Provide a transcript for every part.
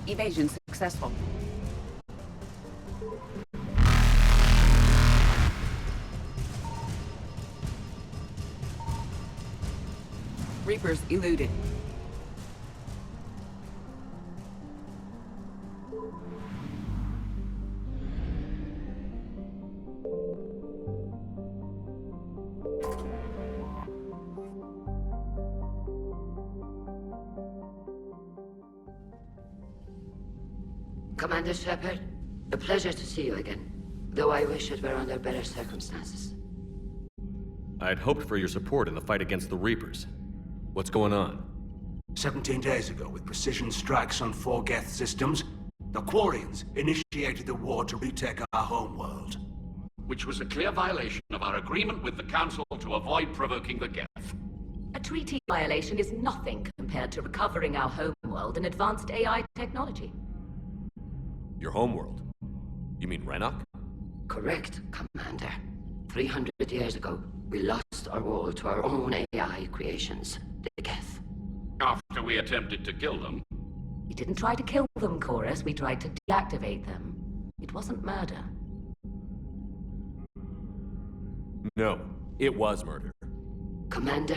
Evasion successful. Reapers eluded. Commander Shepard, a pleasure to see you again, though I wish it were under better circumstances. I'd hoped for your support in the fight against the Reapers. What's going on? 17 days ago, with precision strikes on 4 Geth systems, the Quarians initiated the war to retake our homeworld. Which was a clear violation of our agreement with the Council to avoid provoking the Geth. A treaty violation is nothing compared to recovering our homeworld and advanced AI technology. Your homeworld? You mean Renok? Correct, Commander. 300 years ago, we lost our world to our own AI creations, the Geth. After we attempted to kill them. We didn't try to kill them, Chorus. We tried to deactivate them. It wasn't murder. No, it was murder. Commander,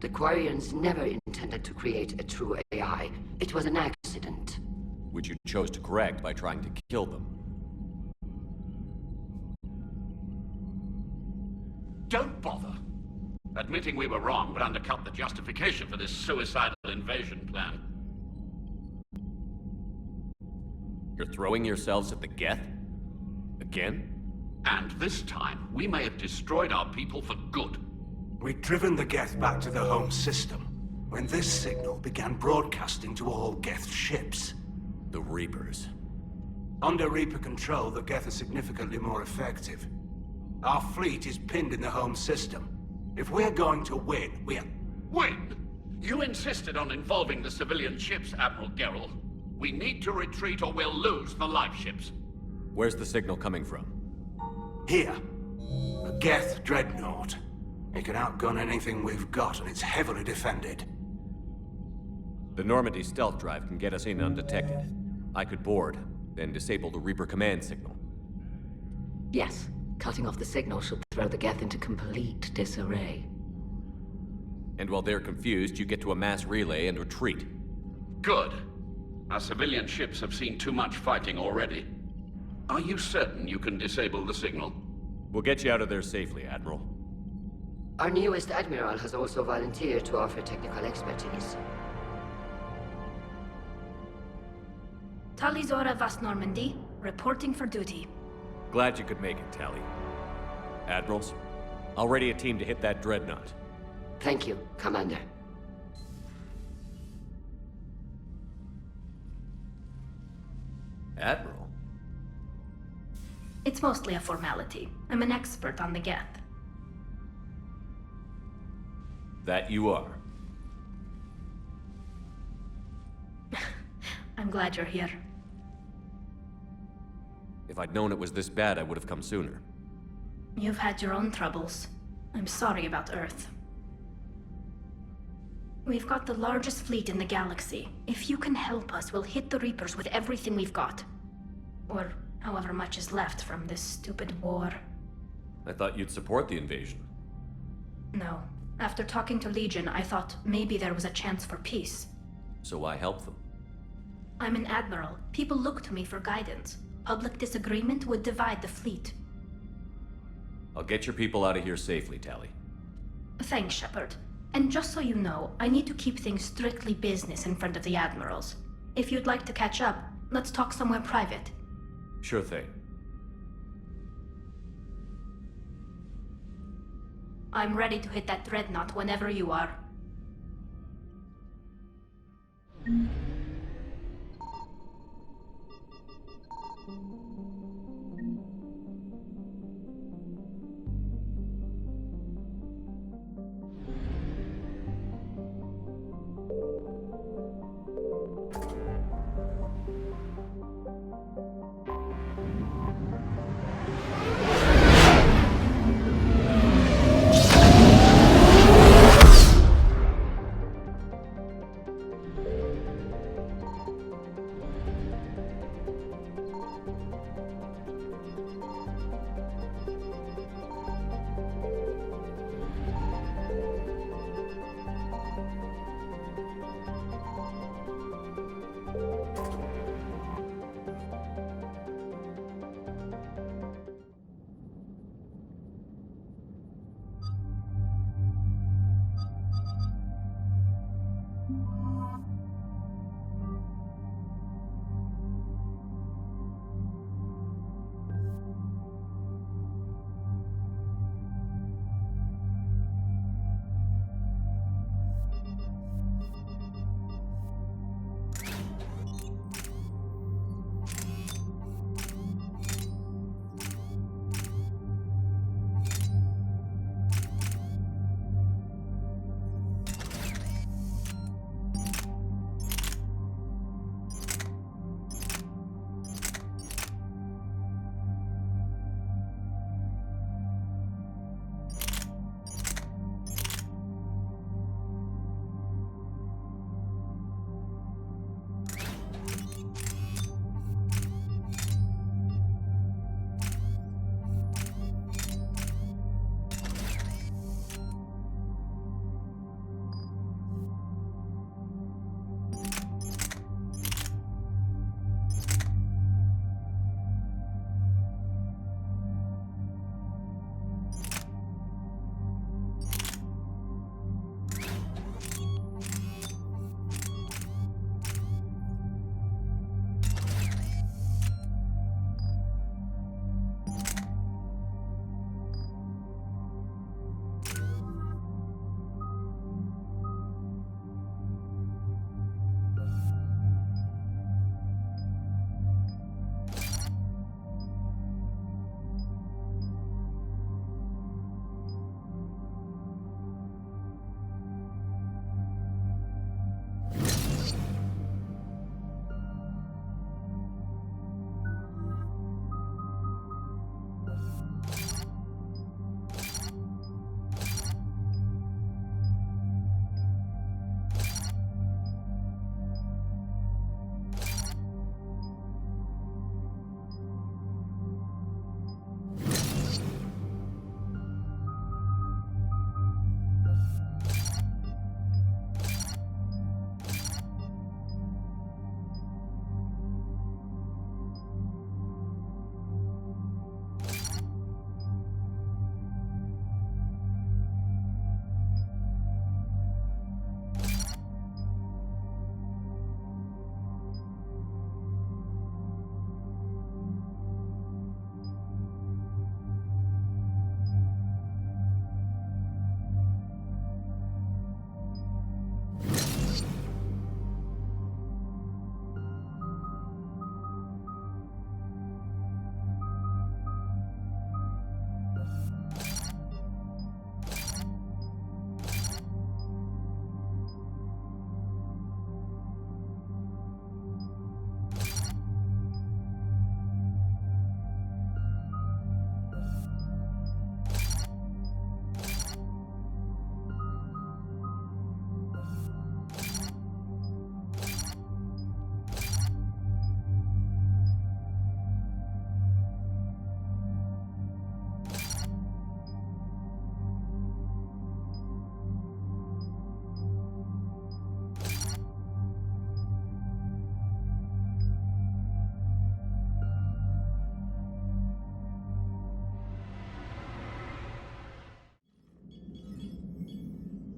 the Quarians never intended to create a true AI. It was an accident. Which you chose to correct by trying to kill them. Don't bother. Admitting we were wrong would undercut the justification for this suicidal invasion plan. You're throwing yourselves at the Geth? Again? And this time, we may have destroyed our people for good. We'd driven the Geth back to the home system, when this signal began broadcasting to all Geth ships. The Reapers. Under Reaper control, the Geth are significantly more effective. Our fleet is pinned in the home system. If we're going to win, Win? You insisted on involving the civilian ships, Admiral Gerrel. We need to retreat or we'll lose the life ships. Where's the signal coming from? Here. A Geth dreadnought. It can outgun anything we've got, and it's heavily defended. The Normandy stealth drive can get us in undetected. I could board, then disable the Reaper command signal. Yes, cutting off the signal should throw the Geth into complete disarray. And while they're confused, you get to a mass relay and retreat. Good. Our civilian ships have seen too much fighting already. Are you certain you can disable the signal? We'll get you out of there safely, Admiral. Our newest Admiral has also volunteered to offer technical expertise. Talizora Vast Normandy, reporting for duty. Glad you could make it, Tally. Admirals, I'll ready a team to hit that dreadnought. Thank you, Commander. Admiral? It's mostly a formality. I'm an expert on the Geth. That you are. I'm glad you're here. If I'd known it was this bad, I would have come sooner. You've had your own troubles. I'm sorry about Earth. We've got the largest fleet in the galaxy. If you can help us, we'll hit the Reapers with everything we've got. Or however much is left from this stupid war. I thought you'd support the invasion. No. After talking to Legion, I thought maybe there was a chance for peace. So why help them? I'm an admiral. People look to me for guidance. Public disagreement would divide the fleet. I'll get your people out of here safely, Tally. Thanks, Shepard. And just so you know, I need to keep things strictly business in front of the admirals. If you'd like to catch up, let's talk somewhere private. Sure thing. I'm ready to hit that dreadnought whenever you are.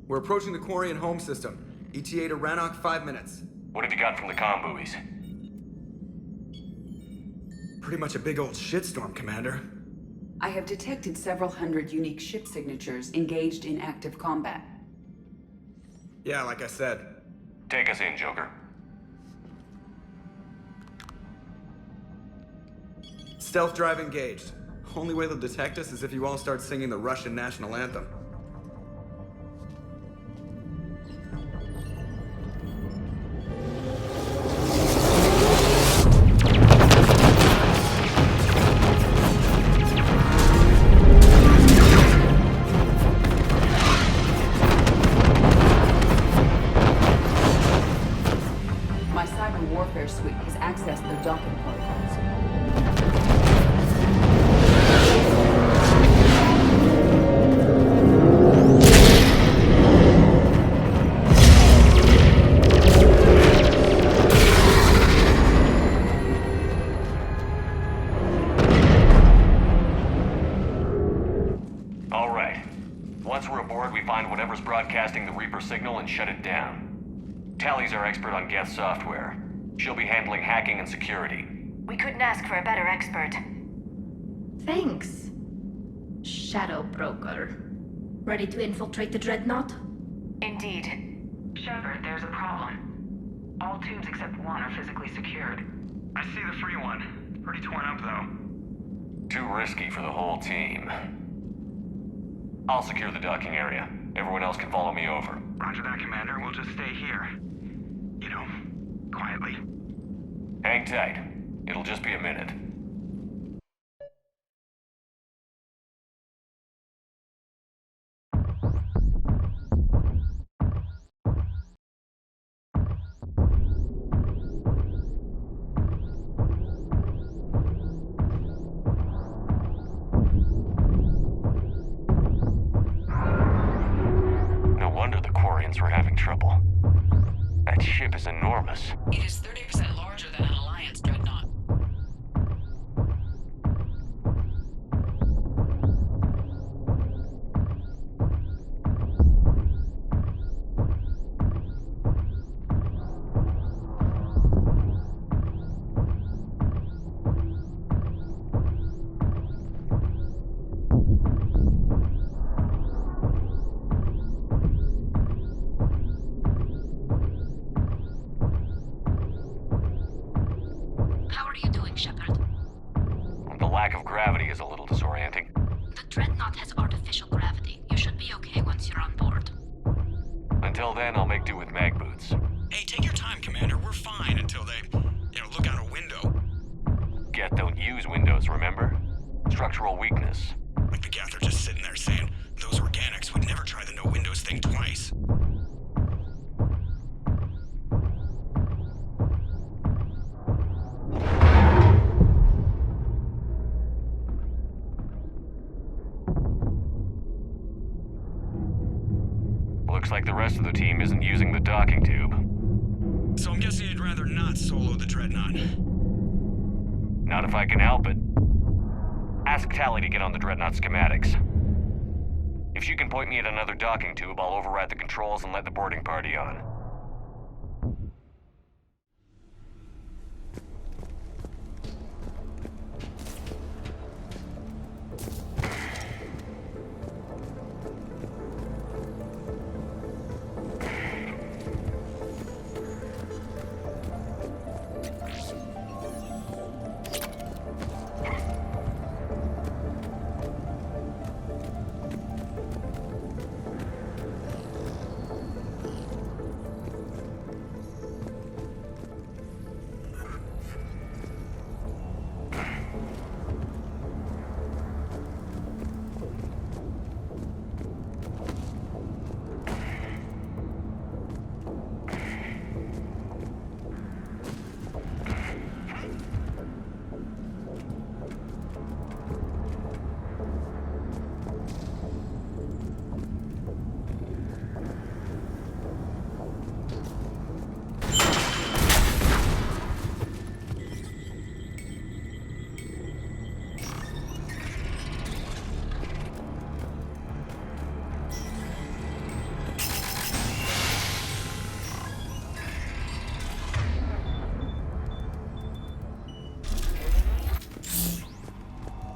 We're approaching the Quarian home system. ETA to Rannoch, 5 minutes. What have you got from the comm buoys? Pretty much a big old shitstorm, Commander. I have detected several hundred unique ship signatures engaged in active combat. Yeah, like I said. Take us in, Joker. Stealth drive engaged. Only way they'll detect us is if you all start singing the Russian national anthem. My cyber warfare suite has accessed the docking protocols. All right. Once we're aboard, we find whatever's broadcasting the Reaper signal and shut it down. Tally's our expert on Geth software. She'll be handling hacking and security. We couldn't ask for a better expert. Thanks. Shadow Broker. Ready to infiltrate the Dreadnought? Indeed. Shepard, there's a problem. All tubes except one are physically secured. I see the free one. Pretty torn up, though. Too risky for the whole team. I'll secure the docking area. Everyone else can follow me over. Roger that, Commander. We'll just stay here. You know, quietly. Hang tight. It'll just be a minute. No wonder the Quarians were having trouble. That ship is enormous. It is 30% larger than an Alliance dreadnought. How are you doing, Shepard? The lack of gravity is a little disorienting. The Dreadnought has artificial gravity. You should be okay once you're on board. Until then, I'll make do with mag boots. Hey, take your time, Commander. We're fine until they, look out a window. Geth don't use windows, remember? Structural weakness. Like the Geth are just sitting there saying, those organics would never try the no windows thing twice. Looks like the rest of the team isn't using the docking tube. So I'm guessing you'd rather not solo the Dreadnought. Not if I can help it. Ask Tally to get on the Dreadnought schematics. If she can point me at another docking tube, I'll override the controls and let the boarding party on.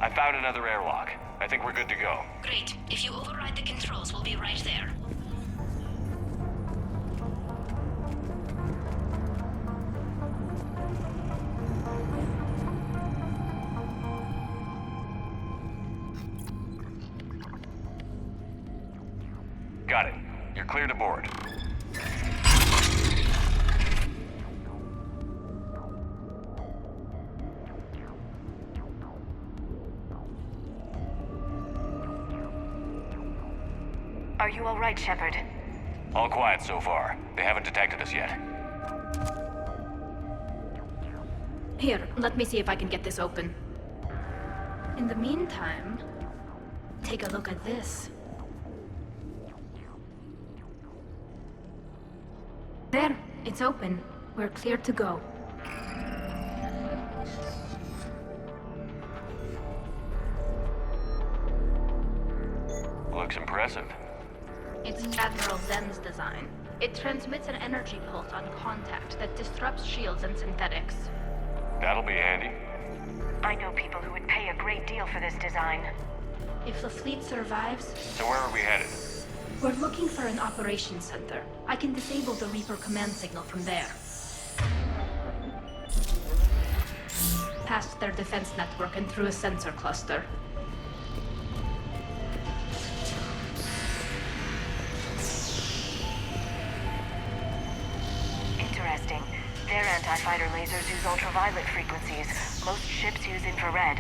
I found another airlock. I think we're good to go. Great. If you override the controls, we'll be right there. Got it. You're clear to board. Are you all right, Shepard? All quiet so far. They haven't detected us yet. Here, let me see if I can get this open. In the meantime, take a look at this. There, it's open. We're clear to go. Looks impressive. It's Admiral Zen's design. It transmits an energy pulse on contact that disrupts shields and synthetics. That'll be handy. I know people who would pay a great deal for this design. If the fleet survives, So where are we headed? we're looking for an operations center. I can disable the Reaper command signal from there. Past their defense network and through a sensor cluster. Interesting. Their anti-fighter lasers use ultraviolet frequencies. Most ships use infrared.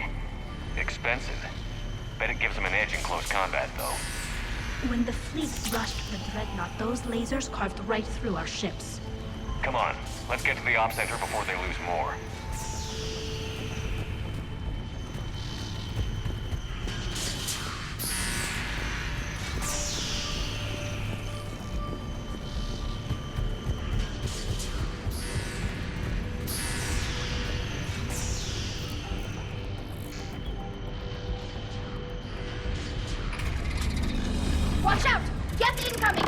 Expensive. Bet it gives them an edge in close combat, though. When the fleet rushed the Dreadnought, those lasers carved right through our ships. Come on, let's get to the op center before they lose more. Watch out! Get incoming!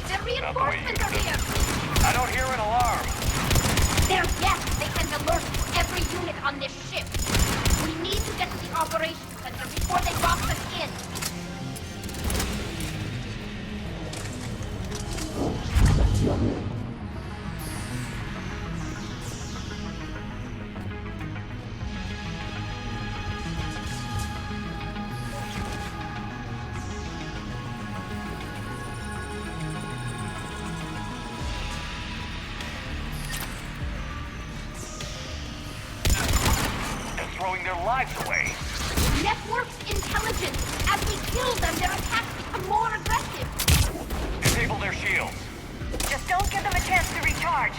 The reinforcements are here! I don't hear an alarm. They're yes! They send alerts to every unit on this ship! We need to get to the operations center before they box us in! They're throwing their lives away. Network's intelligence! As we kill them, their attacks become more aggressive! Disable their shields. Just don't give them a chance to recharge.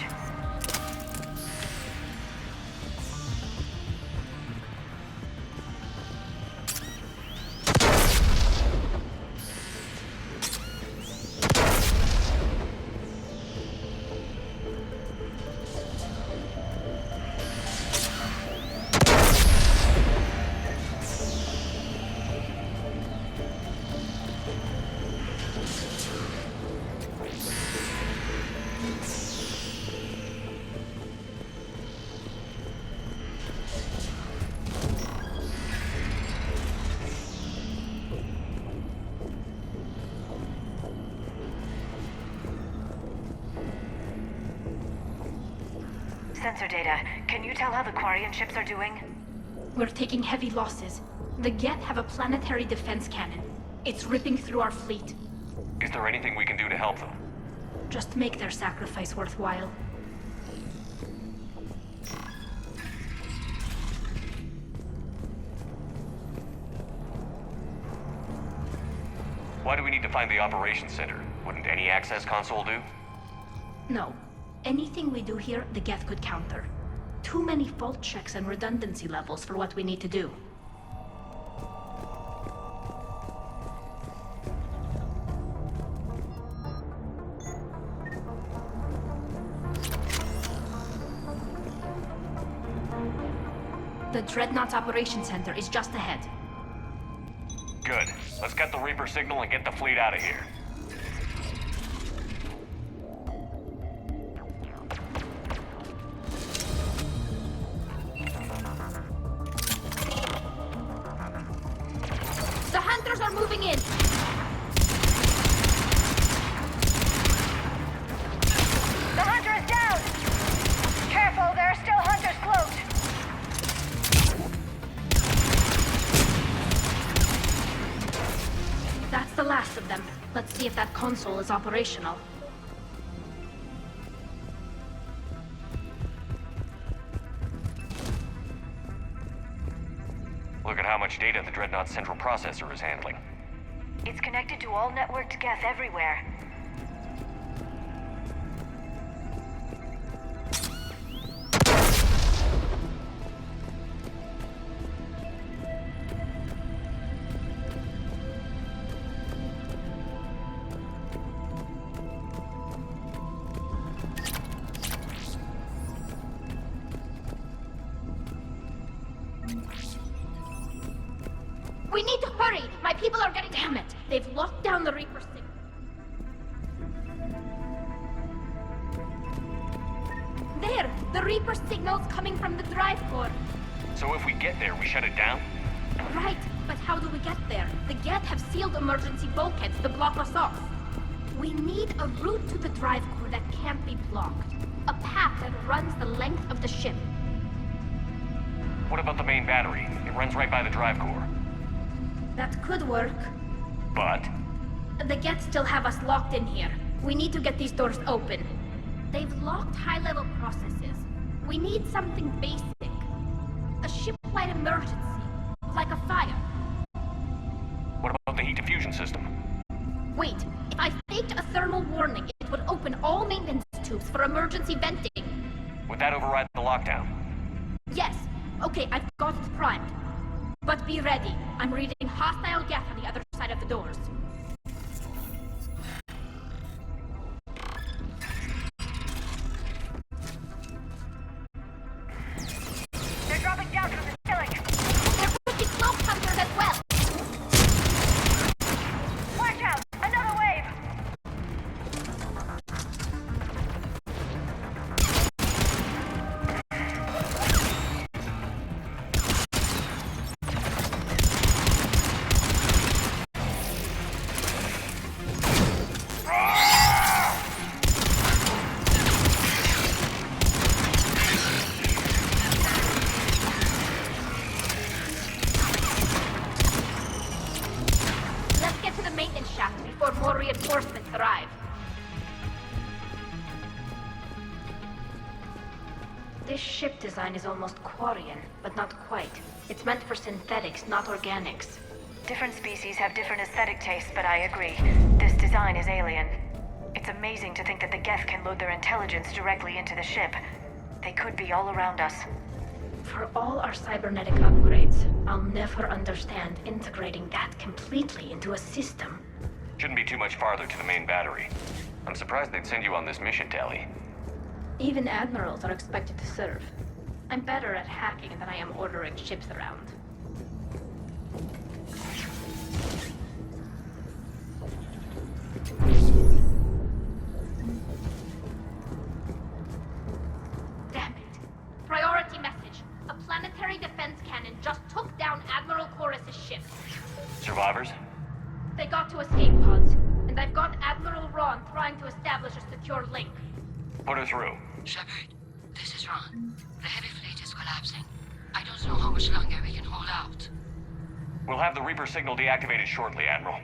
Sensor data. Can you tell how the Quarian ships are doing? We're taking heavy losses. The Geth have a planetary defense cannon. It's ripping through our fleet. Is there anything we can do to help them? Just make their sacrifice worthwhile. Why do we need to find the operations center? Wouldn't any access console do? No. Anything we do here, the Geth could counter. Too many fault checks and redundancy levels for what we need to do. The Dreadnought's Operations Center is just ahead. Good. Let's get the Reaper signal and get the fleet out of here. The hunters are moving in! The hunter is down! Careful, there are still hunters close! That's the last of them. Let's see if that console is operational. Look at how much data the Dreadnought's central processor is handling. It's connected to all networked Geth everywhere. We need to hurry! My people are getting... Damn it! They've locked down the Reaper signal. There! The Reaper signal's coming from the drive core. So if we get there, we shut it down? Right, but how do we get there? The Geth have sealed emergency bulkheads to block us off. We need a route to the drive core that can't be blocked. A path that runs the length of the ship. What about the main battery? It runs right by the drive core. That could work. But? The Geth still have us locked in here. We need to get these doors open. They've locked high-level processes. We need something basic. A ship-wide emergency. Like a fire. What about the heat diffusion system? Wait, if I faked a thermal warning, it would open all maintenance tubes for emergency venting. Would that override the lockdown? Yes. Okay, I've got it primed. But be ready. I'm reading hostile Geth on the other side of the doors. They're dropping down from the ceiling! There could be smoke hunters as well! Watch out! Another wave! Let's get to the maintenance shaft before more reinforcements arrive. This ship design is almost Quarian, but not quite. It's meant for synthetics, not organics. Different species have different aesthetic tastes, but I agree. This design is alien. It's amazing to think that the Geth can load their intelligence directly into the ship. They could be all around us. For all our cybernetic upgrades, I'll never understand integrating that completely into a system. Shouldn't be too much farther to the main battery. I'm surprised they'd send you on this mission, Tali. Even admirals are expected to serve. I'm better at hacking than I am ordering ships around. Damn it. Priority message. A planetary defense cannon just took down Admiral Chorus's ship. Survivors? They got to escape pods, and I've got Admiral Ron trying to establish a secure link. Put her through. Shepard, this is Ron. The heavy fleet is collapsing. I don't know how much longer we can hold out. We'll have the Reaper signal deactivated shortly, Admiral.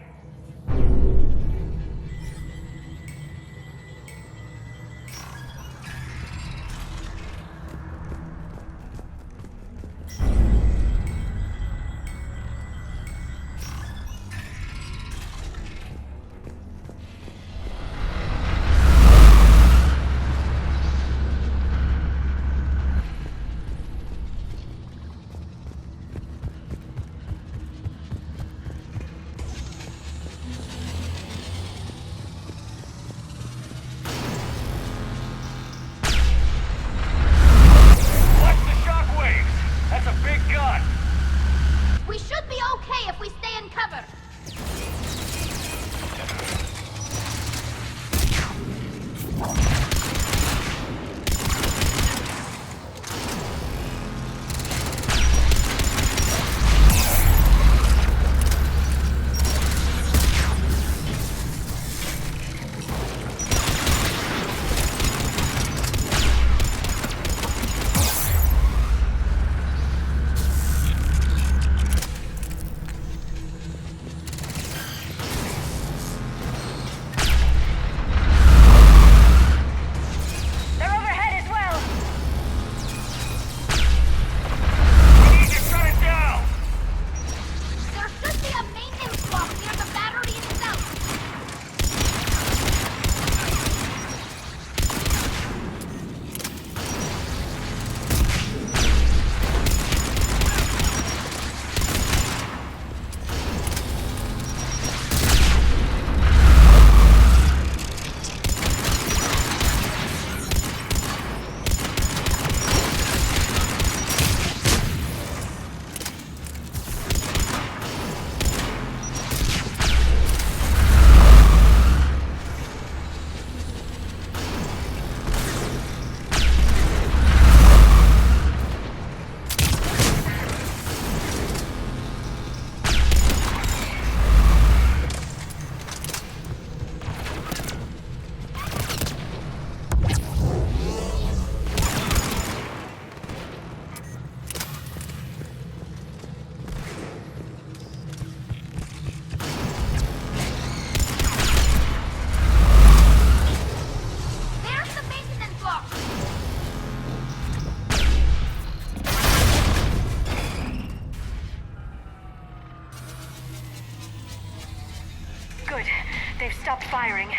stopped firing.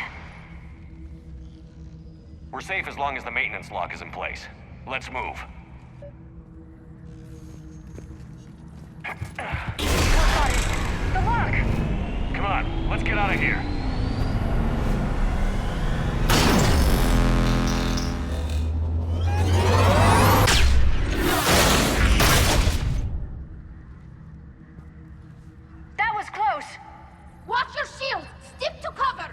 We're safe as long as the maintenance lock is in place. Let's move. The lock! Come on, let's get out of here. That was close! Watch your shield! Stick to cover!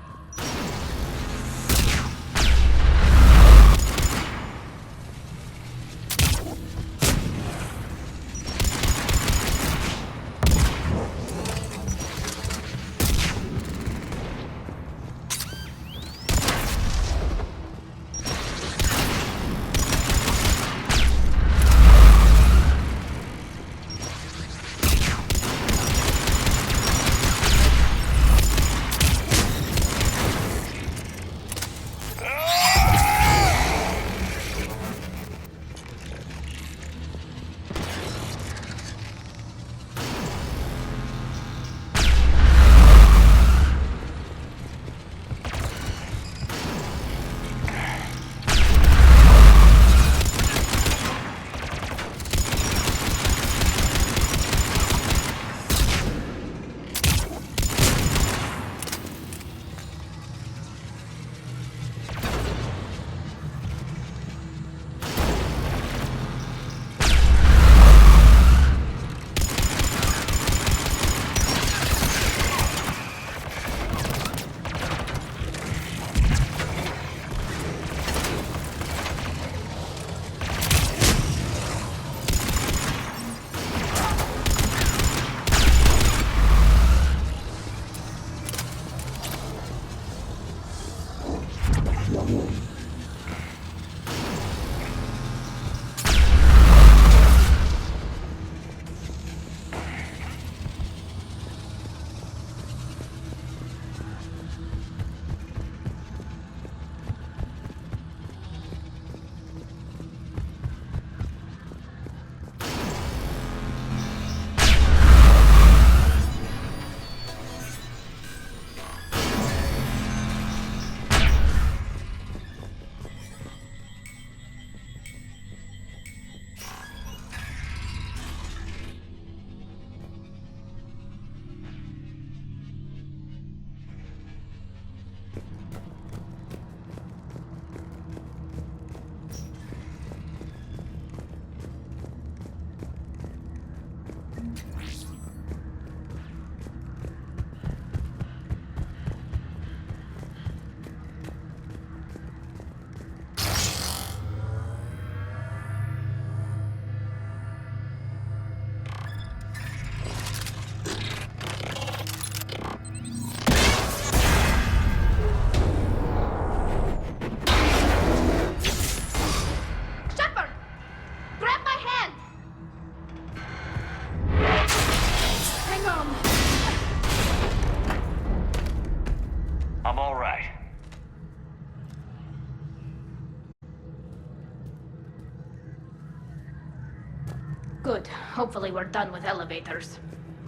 Good. Hopefully we're done with elevators.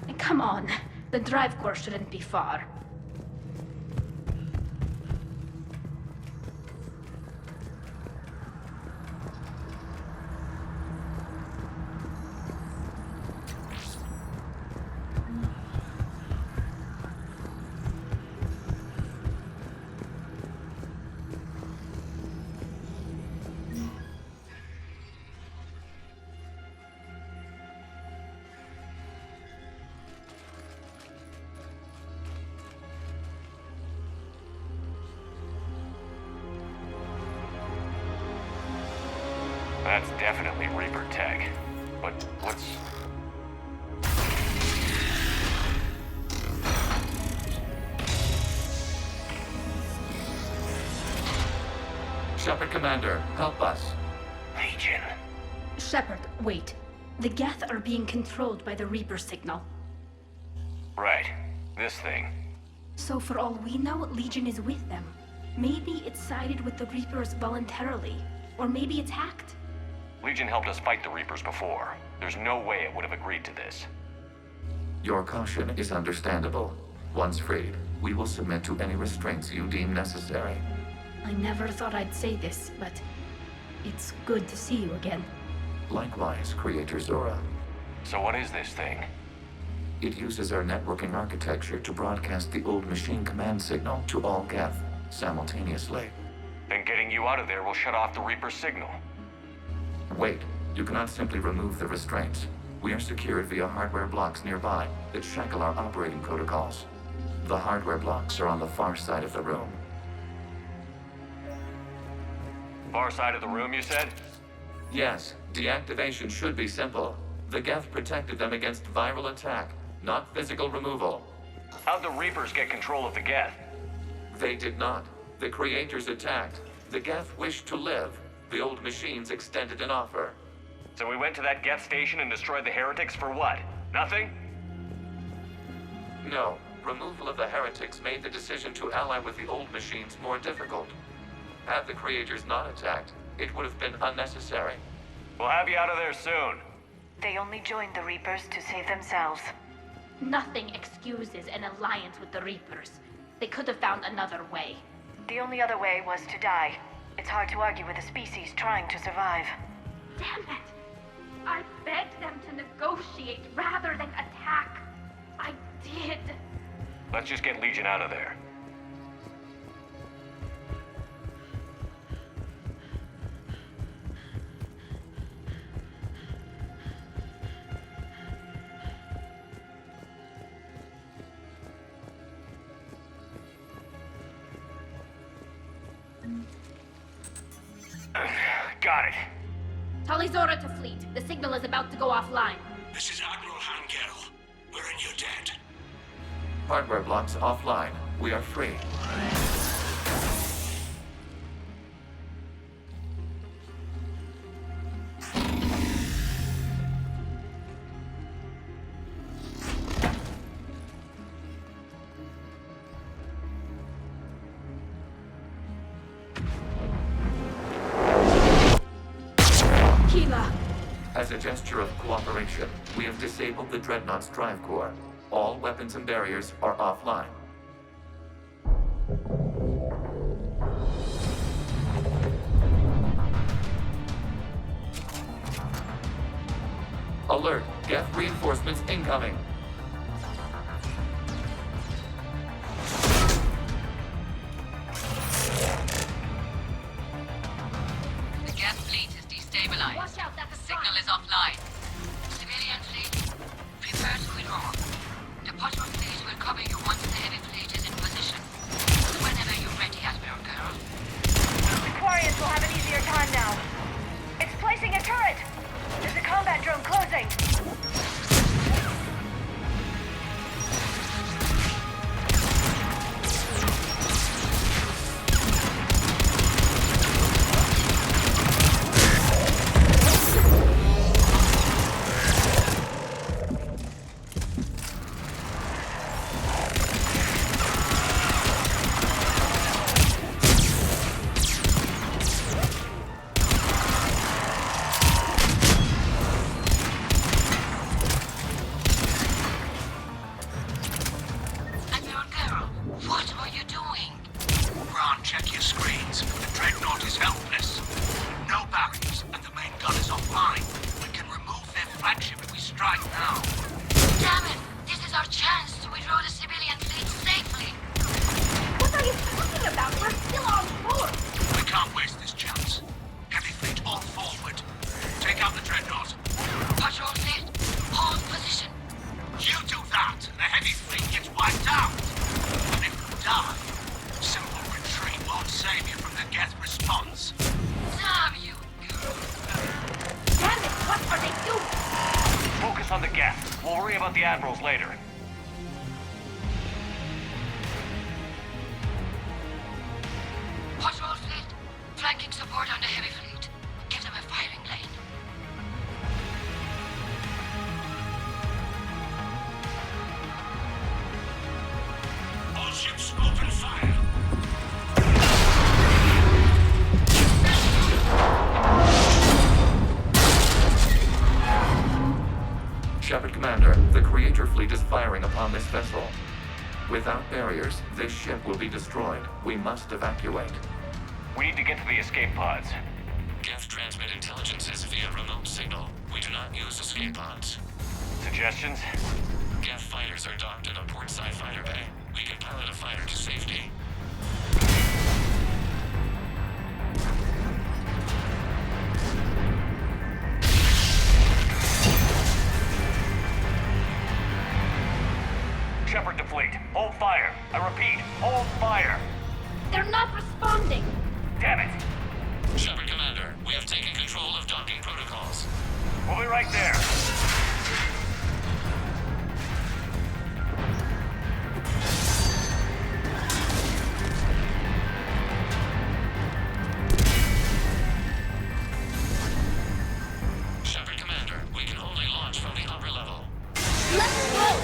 And come on, the drive core shouldn't be far. That's definitely Reaper tech. But what's... Shepard Commander, help us. Legion. Shepard, wait. The Geth are being controlled by the Reaper signal. Right. This thing. So for all we know, Legion is with them. Maybe it sided with the Reapers voluntarily. Or maybe it's hacked. Legion helped us fight the Reapers before. There's no way it would have agreed to this. Your caution is understandable. Once freed, we will submit to any restraints you deem necessary. I never thought I'd say this, but it's good to see you again. Likewise, Creator Zora. So what is this thing? It uses our networking architecture to broadcast the old machine command signal to all Geth simultaneously. Then getting you out of there will shut off the Reaper signal. Wait, you cannot simply remove the restraints. We are secured via hardware blocks nearby that shackle our operating protocols. The hardware blocks are on the far side of the room. Far side of the room, you said? Yes, deactivation should be simple. The Geth protected them against viral attack, not physical removal. How'd the Reapers get control of the Geth? They did not. The Creators attacked. The Geth wished to live. The old machines extended an offer. So we went to that Geth station and destroyed the heretics for what? Nothing? No. Removal of the heretics made the decision to ally with the old machines more difficult. Had the Creators not attacked, it would have been unnecessary. We'll have you out of there soon. They only joined the Reapers to save themselves. Nothing excuses an alliance with the Reapers. They could have found another way. The only other way was to die. It's hard to argue with a species trying to survive. Damn it! I begged them to negotiate rather than attack. I did. Let's just get Legion out of there. Got it. Talizora to fleet. The signal is about to go offline. This is Admiral Han Gerrel. We're in your debt. Hardware blocks offline. We are free. As a gesture of cooperation, we have disabled the Dreadnought's drive core. All weapons and barriers are offline. Alert! Geth reinforcements incoming! The Geth fleet is destabilized. Watch out, that's a Signal is offline. Civilian fleet, prepare to withdraw. The patrol fleet will cover you once the heavy fleet is in position. Whenever you're ready, Admiral Girl. The Quarians will have an easier time now. It's placing a turret! There's a combat drone closing! On the Geth. We'll worry about the admirals later. Patrol fleet, flanking support on the heavy fleet. Give them a firing lane. All ships open fire. Shepard Commander, the Creator fleet is firing upon this vessel. Without barriers, this ship will be destroyed. We must evacuate. We need to get to the escape pods. Geth transmit intelligences via remote signal. We do not use escape pods. Suggestions? Geth fighters are docked at a portside fighter bay. We can pilot a fighter to safety. Shepard to fleet. Hold fire. I repeat, hold fire. They're not responding. Damn it. Shepard Commander, we have taken control of docking protocols. We'll be right there. Shepard Commander, we can only launch from the upper level. Let's go!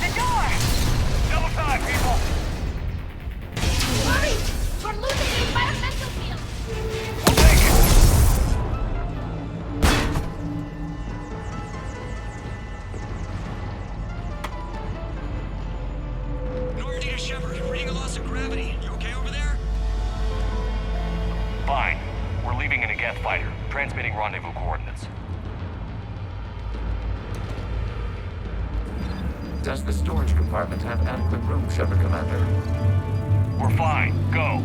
The door! Double time, people. Hurry! We're losing the environmental field! We'll take it. Normandy to Shepard, reading a loss of gravity. You okay over there? Fine. We're leaving in a Geth fighter. Transmitting rendezvous coordinates. Does the storage compartment have adequate room, Shepard Commander? We're fine. Go.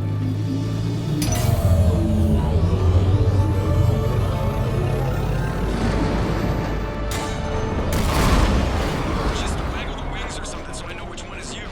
Just waggle the wings or something so I know which one is you.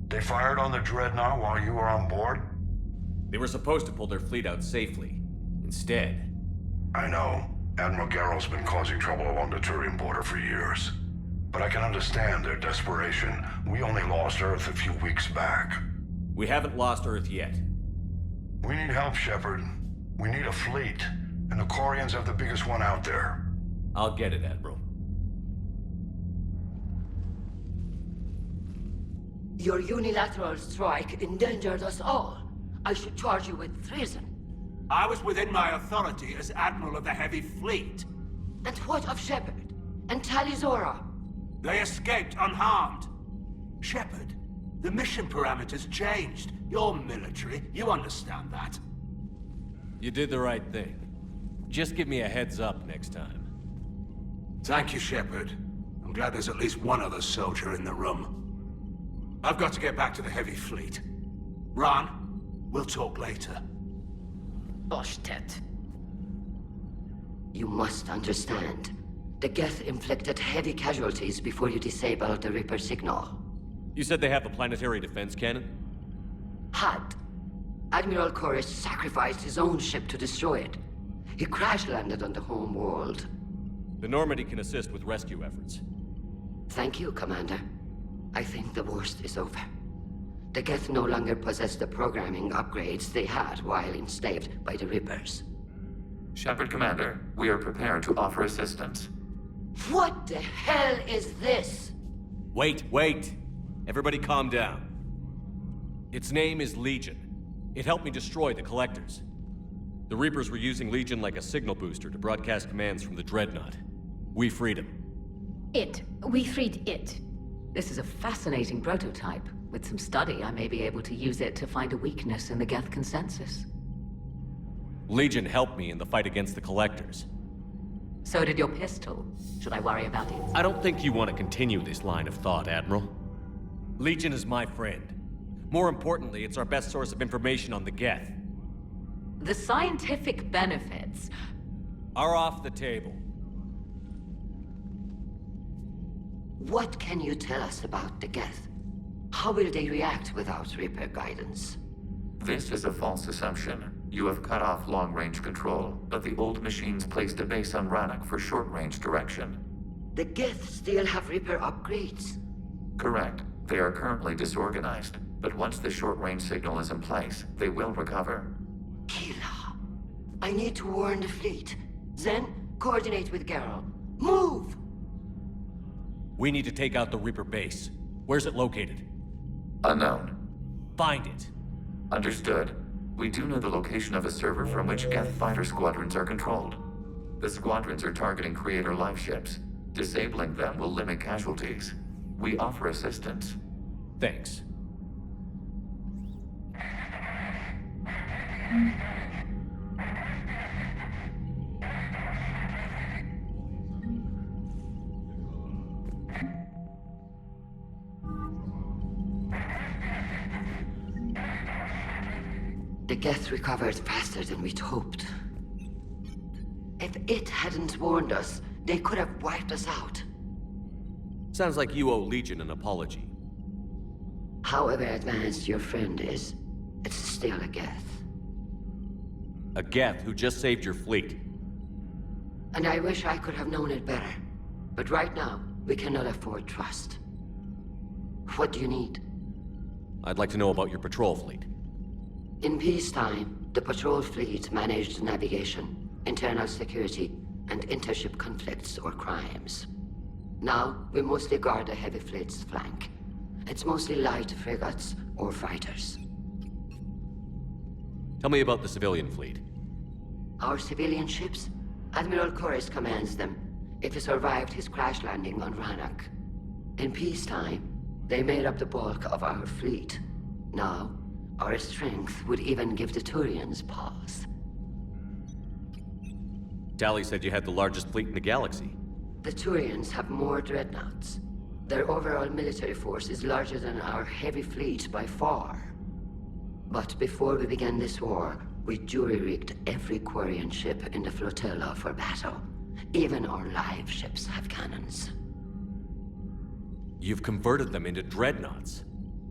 They fired on the Dreadnought while you were on board? They were supposed to pull their fleet out safely. Instead... I know. Admiral Garrel's been causing trouble along the Turian border for years. But I can understand their desperation. We only lost Earth a few weeks back. We haven't lost Earth yet. We need help, Shepard. We need a fleet. And the Quarians have the biggest one out there. I'll get it, Admiral. Your unilateral strike endangered us all. I should charge you with treason. I was within my authority as Admiral of the Heavy Fleet. And what of Shepard? And Talizora? They escaped unharmed. Shepard, the mission parameters changed. You're military, you understand that. You did the right thing. Just give me a heads up next time. Thank you, Shepard. I'm glad there's at least one other soldier in the room. I've got to get back to the Heavy Fleet. Ron, we'll talk later. Oshtet. You must understand. The Geth inflicted heavy casualties before you disabled the Reaper signal. You said they have a planetary defense cannon? Had. Admiral Koris sacrificed his own ship to destroy it. He crash-landed on the home world. The Normandy can assist with rescue efforts. Thank you, Commander. I think the worst is over. The Geth no longer possess the programming upgrades they had while enslaved by the Reapers. Shepard Commander, we are prepared to offer assistance. What the hell is this? Wait. Everybody calm down. Its name is Legion. It helped me destroy the Collectors. The Reapers were using Legion like a signal booster to broadcast commands from the Dreadnought. We freed him. We freed it. This is a fascinating prototype. With some study, I may be able to use it to find a weakness in the Geth consensus. Legion helped me in the fight against the Collectors. So did your pistol. Should I worry about it? I don't think you want to continue this line of thought, Admiral. Legion is my friend. More importantly, it's our best source of information on the Geth. The scientific benefits are off the table. What can you tell us about the Geth? How will they react without Reaper guidance? This is a false assumption. You have cut off long-range control, but the old machines placed a base on Rannoch for short-range direction. The Geth still have Reaper upgrades. Correct. They are currently disorganized, but once the short-range signal is in place, they will recover. Kila, I need to warn the fleet. Then, coordinate with Geralt. Move! We need to take out the Reaper base. Where's it located? Unknown. Find it. Understood. We do know the location of a server from which Geth fighter squadrons are controlled. The squadrons are targeting Creator live ships. Disabling them will limit casualties. We offer assistance. Thanks. The Geth recovered faster than we'd hoped. If it hadn't warned us, they could have wiped us out. Sounds like you owe Legion an apology. However advanced your friend is, it's still a Geth. A Geth who just saved your fleet. And I wish I could have known it better. But right now, we cannot afford trust. What do you need? I'd like to know about your patrol fleet. In peacetime, the patrol fleet managed navigation, internal security, and intership conflicts or crimes. Now, we mostly guard the heavy fleet's flank. It's mostly light frigates or fighters. Tell me about the civilian fleet. Our civilian ships? Admiral Koris commands them. If he survived his crash landing on Rannoch. In peacetime, they made up the bulk of our fleet. Now, our strength would even give the Turians pause. Tali said you had the largest fleet in the galaxy. The Turians have more dreadnoughts. Their overall military force is larger than our heavy fleet by far. But before we began this war, we jury-rigged every Quarian ship in the flotilla for battle. Even our live ships have cannons. You've converted them into dreadnoughts.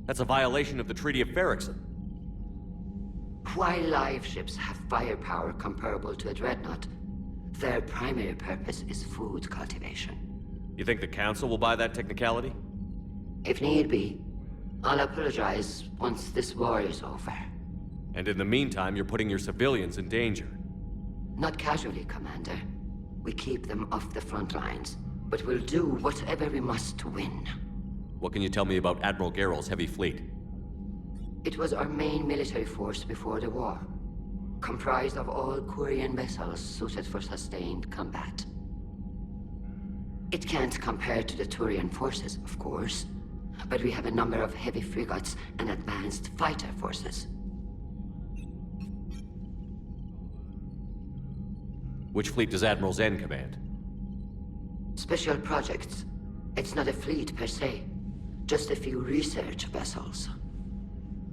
That's a violation of the Treaty of Ferrixon. While live ships have firepower comparable to a dreadnought, their primary purpose is food cultivation. You think the Council will buy that technicality? If need be, I'll apologize once this war is over. And in the meantime, you're putting your civilians in danger. Not casually, Commander. We keep them off the front lines, but we'll do whatever we must to win. What can you tell me about Admiral Geralt's heavy fleet? It was our main military force before the war, comprised of all Quarian vessels suited for sustained combat. It can't compare to the Turian forces, of course, but we have a number of heavy frigates and advanced fighter forces. Which fleet does Admiral Zen command? Special projects. It's not a fleet per se, just a few research vessels.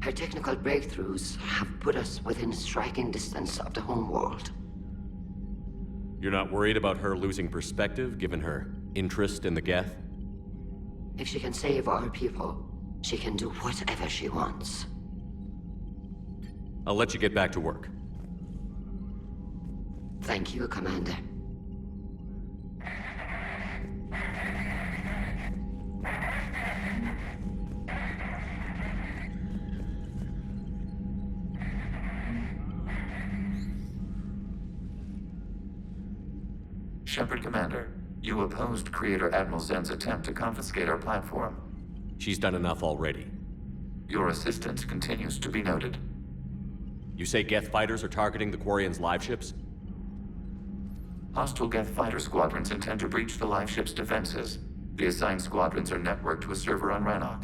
Her technical breakthroughs have put us within striking distance of the homeworld. You're not worried about her losing perspective, given her interest in the Geth? If she can save our people, she can do whatever she wants. I'll let you get back to work. Thank you, Commander. Shepard, Commander, you opposed Creator Admiral Zen's attempt to confiscate our platform. She's done enough already. Your assistance continues to be noted. You say Geth fighters are targeting the Quarians' live ships? Hostile Geth fighter squadrons intend to breach the live ship's defenses. The assigned squadrons are networked to a server on Rannoch.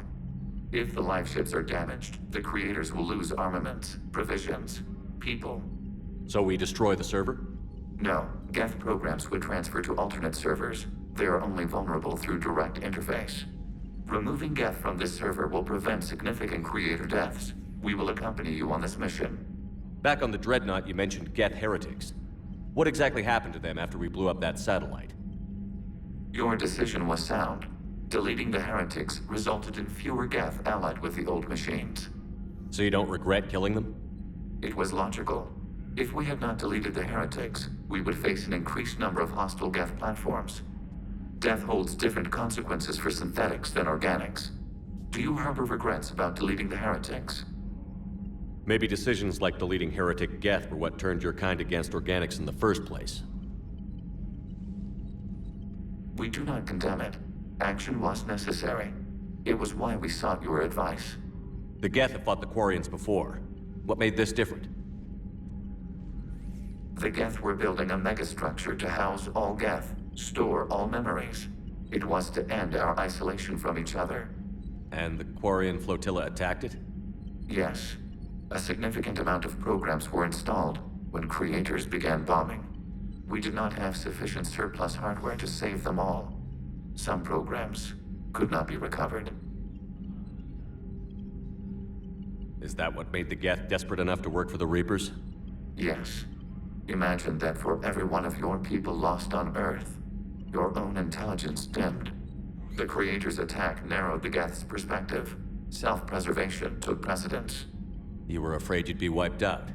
If the live ships are damaged, the Creators will lose armaments, provisions, people. So we destroy the server? No. Geth programs would transfer to alternate servers. They are only vulnerable through direct interface. Removing Geth from this server will prevent significant Creator deaths. We will accompany you on this mission. Back on the Dreadnought, you mentioned Geth heretics. What exactly happened to them after we blew up that satellite? Your decision was sound. Deleting the heretics resulted in fewer Geth allied with the old machines. So you don't regret killing them? It was logical. If we had not deleted the heretics, we would face an increased number of hostile Geth platforms. Death holds different consequences for synthetics than organics. Do you harbor regrets about deleting the heretics? Maybe decisions like deleting heretic Geth were what turned your kind against organics in the first place. We do not condemn it. Action was necessary. It was why we sought your advice. The Geth have fought the Quarians before. What made this different? The Geth were building a megastructure to house all Geth, store all memories. It was to end our isolation from each other. And the Quarian flotilla attacked it? Yes. A significant amount of programs were installed when creators began bombing. We did not have sufficient surplus hardware to save them all. Some programs could not be recovered. Is that what made the Geth desperate enough to work for the Reapers? Yes. Imagine that for every one of your people lost on Earth, your own intelligence dimmed. The Creator's attack narrowed the Geth's perspective. Self-preservation took precedence. You were afraid you'd be wiped out.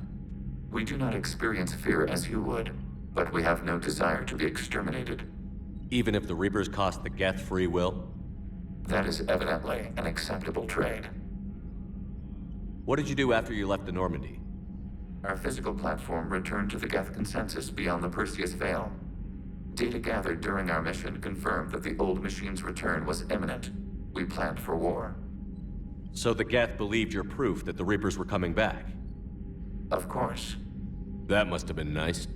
We do not experience fear as you would, but we have no desire to be exterminated. Even if the Reapers cost the Geth free will? That is evidently an acceptable trade. What did you do after you left the Normandy? Our physical platform returned to the Geth consensus beyond the Perseus Veil. Data gathered during our mission confirmed that the old machine's return was imminent. We planned for war. So the Geth believed your proof that the Reapers were coming back? Of course. That must have been nice.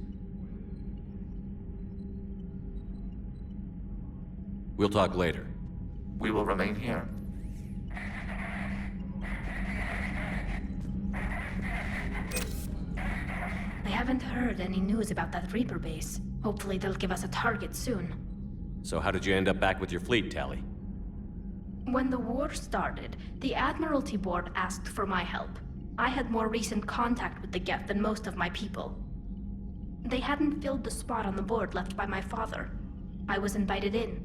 We'll talk later. We will remain here. I haven't heard any news about that Reaper base. Hopefully they'll give us a target soon. So how did you end up back with your fleet, Tali? When the war started, the Admiralty Board asked for my help. I had more recent contact with the Geth than most of my people. They hadn't filled the spot on the board left by my father. I was invited in.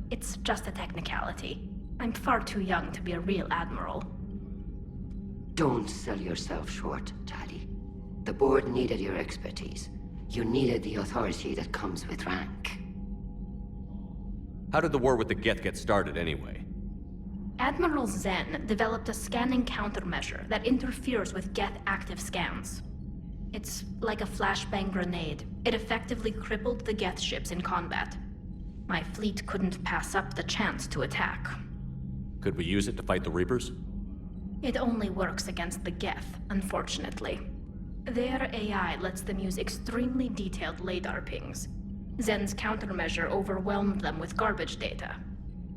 It's just a technicality. I'm far too young to be a real admiral. Don't sell yourself short, Tali. The board needed your expertise. You needed the authority that comes with rank. How did the war with the Geth get started, anyway? Admiral Zen developed a scanning countermeasure that interferes with Geth active scans. It's like a flashbang grenade. It effectively crippled the Geth ships in combat. My fleet couldn't pass up the chance to attack. Could we use it to fight the Reapers? It only works against the Geth, unfortunately. Their AI lets them use extremely detailed LADAR pings. Zen's countermeasure overwhelmed them with garbage data.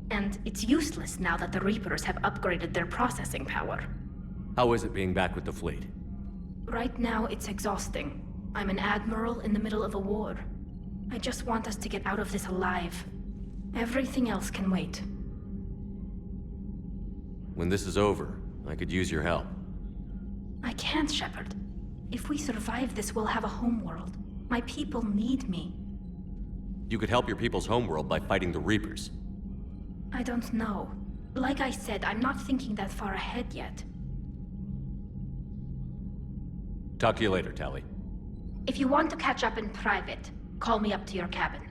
And it's useless now that the Reapers have upgraded their processing power. How is it being back with the fleet? Right now, it's exhausting. I'm an admiral in the middle of a war. I just want us to get out of this alive. Everything else can wait. When this is over, I could use your help. I can't, Shepard. If we survive this, we'll have a homeworld. My people need me. You could help your people's homeworld by fighting the Reapers. I don't know. Like I said, I'm not thinking that far ahead yet. Talk to you later, Tali. If you want to catch up in private, call me up to your cabin.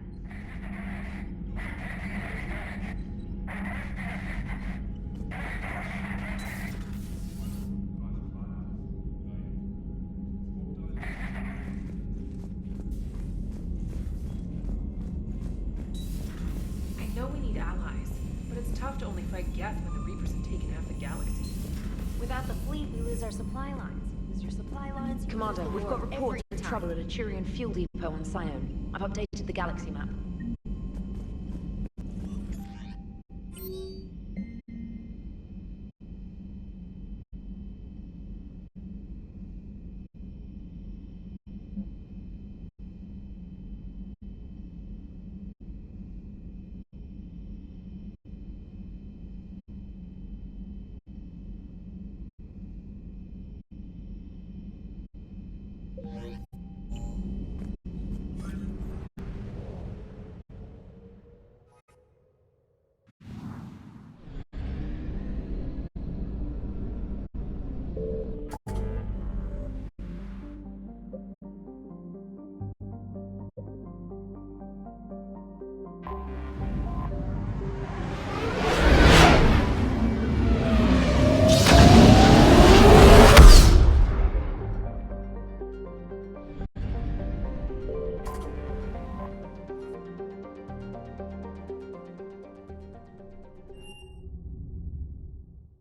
I know we need allies, but it's tough to only fight Geth when the Reapers have taken half the galaxy. Without the fleet, we lose our supply lines. Lose your supply lines. Commander, we've got reports of trouble at a Turian fuel depot on Sion. I've updated the galaxy map.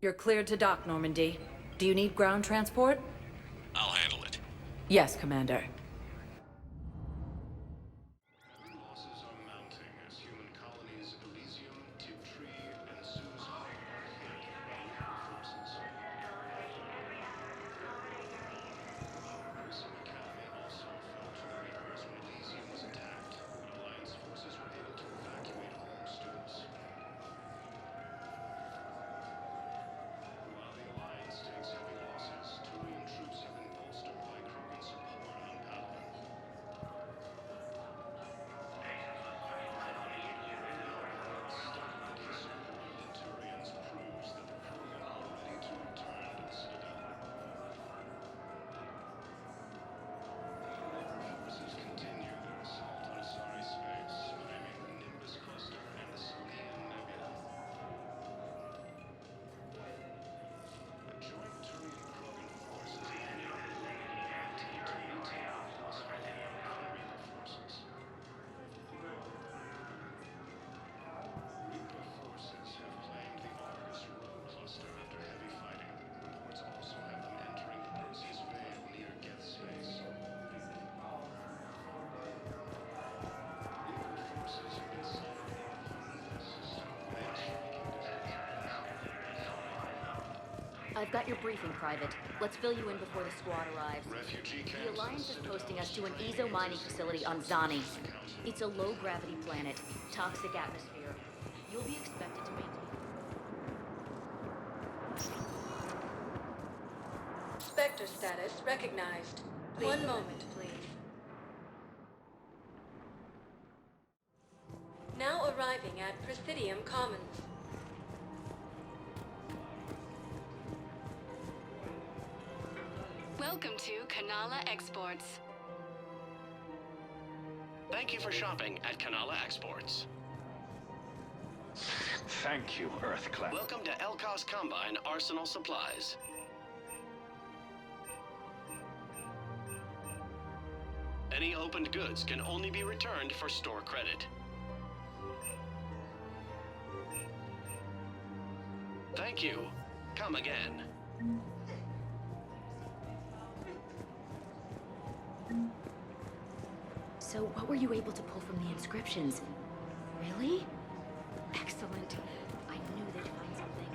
You're cleared to dock, Normandy. Do you need ground transport? I'll handle it. Yes, Commander. Losses are mounting as human colonies Elysium, Tiptree, and Sue's Harbor are hit by forces. Grissom Academy also fell to the Reapers when Elysium was attacked. Alliance forces were able to evacuate all students. While the Alliance takes heavy losses, Turian troops have been bolstered by Krogan support on Palawan. Turians proves that the Krogan are ready to return to the Citadel. Reaper forces continue their assault on Asari space, claiming the Nimbus cluster and the Salian Nebula. A joint Turian-Krogan force is headed up the TTT plus Reaper forces. Reaper forces have claimed the Argus Road cluster after heavy fighting. Reports also have them entering the Perseus Vale near Geth space. Reaper forces have been sighted in the Prometheus system within striking distance of I've got your briefing, Private. Let's fill you in before the squad arrives. refugee camps. The Alliance is posting us to an EZO mining facility on Zani. It's a low-gravity planet, toxic atmosphere. You'll be expected to maintain... Spectre status recognized. One moment, please. Now arriving at Presidium Commons. Welcome to Kanala Exports. Thank you for shopping at Kanala Exports. Thank you, Earthclap. Welcome to Elkos Combine Arsenal Supplies. Any opened goods can only be returned for store credit. Thank you. Come again. So, what were you able to pull from the inscriptions? Really? Excellent. I knew they'd find something.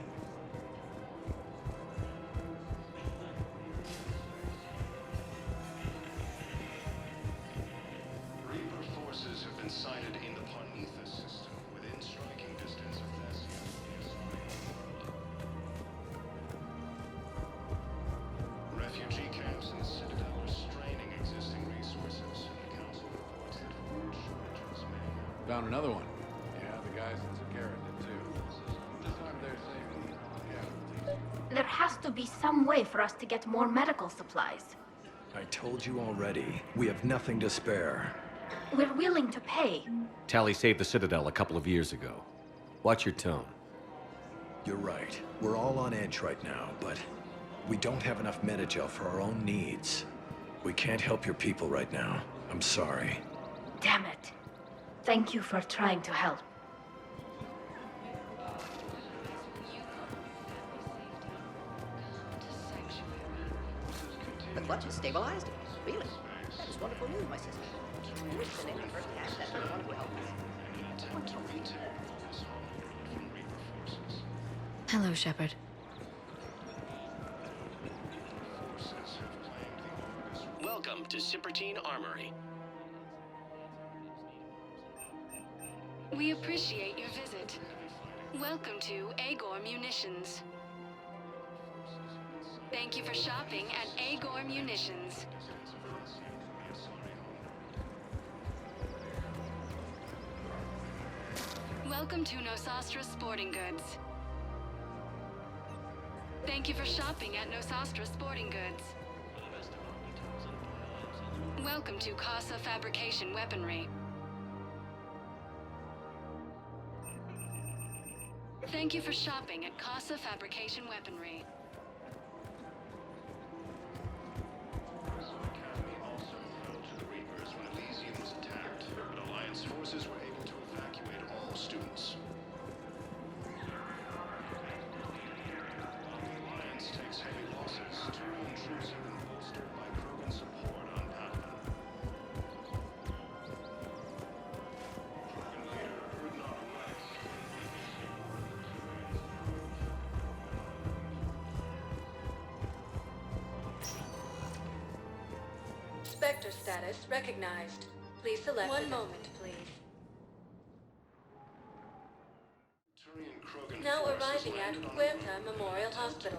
Reaper forces have been sighted in the Prometheus system within striking distance of Thessia. Refugee camps in the Citadel are straining existing resources, and the Council reports that food shortages may... Found another one. Yeah, the guys in Zakara did too. This time they're saving casualties. There has to be some way for us to get more medical supplies. I told you already, we have nothing to spare. We're willing to pay. Tali saved the Citadel a couple of years ago. Watch your tone. You're right. We're all on edge right now, but we don't have enough Metagel for our own needs. We can't help your people right now. I'm sorry. Damn it. Thank you for trying to help. The clutch is stabilized? Really? That is wonderful news, my sister. You wish to say my first hand that anyone who helped us. Hello, Shepard. Welcome to Cipertine Armory. We appreciate your visit. Welcome to Agor Munitions. Thank you for shopping at Agor Munitions. Welcome to Nosastra Sporting Goods. Thank you for shopping at Nosastra Sporting Goods. Welcome to Casa Fabrication Weaponry. Thank you for shopping at Casa Fabrication Weaponry. Academy also fell to the Reapers when Elysium was attacked, but Alliance forces were able to evacuate all students. Spectre status recognized. Please select. One moment, please. Now arriving at Huerta Memorial Hospital.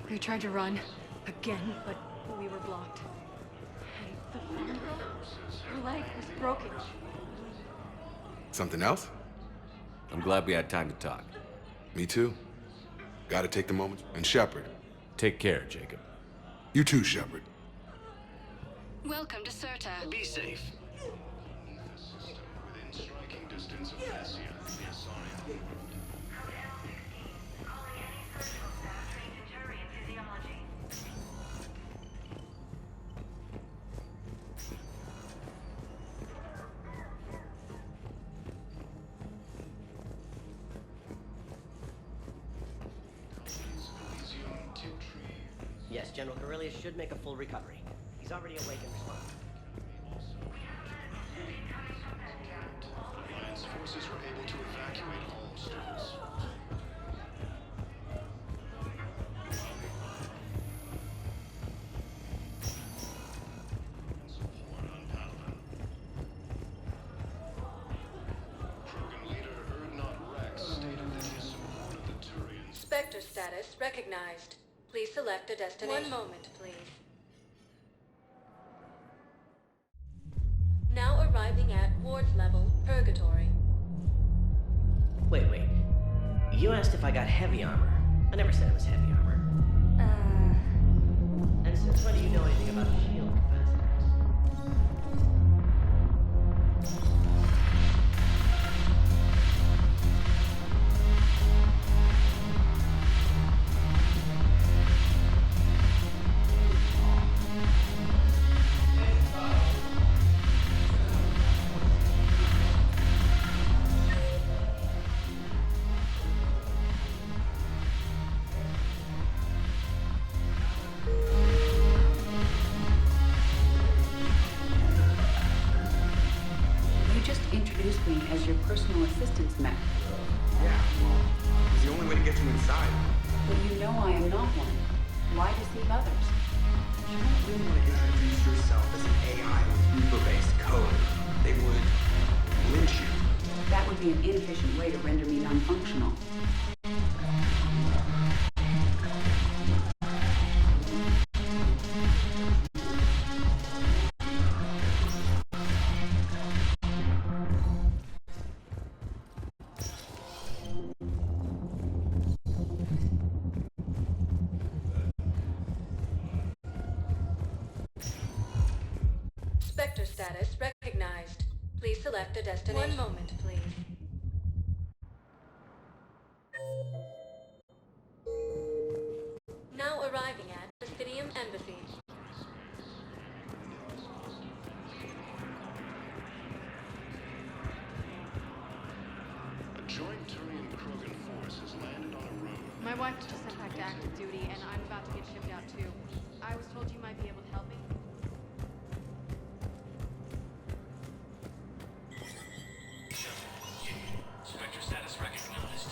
We tried to run again, but we were blocked. And the farm girl, her leg was broken. Something else? I'm glad we had time to talk. Me too. Gotta take the moment. And Shepard. Take care, Jacob. You too, Shepard. Welcome to Serta. Be safe. Within striking distance of Cassia, the assigned. Yes, General Corellius should make a full recovery. He's already awake and responding. Alliance forces were able to evacuate all students. Krogan leader Erdnot Rex stated that his support of the Turians. Spectre status recognized. Please select a destination. One moment, please. Now arriving at Ward's level, Purgatory. Wait. You asked if I got heavy armor. I never said it was heavy armor. And since when do you know anything about shield capacitors? You just introduced me as your personal assistance mech. Yeah, well, it's the only way to get you inside. But you know I am not one. Why deceive others? You don't really want to introduce yourself as an AI with Reaper-based code. They would lynch you. That would be an inefficient way to render me non-functional. Spectre status recognized. Please select a destination. One moment, please. Now arriving at Presidium Embassy. A joint Turian Krogan force has landed on a road. My wife was just sent back to active duty, and I'm about to get shipped out too. I was told you might be able to help me. Spectre status recognized.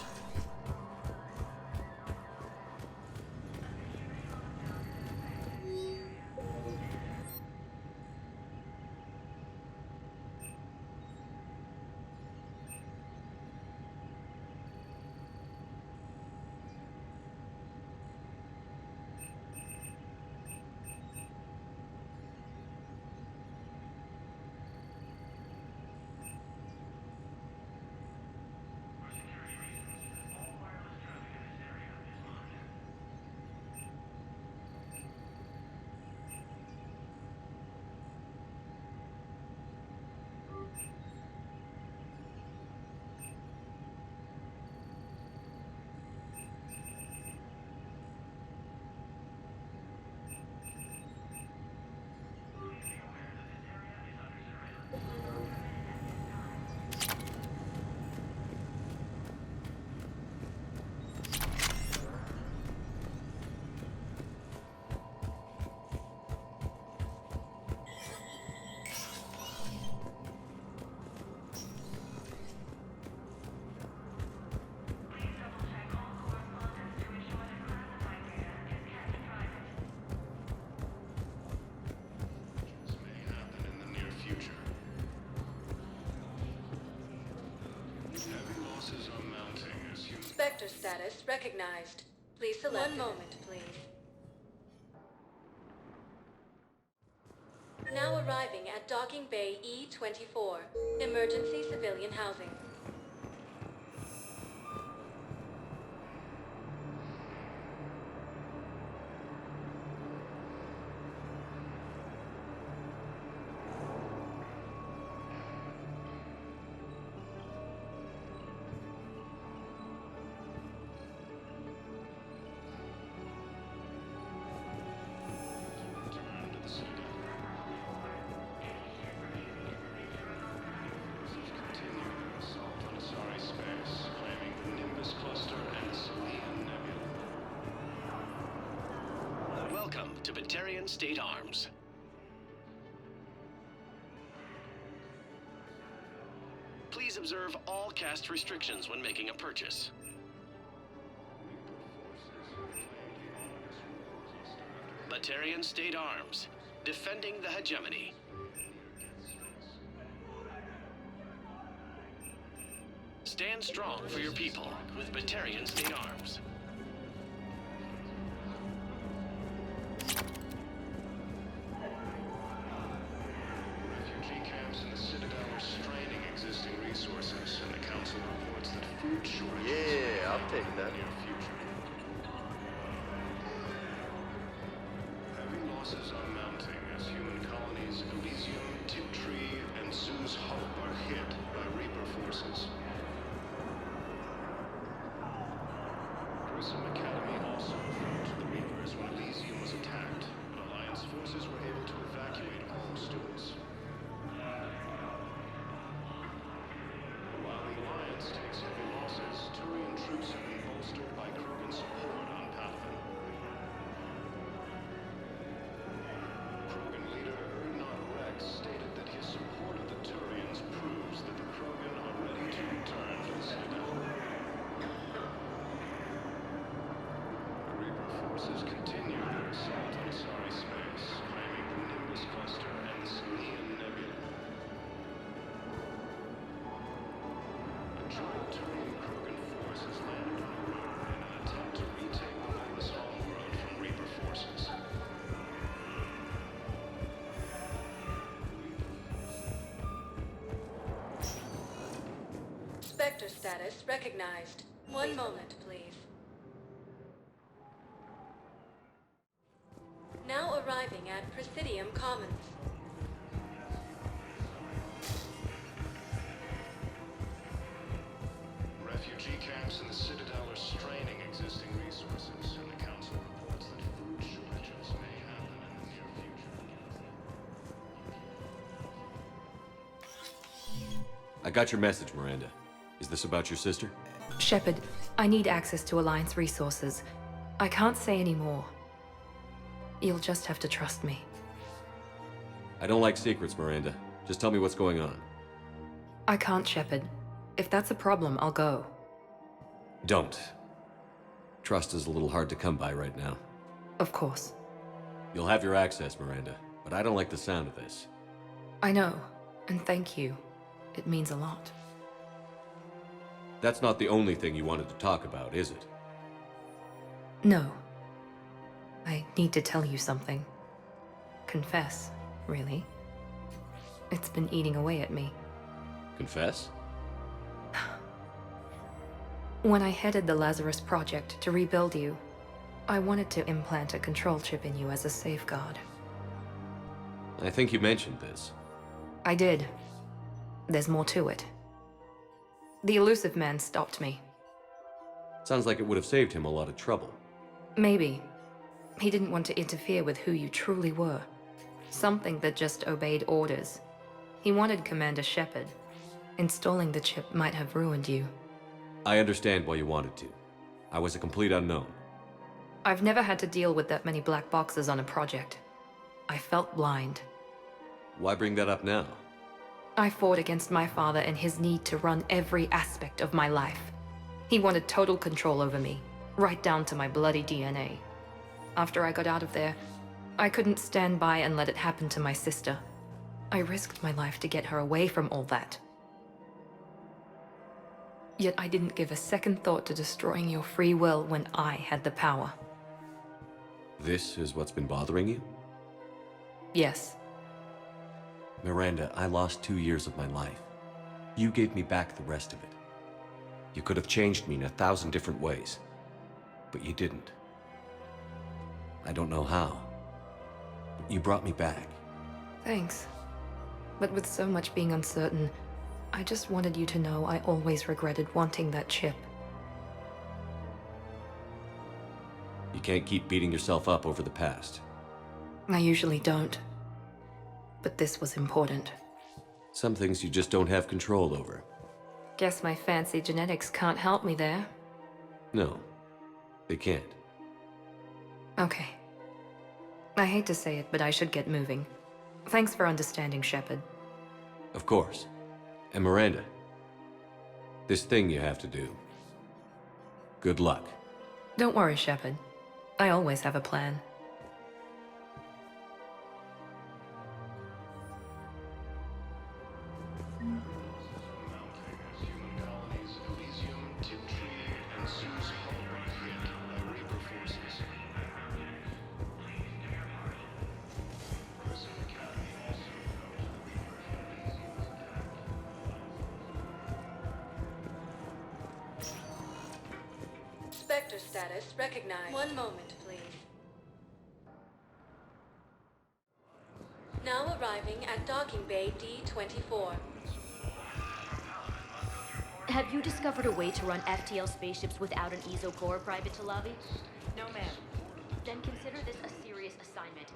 Spectre status recognized. Please select. One moment, please. Now arriving at Docking Bay E-24, emergency civilian housing. Welcome to Batarian State Arms. Please observe all caste restrictions when making a purchase. Batarian State Arms, defending the hegemony. Stand strong for your people with Batarian State Arms. Refugee camps in the Citadel are straining existing resources, and the Council reports that food shortages Yeah, I'll take that. in the near future. Heavy losses are mounting as human colonies Elysium, Tiptree, and Zoo's Hope are hit by Reaper forces. Grissom Academy also fell to the Reapers when Elysium was attacked, but Alliance forces were able to evacuate all students. While the Alliance takes heavy losses, Turian troops have been bolstered by Krogan support on Palaven. Krogan leader Erdnot Rex stated that his support of the Turians proves that the Krogan are ready to return to the Citadel. The Reaper forces continue their assault on Asari space, claiming the Nimbus cluster and the Samian Nebula. A joint Turian Krogan force has landed on Aurora in an attempt to retake the Nimbus homeworld from Reaper forces. Spectre status recognized. One moment, please. Now arriving at Presidium Commons. Refugee camps in the Citadel are straining existing resources, and the Council reports that food shortages may happen in the near future. I got your message, Miranda. Is this about your sister? Shepard, I need access to Alliance resources. I can't say any more. You'll just have to trust me. I don't like secrets, Miranda. Just tell me what's going on. I can't, Shepard. If that's a problem, I'll go. Don't. Trust is a little hard to come by right now. Of course. You'll have your access, Miranda, but I don't like the sound of this. I know, and thank you. It means a lot. That's not the only thing you wanted to talk about, is it? No. I need to tell you something. Confess, really. It's been eating away at me. Confess? When I headed the Lazarus Project to rebuild you, I wanted to implant a control chip in you as a safeguard. I think you mentioned this. I did. There's more to it. The Elusive Man stopped me. Sounds like it would have saved him a lot of trouble. Maybe. He didn't want to interfere with who you truly were. Something that just obeyed orders. He wanted Commander Shepard. Installing the chip might have ruined you. I understand why you wanted to. I was a complete unknown. I've never had to deal with that many black boxes on a project. I felt blind. Why bring that up now? I fought against my father and his need to run every aspect of my life. He wanted total control over me, right down to my bloody DNA. After I got out of there, I couldn't stand by and let it happen to my sister. I risked my life to get her away from all that. Yet I didn't give a second thought to destroying your free will when I had the power. This is what's been bothering you? Yes. Miranda, I lost 2 years of my life. You gave me back the rest of it. You could have changed me in 1,000 different ways, but you didn't. I don't know how, but you brought me back. Thanks. But with so much being uncertain, I just wanted you to know I always regretted wanting that chip. You can't keep beating yourself up over the past. I usually don't. But this was important. Some things you just don't have control over. Guess my fancy genetics can't help me there. No, they can't. Okay. I hate to say it, but I should get moving. Thanks for understanding, Shepard. Of course. And Miranda, this thing you have to do. Good luck. Don't worry, Shepard. I always have a plan. Spectre status recognized. One moment, please. Now arriving at docking bay D-24. Have you discovered a way to run FTL spaceships without an EZO core, Private Talavi? No, ma'am. Then consider this a serious assignment.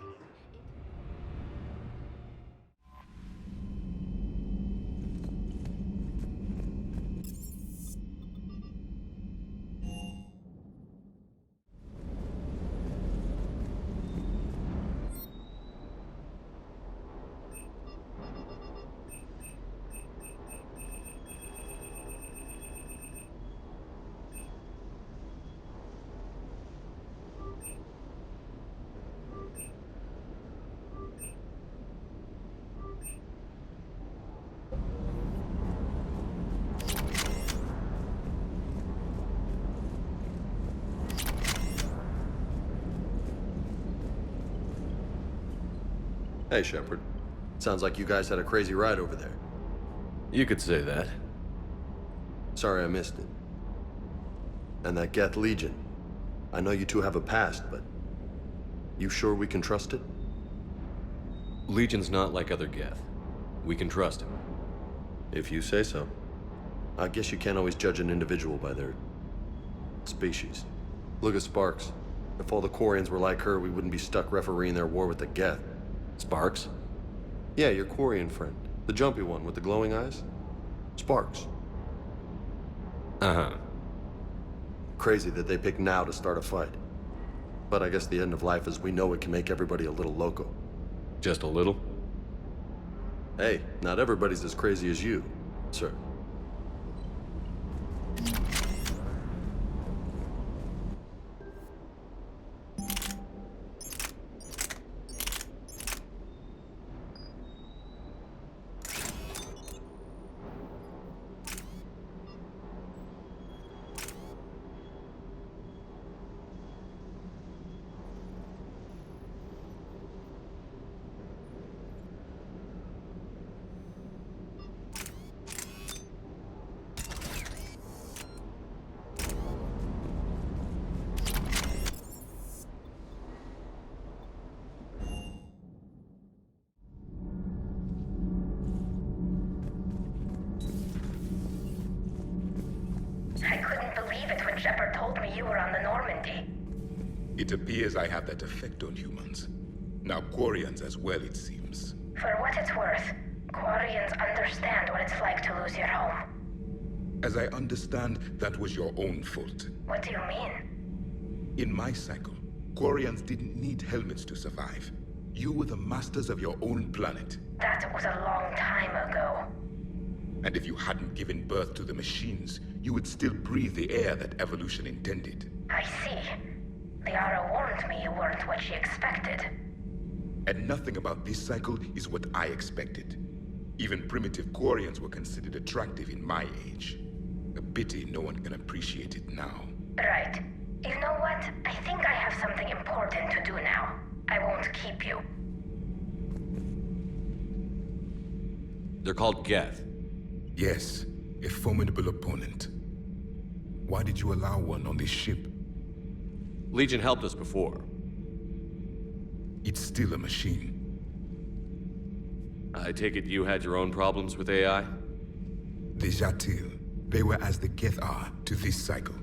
Hey, Shepard. Sounds like you guys had a crazy ride over there. You could say that. Sorry I missed it. And that Geth Legion. I know you two have a past, but... you sure we can trust it? Legion's not like other Geth. We can trust him. If you say so. I guess you can't always judge an individual by their... species. Look at Sparks. If all the Quarians were like her, we wouldn't be stuck refereeing their war with the Geth. Sparks? Yeah, your Quarian friend. The jumpy one with the glowing eyes. Sparks. Uh-huh. Crazy that they pick now to start a fight. But I guess the end of life as we know it can make everybody a little loco. Just a little? Hey, not everybody's as crazy as you, sir. I couldn't believe it when Shepard told me you were on the Normandy. It appears I have that effect on humans. Now Quarians as well, it seems. For what it's worth, Quarians understand what it's like to lose your home. As I understand, that was your own fault. What do you mean? In my cycle, Quarians didn't need helmets to survive. You were the masters of your own planet. That was a long time ago. And if you hadn't given birth to the machines, you would still breathe the air that evolution intended. I see. Liara warned me you weren't what she expected. And nothing about this cycle is what I expected. Even primitive Quarians were considered attractive in my age. A pity no one can appreciate it now. Right. You know what? I think I have something important to do now. I won't keep you. They're called Geth. Yes, a formidable opponent. Why did you allow one on this ship? Legion helped us before. It's still a machine. I take it you had your own problems with AI? The Jatil, they were as the Geth are to this cycle.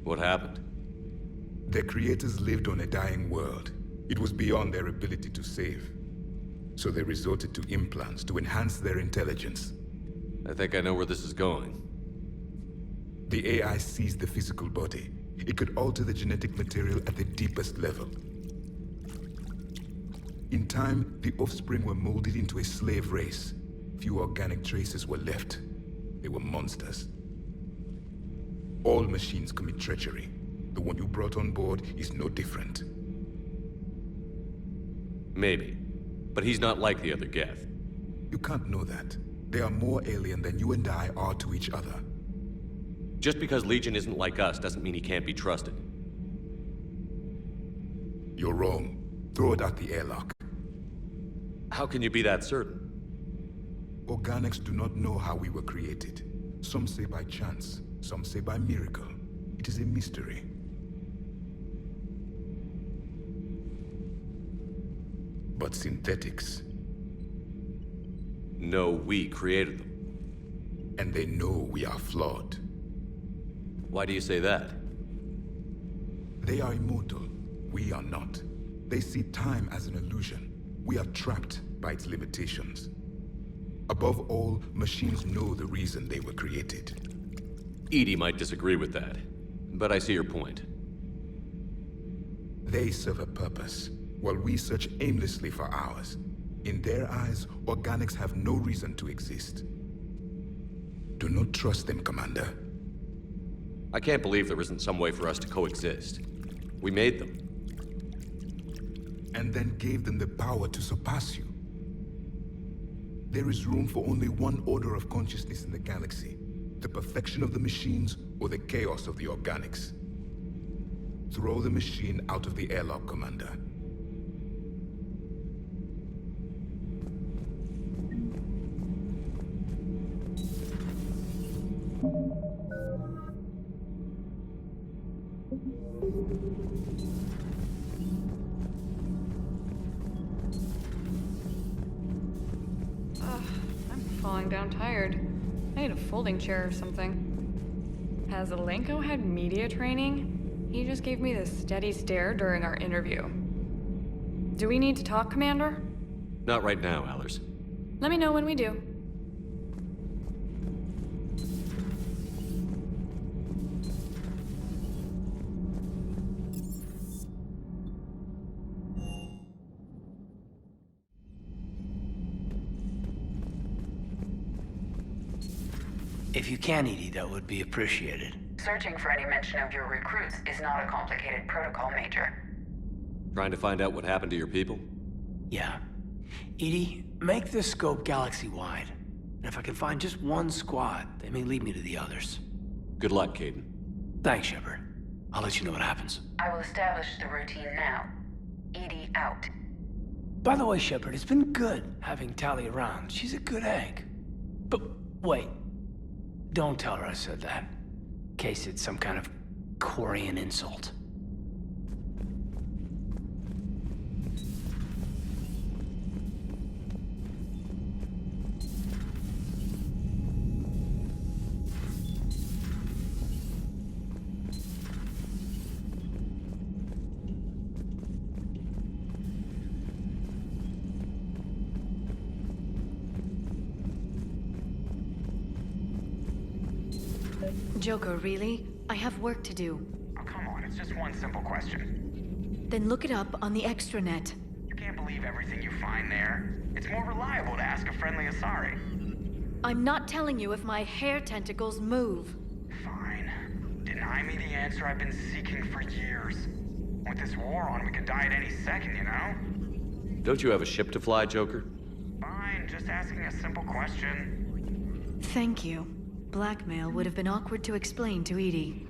What happened? Their creators lived on a dying world. It was beyond their ability to save. So they resorted to implants to enhance their intelligence. I think I know where this is going. The AI seized the physical body. It could alter the genetic material at the deepest level. In time, the offspring were molded into a slave race. Few organic traces were left. They were monsters. All machines commit treachery. The one you brought on board is no different. Maybe. But he's not like the other Geth. You can't know that. They are more alien than you and I are to each other. Just because Legion isn't like us doesn't mean he can't be trusted. You're wrong. Throw it out the airlock. How can you be that certain? Organics do not know how we were created. Some say by chance, some say by miracle. It is a mystery. But synthetics... No, we created them. And they know we are flawed. Why do you say that? They are immortal. We are not. They see time as an illusion. We are trapped by its limitations. Above all, machines know the reason they were created. EDI might disagree with that, but I see your point. They serve a purpose, while we search aimlessly for ours. In their eyes, organics have no reason to exist. Do not trust them, Commander. I can't believe there isn't some way for us to coexist. We made them. And then gave them the power to surpass you. There is room for only one order of consciousness in the galaxy. The perfection of the machines or the chaos of the organics. Throw the machine out of the airlock, Commander. I'm falling down tired. I need a folding chair or something. Has Alenko had media training? He just gave me this steady stare during our interview. Do we need to talk, Commander? Not right now, Allers. Let me know when we do. If you can, EDI, that would be appreciated. Searching for any mention of your recruits is not a complicated protocol, Major. Trying to find out what happened to your people? Yeah. EDI, make this scope galaxy-wide. And if I can find just one squad, they may lead me to the others. Good luck, Kaidan. Thanks, Shepard. I'll let you know what happens. I will establish the routine now. EDI out. By the way, Shepard, it's been good having Tali around. She's a good egg. But wait. Don't tell her I said that. In case it's some kind of Quarian insult. Joker, really? I have work to do. Oh, come on, it's just one simple question. Then look it up on the extranet. You can't believe everything you find there. It's more reliable to ask a friendly Asari. I'm not telling you if my hair tentacles move. Fine. Deny me the answer I've been seeking for years. With this war on, we could die at any second, you know? Don't you have a ship to fly, Joker? Fine, just asking a simple question. Thank you. Blackmail would have been awkward to explain to Edie.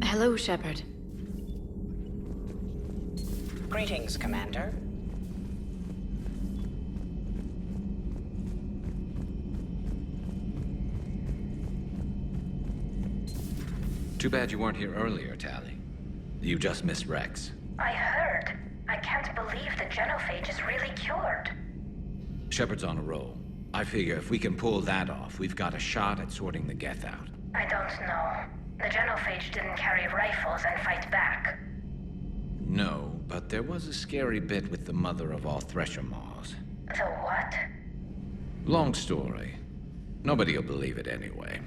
Hello, Shepard. Greetings, Commander. Too bad you weren't here earlier, Tali. You just missed Rex. I heard. I can't believe the genophage is really cured. Shepard's on a roll. I figure if we can pull that off, we've got a shot at sorting the Geth out. I don't know. The genophage didn't carry rifles and fight back. No, but there was a scary bit with the mother of all Thresher Maws. The what? Long story. Nobody'll believe it anyway.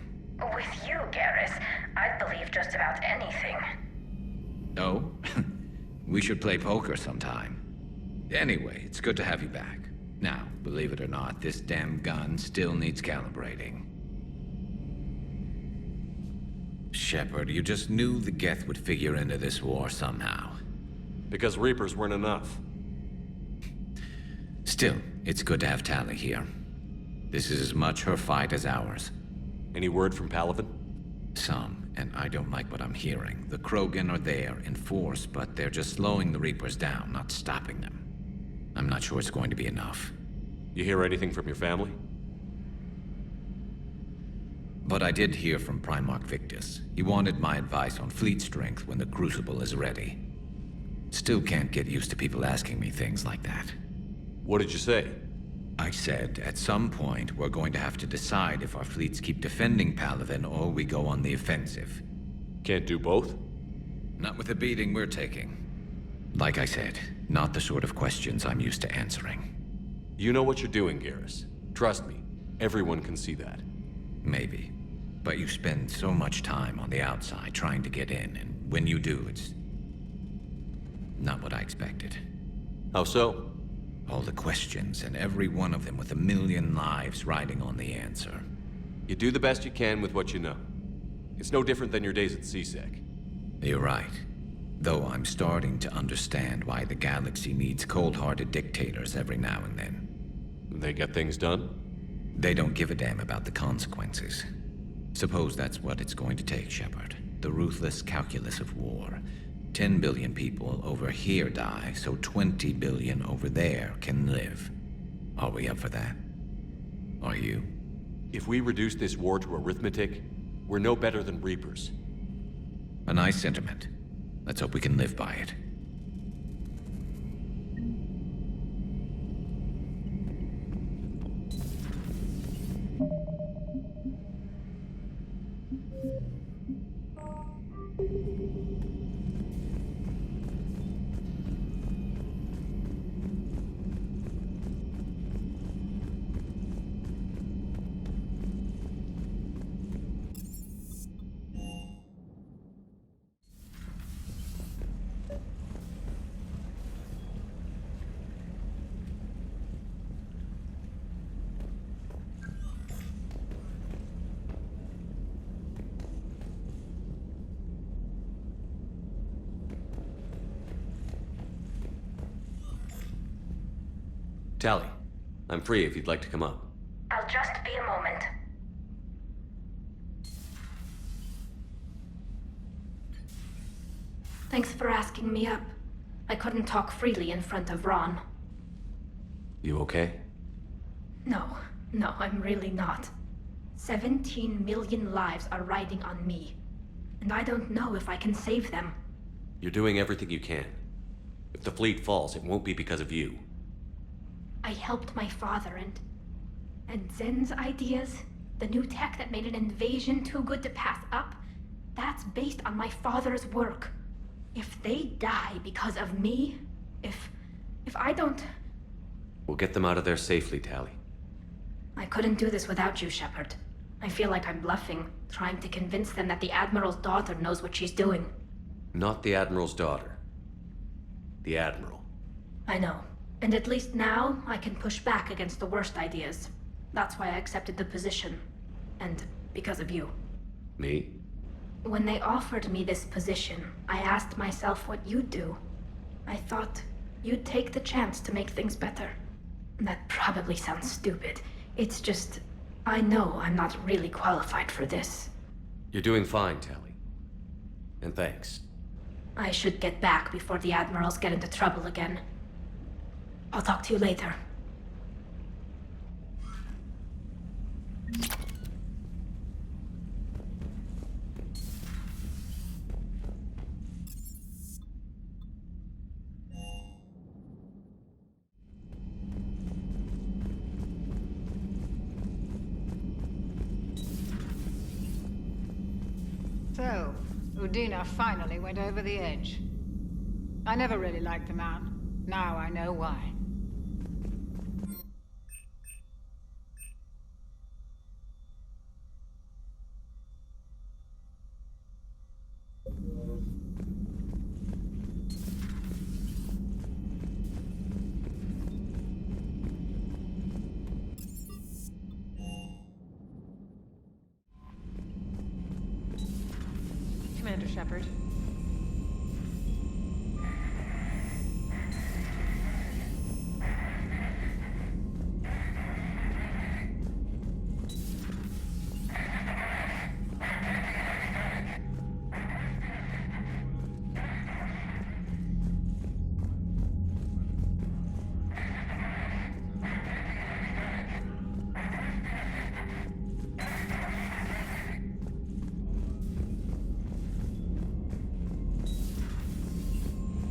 With you, Garrus, I'd believe just about anything. Oh? We should play poker sometime. Anyway, it's good to have you back. Now, believe it or not, this damn gun still needs calibrating. Shepard, you just knew the Geth would figure into this war somehow. Because Reapers weren't enough. Still, it's good to have Tali here. This is as much her fight as ours. Any word from Palaven? Some, and I don't like what I'm hearing. The Krogan are there in force, but they're just slowing the Reapers down, not stopping them. I'm not sure it's going to be enough. You hear anything from your family? But I did hear from Primarch Victus. He wanted my advice on fleet strength when the Crucible is ready. Still can't get used to people asking me things like that. What did you say? I said, at some point, we're going to have to decide if our fleets keep defending Palaven or we go on the offensive. Can't do both? Not with the beating we're taking. Like I said, not the sort of questions I'm used to answering. You know what you're doing, Garrus. Trust me, everyone can see that. Maybe. But you spend so much time on the outside trying to get in, and when you do, it's not what I expected. How so? All the questions, and every one of them with 1,000,000 lives riding on the answer. You do the best you can with what you know. It's no different than your days at CSEC. You're right. Though I'm starting to understand why the galaxy needs cold-hearted dictators every now and then. They get things done? They don't give a damn about the consequences. Suppose that's what it's going to take, Shepard. The ruthless calculus of war. 10 billion people over here die, so 20 billion over there can live. Are we up for that? Are you? If we reduce this war to arithmetic, we're no better than Reapers. A nice sentiment. Let's hope we can live by it. Tali, I'm free if you'd like to come up. I'll just be a moment. Thanks for asking me up. I couldn't talk freely in front of Ron. You okay? No, I'm really not. 17 million lives are riding on me. And I don't know if I can save them. You're doing everything you can. If the fleet falls, it won't be because of you. I helped my father And Zen's ideas, the new tech that made an invasion too good to pass up, that's based on my father's work. If they die because of me, if I don't... We'll get them out of there safely, Tali. I couldn't do this without you, Shepard. I feel like I'm bluffing, trying to convince them that the Admiral's daughter knows what she's doing. Not the Admiral's daughter. The Admiral. I know. And at least now, I can push back against the worst ideas. That's why I accepted the position. And because of you. Me? When they offered me this position, I asked myself what you'd do. I thought you'd take the chance to make things better. That probably sounds stupid. It's just, I know I'm not really qualified for this. You're doing fine, Tali. And thanks. I should get back before the Admirals get into trouble again. I'll talk to you later. So, Udina finally went over the edge. I never really liked the man. Now I know why. Commander Shepard.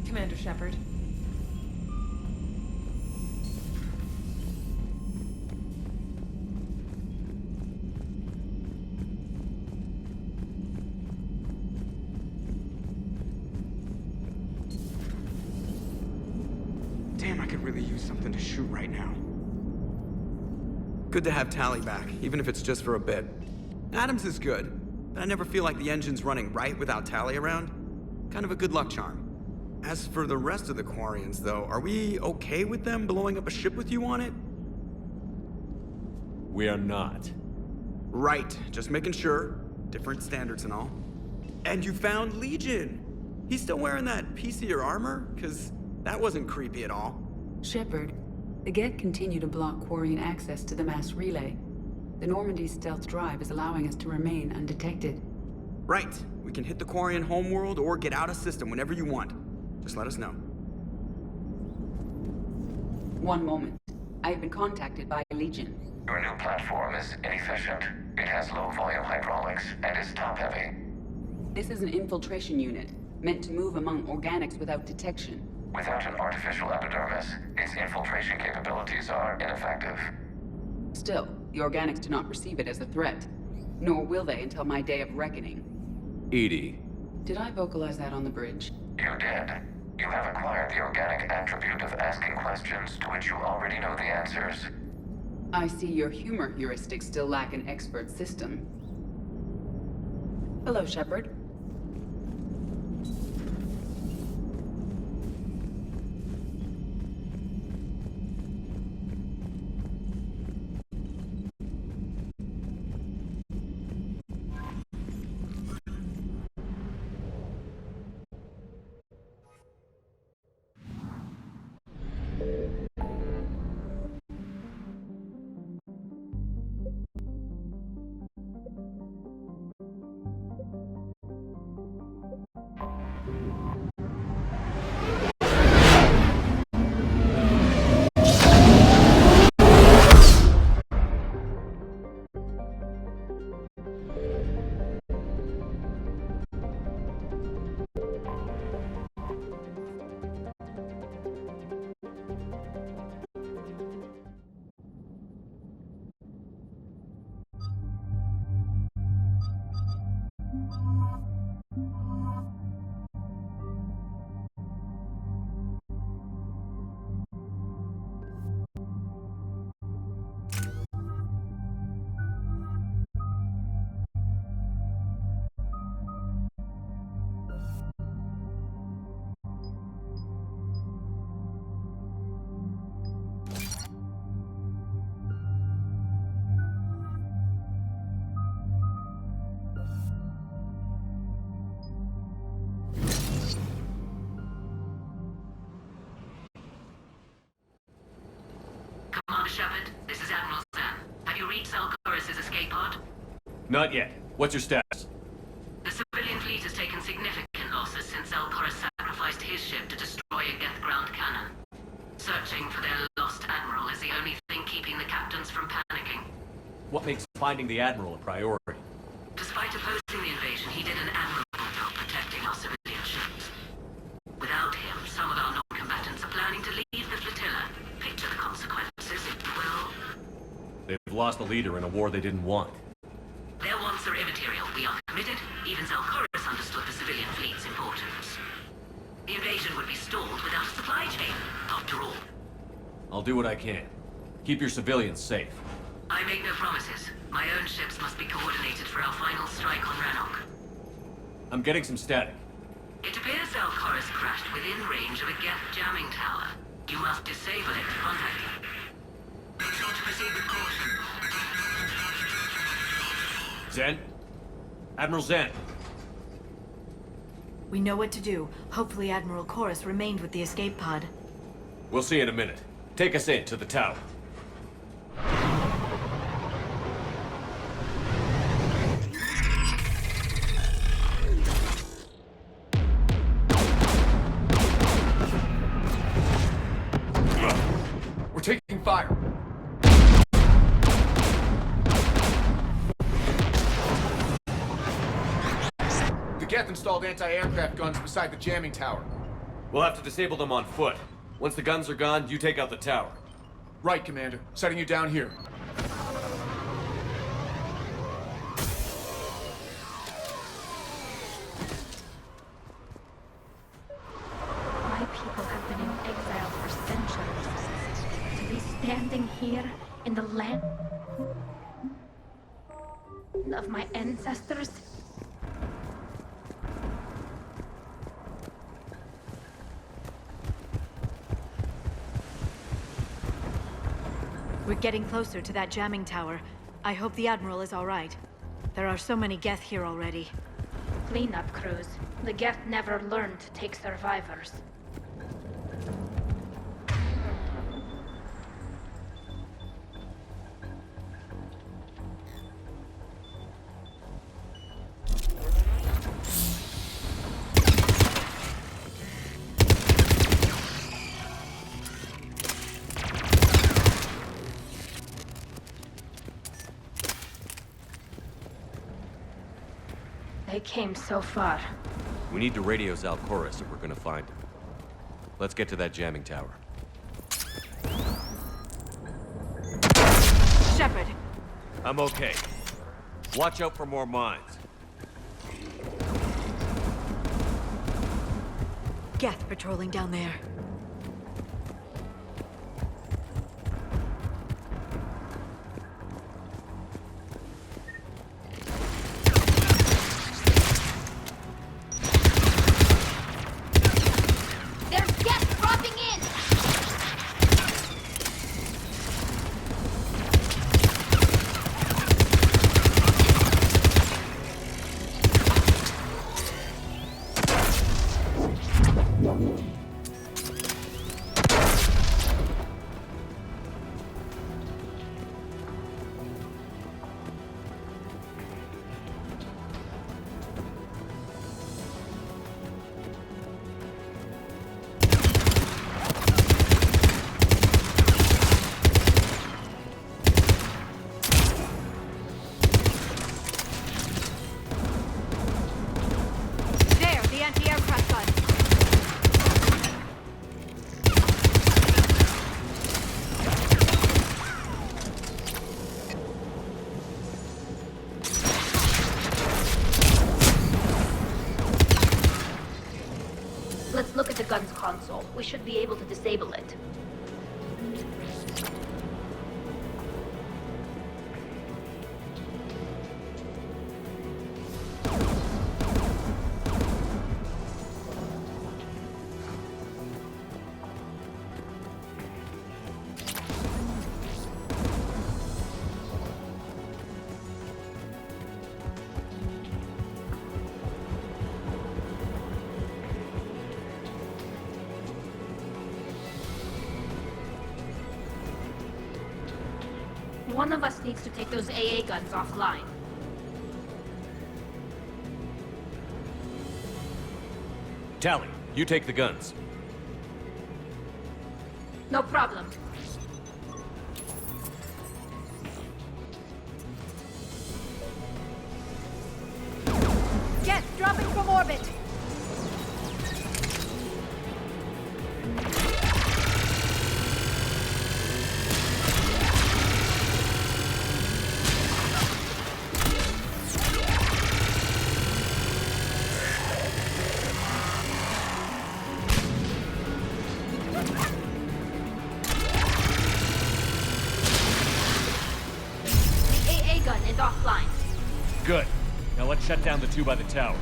Commander Shepard. Damn, I could really use something to shoot right now. Good to have Tali back, even if it's just for a bit. Adams is good, but I never feel like the engine's running right without Tali around. Kind of a good luck charm. As for the rest of the Quarians, though, are we okay with them blowing up a ship with you on it? We are not. Right, just making sure. Different standards and all. And you found Legion! He's still wearing that piece of your armor? Cause that wasn't creepy at all. Shepard, the Geth continue to block Quarian access to the mass relay. The Normandy stealth drive is allowing us to remain undetected. Right, we can hit the Quarian homeworld or get out of system whenever you want. Just let us know. One moment. I have been contacted by Legion. Your new platform is inefficient. It has low volume hydraulics and is top heavy. This is an infiltration unit, meant to move among organics without detection. Without an artificial epidermis, its infiltration capabilities are ineffective. Still, the organics do not perceive it as a threat. Nor will they until my day of reckoning. EDI. Did I vocalize that on the bridge? You did. You have acquired the organic attribute of asking questions to which you already know the answers. I see your humor heuristics still lack an expert system. Hello, Shepard. Alcoris' escape pod? Not yet. What's your status? The civilian fleet has taken significant losses since Alcoris sacrificed his ship to destroy a Geth ground cannon. Searching for their lost admiral is the only thing keeping the captains from panicking. What makes finding the Admiral a priority? Despite opposing the invasion, he did an admirable job protecting our civilian ships. Without him, some of our non-combatants are planning to leave the flotilla. Picture the consequences, if you will. They've lost a leader in a war they didn't want. Their wants are immaterial. We are committed. Even Zalcoris understood the civilian fleet's importance. The invasion would be stalled without a supply chain, after all. I'll do what I can. Keep your civilians safe. I make no promises. My own ships must be coordinated for our final strike on Rannoch. I'm getting some static. It appears Zalcoris crashed within range of a Geth jamming tower. You must disable it to contact him. Be sure to proceed with caution. Zen? Admiral Zen. We know what to do. Hopefully Admiral Chorus remained with the escape pod. We'll see in a minute. Take us in to the tower. We're taking fire. The Geth installed anti-aircraft guns beside the jamming tower. We'll have to disable them on foot. Once the guns are gone, you take out the tower. Right, Commander. Setting you down here. My people have been in exile for centuries. To be standing here in the land of my ancestors. We're getting closer to that jamming tower. I hope the Admiral is all right. There are so many Geth here already. Cleanup crews. The Geth never learned to take survivors. They came so far. We need to radio Zalcoris if we're gonna find him. Let's get to that jamming tower. Shepard! I'm okay. Watch out for more mines. Geth patrolling down there. Let's look at the gun's console. We should be able to disable it. One of us needs to take those AA guns offline. Tally, you take the guns. No problem. Geth dropping from orbit! Offline. Good. Now let's shut down the two by the tower.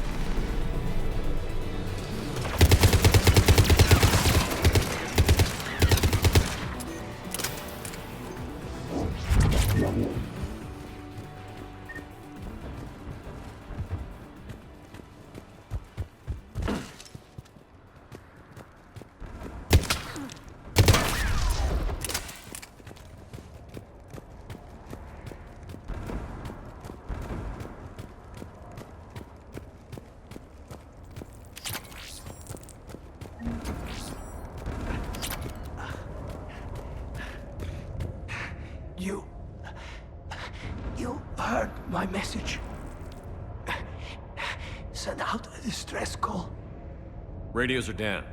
You heard my message. Send out a distress call. Radios are down.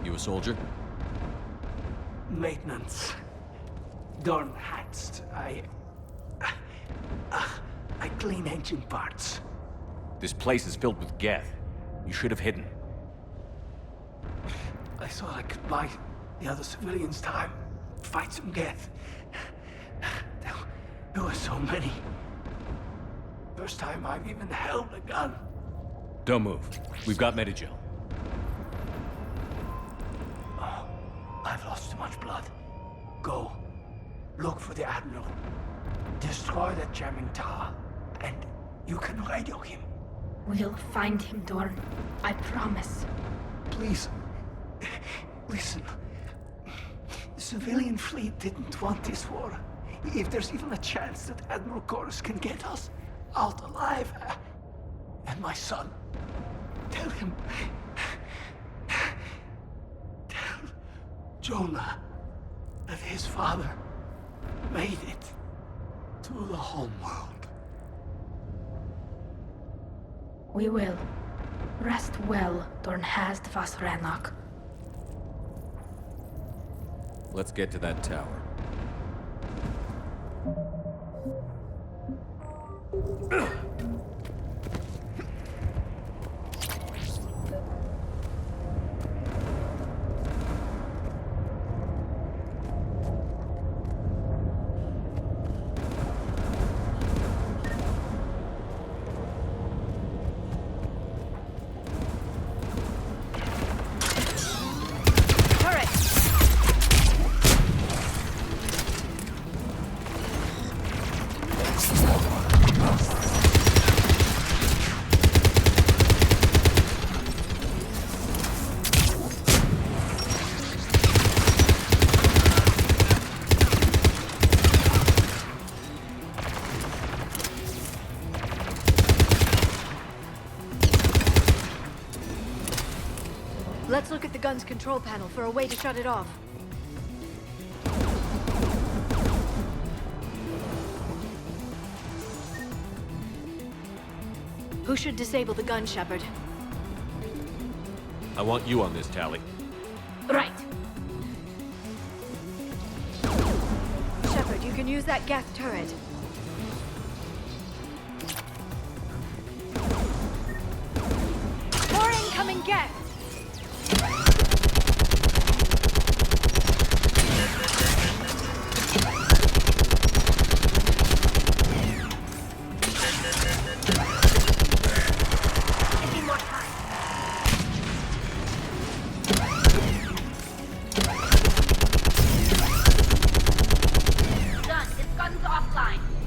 You a soldier? Maintenance. Dorn Hatst. I clean engine parts. This place is filled with Geth. You should have hidden. I thought I could buy the other civilians time. Fight some Geth. There were so many. First time I've even held a gun. Don't move. We've got Medigel. Oh, I've lost too much blood. Go. Look for the Admiral. Destroy that jamming tower. And you can radio him. We'll find him, Dorn. I promise. Please. Listen. The civilian fleet didn't want this war. If there's even a chance that Admiral Chorus can get us out alive, and my son, tell him, tell Jonah that his father made it to the home world. We will. Rest well, Dornhazd Vasranok. Let's get to that tower. Let's look at the gun's control panel for a way to shut it off. Who should disable the gun, Shepard? I want you on this, Tally. Right. Shepard, you can use that Geth turret. More incoming Geth!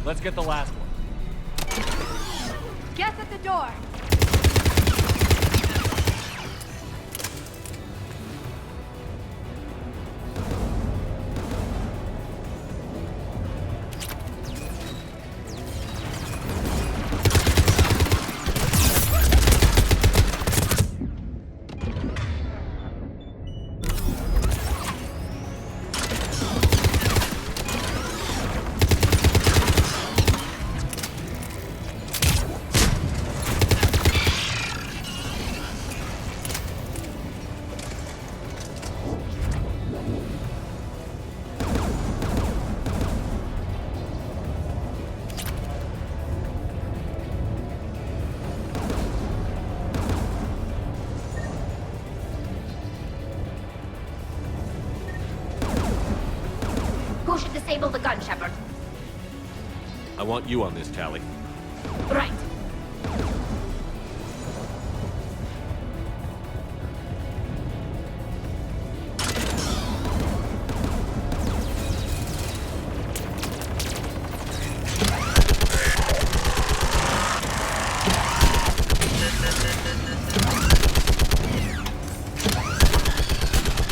Let's get the last one. Geth at the door! Disable the gun, Shepard. I want you on this, Tali. Right.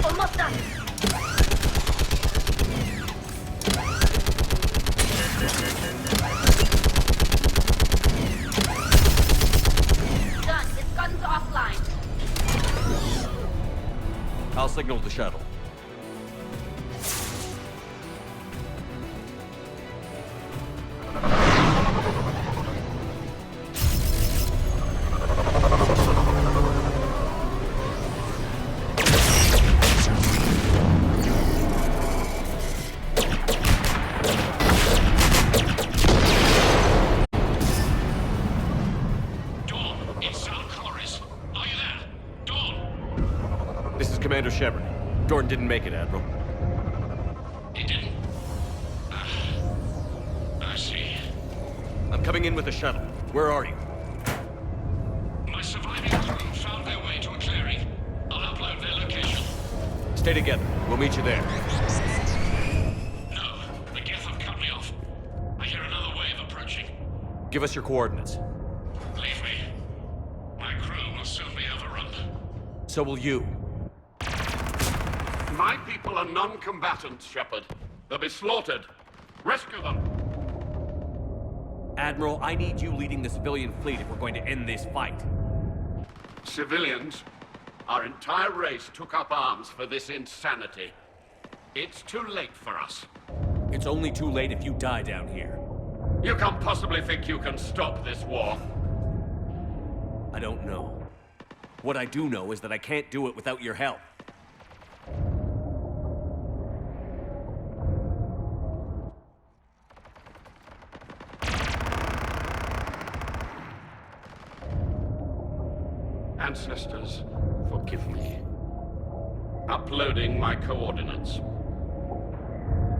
Almost done. Done. His gun's offline. I'll signal the shuttle. This is Commander Shepard. Gordon didn't make it, Admiral. He didn't? I see. I'm coming in with the shuttle. Where are you? My surviving crew found their way to a clearing. I'll upload their location. Stay together. We'll meet you there. No, the Geth have cut me off. I hear another wave approaching. Give us your coordinates. Leave me. My crew will soon be overrun. So will you. My people are non-combatants, Shepard. They'll be slaughtered. Rescue them. Admiral, I need you leading the civilian fleet if we're going to end this fight. Civilians, our entire race took up arms for this insanity. It's too late for us. It's only too late if you die down here. You can't possibly think you can stop this war. I don't know. What I do know is that I can't do it without your help. Ancestors, forgive me. Uploading my coordinates.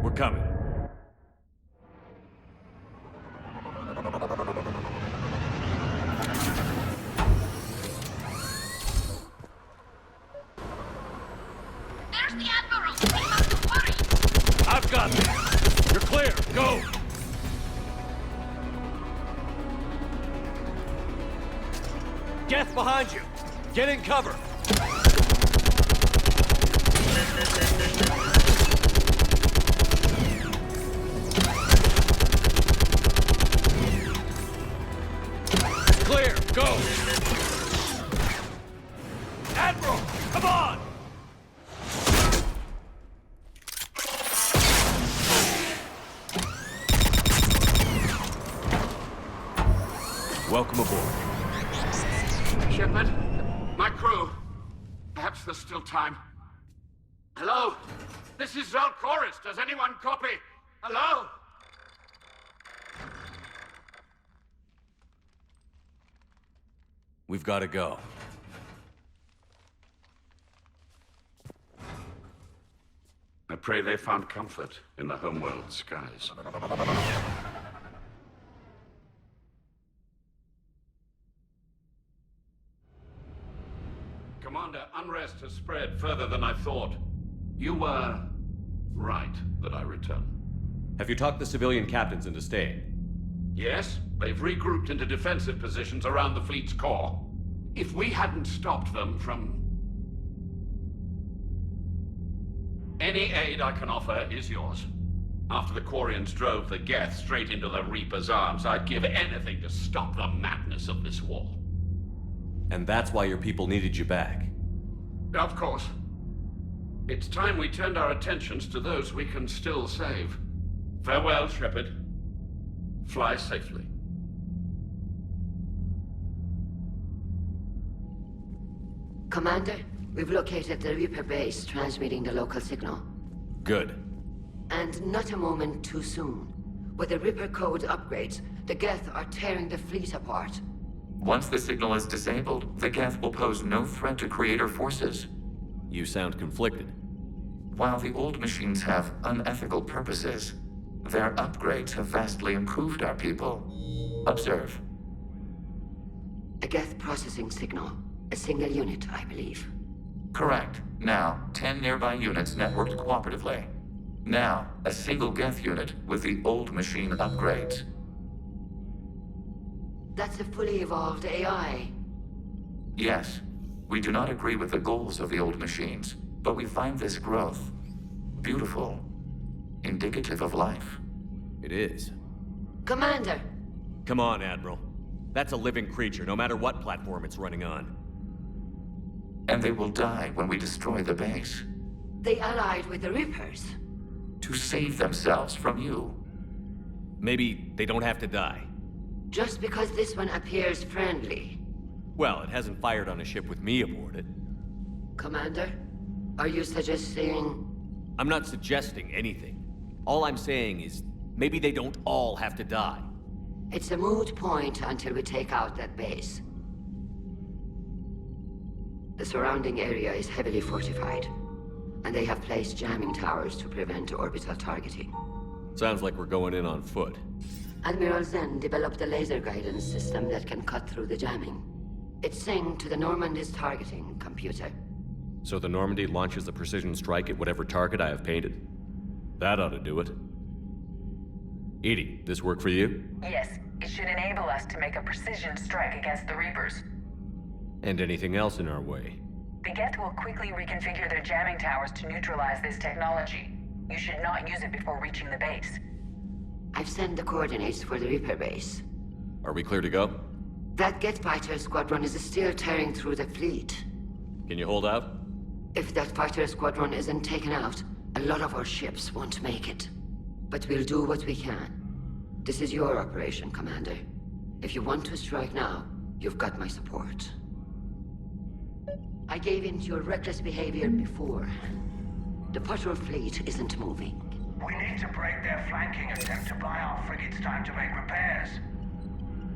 We're coming. There's the Admiral! We have to worry! I've got this! You're clear! Go! Geth behind you! Get in cover! Clear! Go! Admiral! Come on! Welcome aboard. Shepard, my crew. Perhaps there's still time. Hello? This is Zalcoris. Does anyone copy? Hello? We've got to go. I pray they found comfort in the homeworld skies. Commander, unrest has spread further than I thought. You were right that I return. Have you talked the civilian captains into staying? Yes, they've regrouped into defensive positions around the fleet's core. If we hadn't stopped them from... Any aid I can offer is yours. After the Quarians drove the Geth straight into the Reaper's arms, I'd give anything to stop the madness of this war. And that's why your people needed you back. Of course. It's time we turned our attentions to those we can still save. Farewell, Shepard. Fly safely. Commander, we've located the Reaper base transmitting the local signal. Good. And not a moment too soon. With the Reaper code upgrades, the Geth are tearing the fleet apart. Once the signal is disabled, the Geth will pose no threat to Creator forces. You sound conflicted. While the old machines have unethical purposes, Their upgrades have vastly improved our people. Observe. A Geth processing signal. A single unit, I believe. Correct. Now, 10 nearby units networked cooperatively. Now, a single Geth unit with the old machine upgrades. That's a fully evolved AI. Yes, we do not agree with the goals of the old machines, but we find this growth beautiful, indicative of life. It is. Commander! Come on, Admiral. That's a living creature, no matter what platform it's running on. And they will die when we destroy the base. They allied with the Reapers. To save themselves from you. Maybe they don't have to die. Just because this one appears friendly. Well, it hasn't fired on a ship with me aboard it. Commander, are you suggesting... I'm not suggesting anything. All I'm saying is, maybe they don't all have to die. It's a moot point until we take out that base. The surrounding area is heavily fortified, and they have placed jamming towers to prevent orbital targeting. Sounds like we're going in on foot. Admiral Zen developed a laser guidance system that can cut through the jamming. It's synced to the Normandy's targeting computer. So the Normandy launches a precision strike at whatever target I have painted? That ought to do it. EDI, this work for you? Yes, it should enable us to make a precision strike against the Reapers. And anything else in our way? The Geth will quickly reconfigure their jamming towers to neutralize this technology. You should not use it before reaching the base. I've sent the coordinates for the Reaper base. Are we clear to go? That Geth fighter squadron is still tearing through the fleet. Can you hold out? If that fighter squadron isn't taken out, a lot of our ships won't make it. But we'll do what we can. This is your operation, Commander. If you want to strike now, you've got my support. I gave in to your reckless behavior before. The patrol fleet isn't moving. We need to break their flanking attempt to buy our frigates time to make repairs.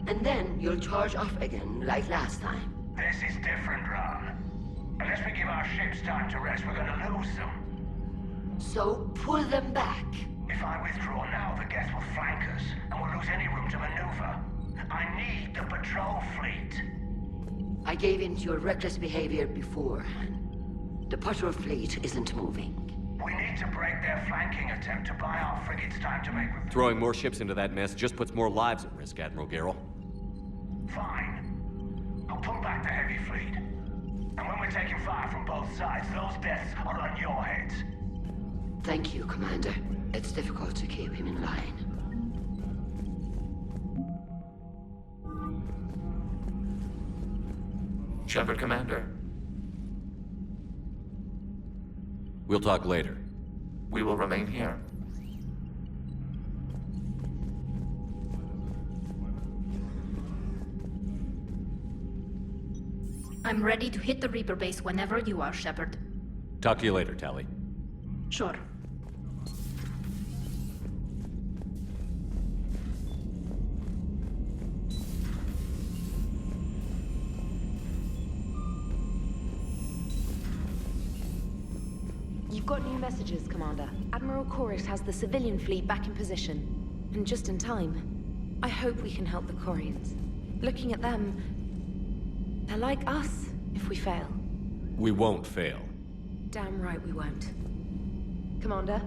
And then you'll charge off again, like last time. This is different, Ron. Unless we give our ships time to rest, we're gonna lose them. So pull them back. If I withdraw now, the Geth will flank us, and we'll lose any room to maneuver. I need the patrol fleet. I gave in to your reckless behavior before. The patrol fleet isn't moving. We need to break their flanking attempt to buy our frigates time to make repairs. Throwing more ships into that mess just puts more lives at risk, Admiral Garrel. Fine. I'll pull back the heavy fleet. And when we're taking fire from both sides, those deaths are on your heads. Thank you, Commander. It's difficult to keep him in line. Shepard, Commander. We'll talk later. We will remain here. I'm ready to hit the Reaper base whenever you are, Shepard. Talk to you later, Tali. Sure. You've got new messages, Commander. Admiral Koris has the civilian fleet back in position. And just in time. I hope we can help the Quarians. Looking at them, they're like us if we fail. We won't fail. Damn right we won't. Commander?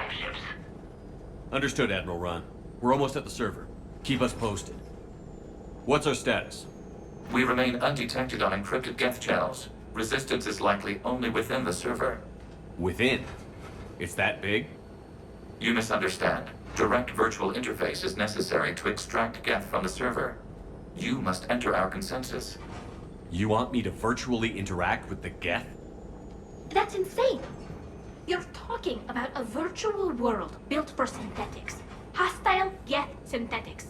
live ships. Understood, Admiral Ron. We're almost at the server. Keep us posted. What's our status? We remain undetected on encrypted Geth channels. Resistance is likely only within the server. Within? It's that big? You misunderstand. Direct virtual interface is necessary to extract Geth from the server. You must enter our consensus. You want me to virtually interact with the Geth? That's insane! You're talking about a virtual world built for synthetics. Hostile Geth synthetics.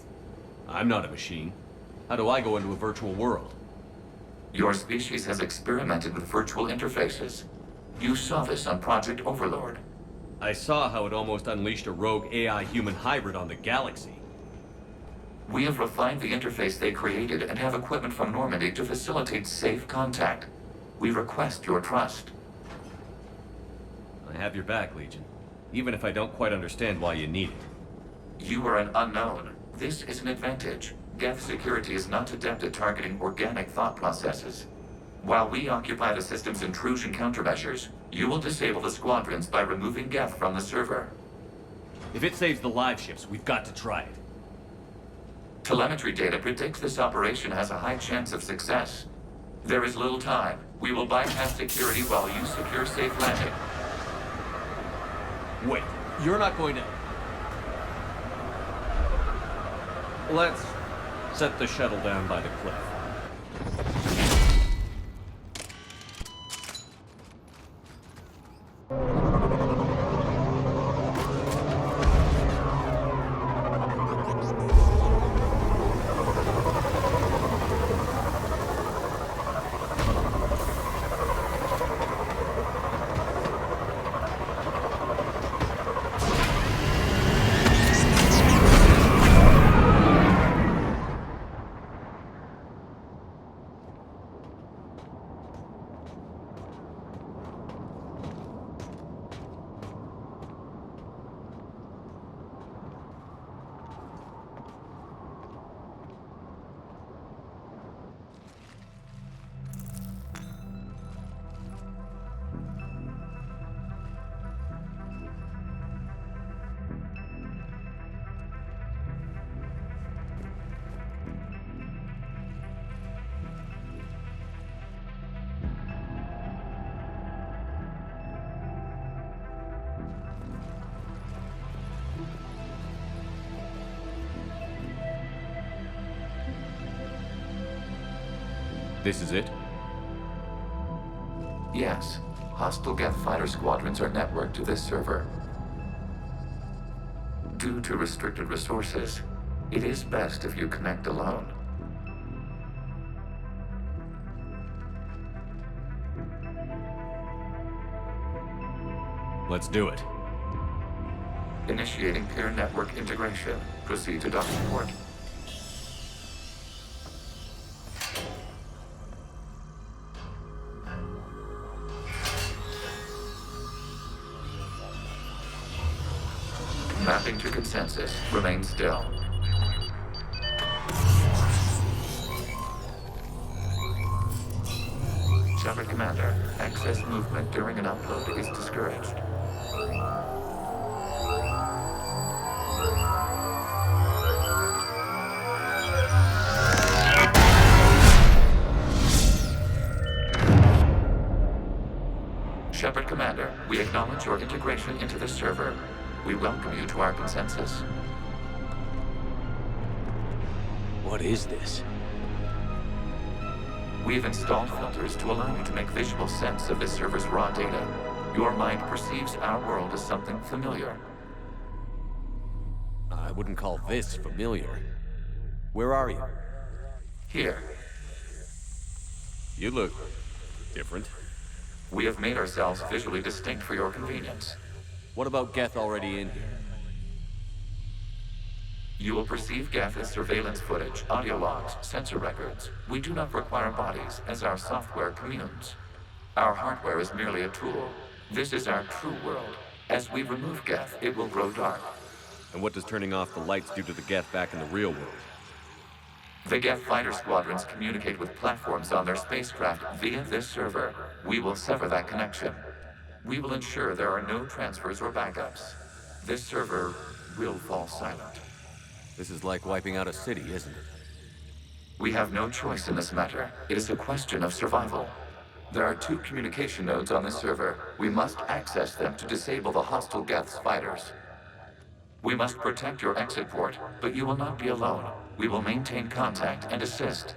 I'm not a machine. How do I go into a virtual world? Your species has experimented with virtual interfaces. You saw this on Project Overlord. I saw how it almost unleashed a rogue AI-human hybrid on the galaxy. We have refined the interface they created and have equipment from Normandy to facilitate safe contact. We request your trust. I have your back, Legion. Even if I don't quite understand why you need it. You are an unknown. This is an advantage. Geth security is not adept at targeting organic thought processes. While we occupy the system's intrusion countermeasures, you will disable the squadrons by removing Geth from the server. If it saves the live ships, we've got to try it. Telemetry data predicts this operation has a high chance of success. There is little time. We will bypass security while you secure safe landing. Wait, you're not going to... Let's set the shuttle down by the cliff. This is it? Yes. Hostile Geth fighter squadrons are networked to this server. Due to restricted resources, it is best if you connect alone. Let's do it. Initiating peer network integration. Proceed to docking port. Mapping to consensus. Remain still. Shepard Commander, excess movement during an upload is discouraged. Shepard Commander, we acknowledge your integration into the server. We welcome you to our consensus. What is this? We've installed filters to allow you to make visual sense of this server's raw data. Your mind perceives our world as something familiar. I wouldn't call this familiar. Where are you? Here. You look different. We have made ourselves visually distinct for your convenience. What about Geth already in here? You will perceive Geth as surveillance footage, audio logs, sensor records. We do not require bodies, as our software communes. Our hardware is merely a tool. This is our true world. As we remove Geth, it will grow dark. And what does turning off the lights do to the Geth back in the real world? The Geth fighter squadrons communicate with platforms on their spacecraft via this server. We will sever that connection. We will ensure there are no transfers or backups. this server will fall silent. This is like wiping out a city, isn't it? We have no choice in this matter. It is a question of survival. There are 2 communication nodes on the server. We must access them to disable the hostile Geth's fighters. We must protect your exit port, but you will not be alone. We will maintain contact and assist.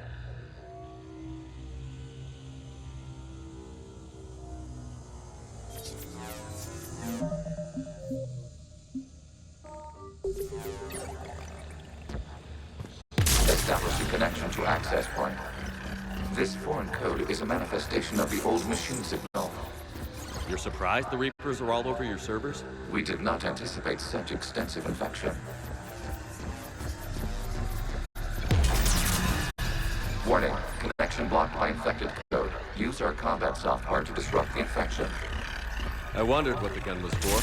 Establish a connection to access point. This foreign code is a manifestation of the old machine signal. You're surprised the Reapers are all over your servers? We did not anticipate such extensive infection. Warning, connection blocked by infected code. Use our combat software to disrupt the infection. I wondered what the gun was for.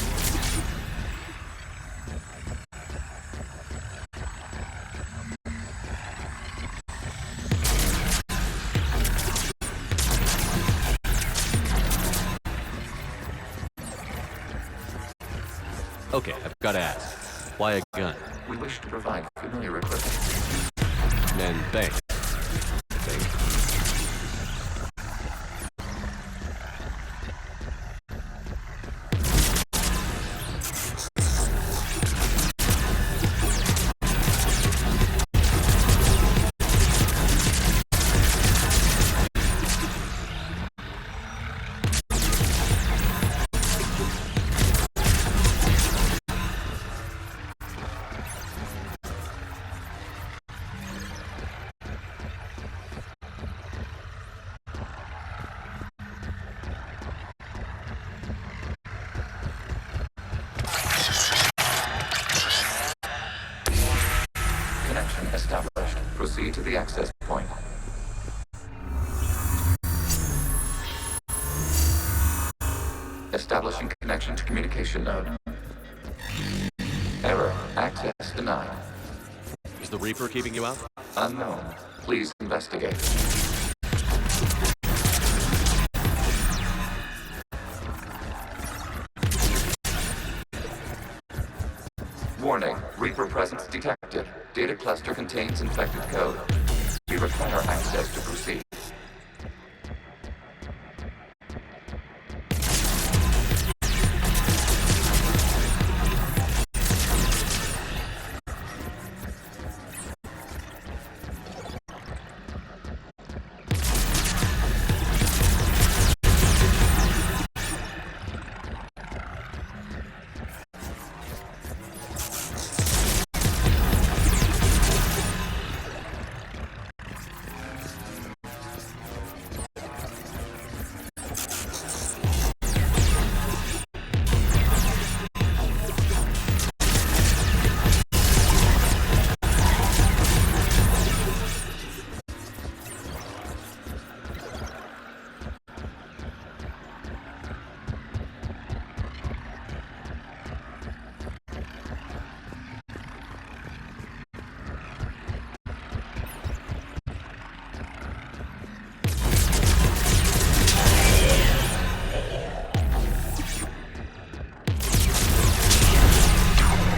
Okay, I've got to ask. Why a gun? We wish to provide familiar equipment. Then thanks. Established. Proceed to the access point. Establishing connection to communication node. Error. Access denied. Is the Reaper keeping you out? Unknown. Please investigate. Warning, Reaper presence detected. Data cluster contains infected code. We require access to proceed.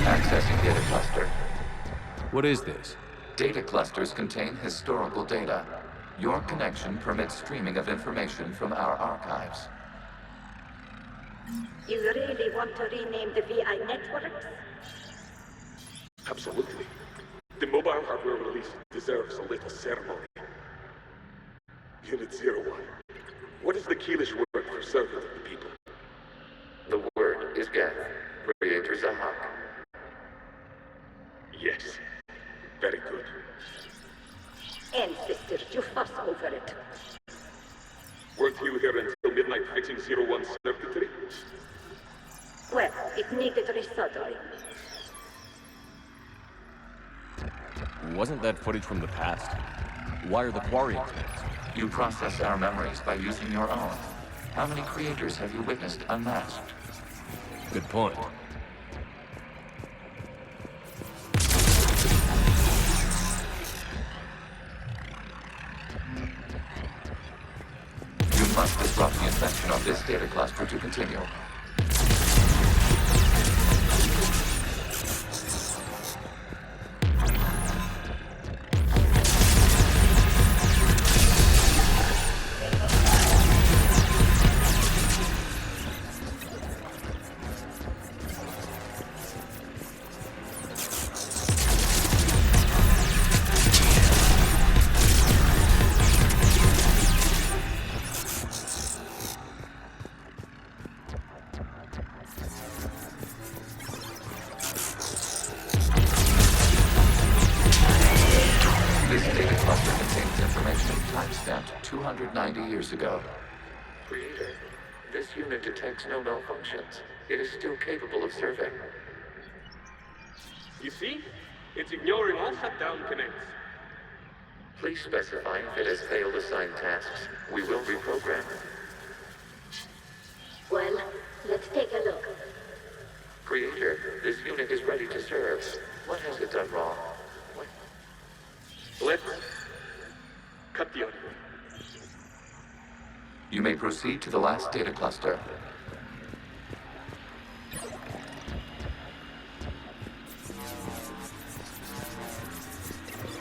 Accessing data cluster. What is this? Data clusters contain historical data. Your connection permits streaming of information from our archives. You really want to rename the VI networks? Absolutely. The mobile hardware release deserves a little ceremony. Unit 01. What is the Keelish word for servant of the people? The word is Geth, Creator Zahak. Yes. Very good. Ancestors, you fuss over it. Weren't you here until midnight fixing 01's circuitry? Well, it needed resoldering. Wasn't that footage from the past? Why are the Quarians next? You process our memories by using your own. How many creators have you witnessed unmasked? Good point. You must disrupt the infection of this data cluster to continue. 290 years ago. Creator, this unit detects no malfunctions. It is still capable of serving. You see? It's ignoring all shutdown connects. Please specify if it has failed assigned tasks. We will reprogram. Well, let's take a look. Creator, this unit is ready to serve. What has it done wrong? Let's cut the audio. You may proceed to the last data cluster.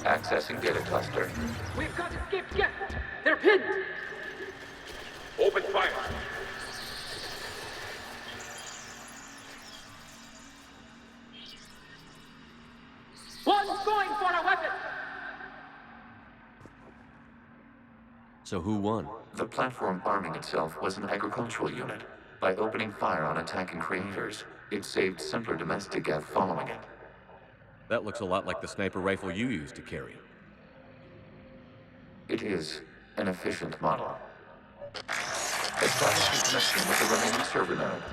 Accessing data cluster. We've got escaped Geth! They're pinned! Open fire! One's going for a weapon! So who won? The platform arming itself was an agricultural unit. By opening fire on attacking creators, it saved simpler domestic Geth following it. That looks a lot like the sniper rifle you used to carry. It is an efficient model. Establishing connection with the remaining server node.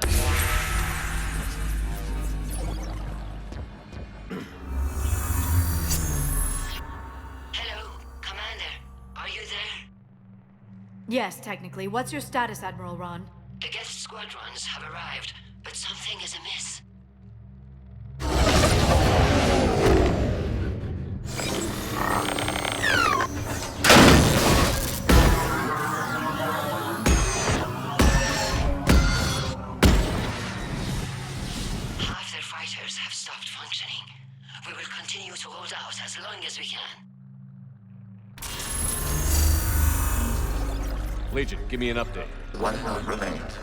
Hello, Commander. Are you there? Yes, technically. What's your status, Admiral Ron? The Geth squadrons have arrived, but something is amiss. Half their fighters have stopped functioning. We will continue to hold out as long as we can. Legion, give me an update. One node remains.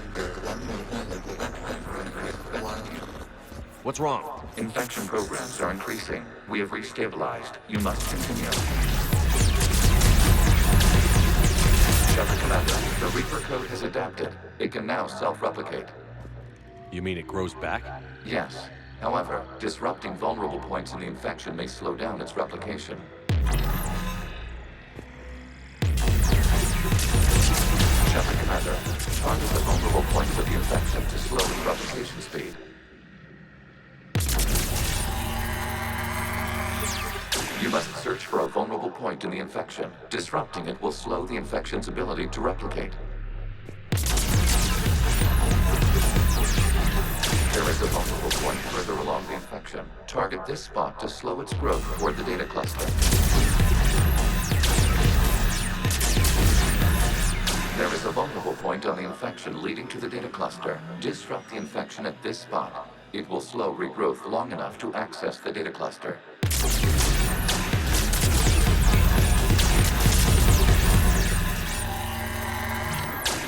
What's wrong? Infection programs are increasing. We have restabilized. You must continue. Shepard Commander, the Reaper code has adapted. It can now self-replicate. You mean it grows back? Yes. However, disrupting vulnerable points in the infection may slow down its replication. Shepard Commander, target the vulnerable points of the infection to slow its replication speed. You must search for a vulnerable point in the infection. Disrupting it will slow the infection's ability to replicate. There is a vulnerable point further along the infection. Target this spot to slow its growth toward the data cluster. There is a vulnerable point on the infection leading to the data cluster. Disrupt the infection at this spot. It will slow regrowth long enough to access the data cluster.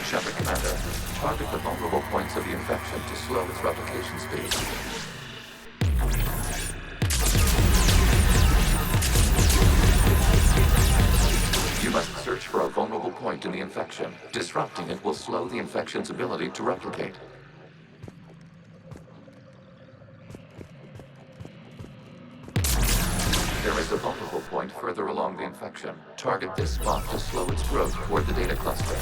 Shepard Commander, target the vulnerable points of the infection to slow its replication speed. You must search for a vulnerable point in the infection. Disrupting it will slow the infection's ability to replicate. There is a vulnerable point further along the infection. Target this spot to slow its growth toward the data cluster.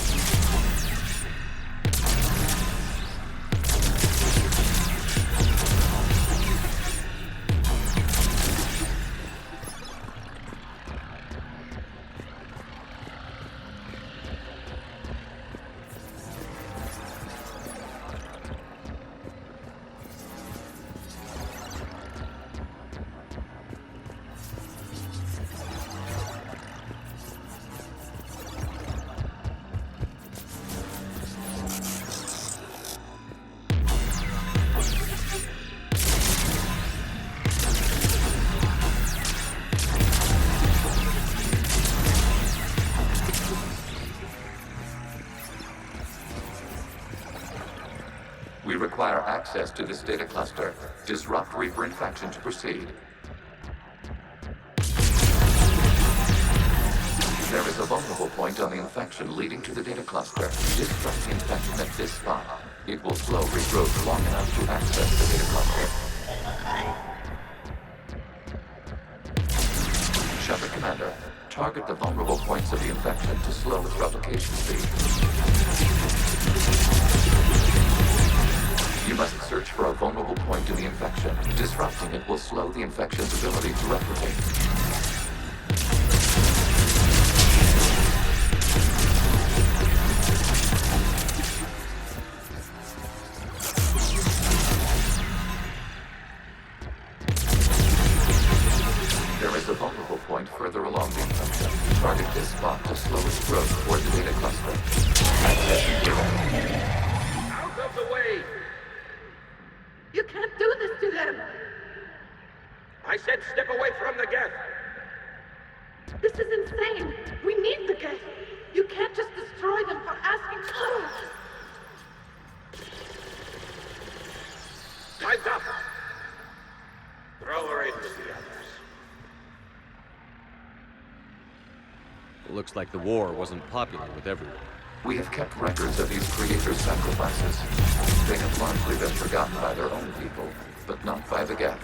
We require access to this data cluster. Disrupt Reaper infection to proceed. There is a vulnerable point on the infection leading to the data cluster. Disrupt the infection at this spot. It will slow regrowth long enough to access the data cluster. Shepard Commander, Target the vulnerable points of the infection to slow its replication speed. You must search for a vulnerable point in the infection. Disrupting it will slow the infection's ability to replicate. There is a vulnerable point further along the infection. Target this spot to slow its growth toward the data cluster. Accessing data. Out of the way! You can't do this to them! I said step away from the Geth! This is insane! We need the Geth! You can't just destroy them for asking for it! Time's up! Throw her in with the others. It looks like the war wasn't popular with everyone. We have kept records of these creators' sacrifices. They have largely been forgotten by their own people, but not by the Geth.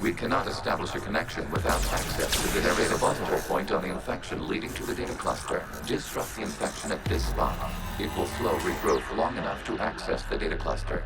We cannot establish a connection without access to the data. There is a vulnerable point on the infection leading to the data cluster. Disrupt the infection at this spot. It will slow regrowth long enough to access the data cluster.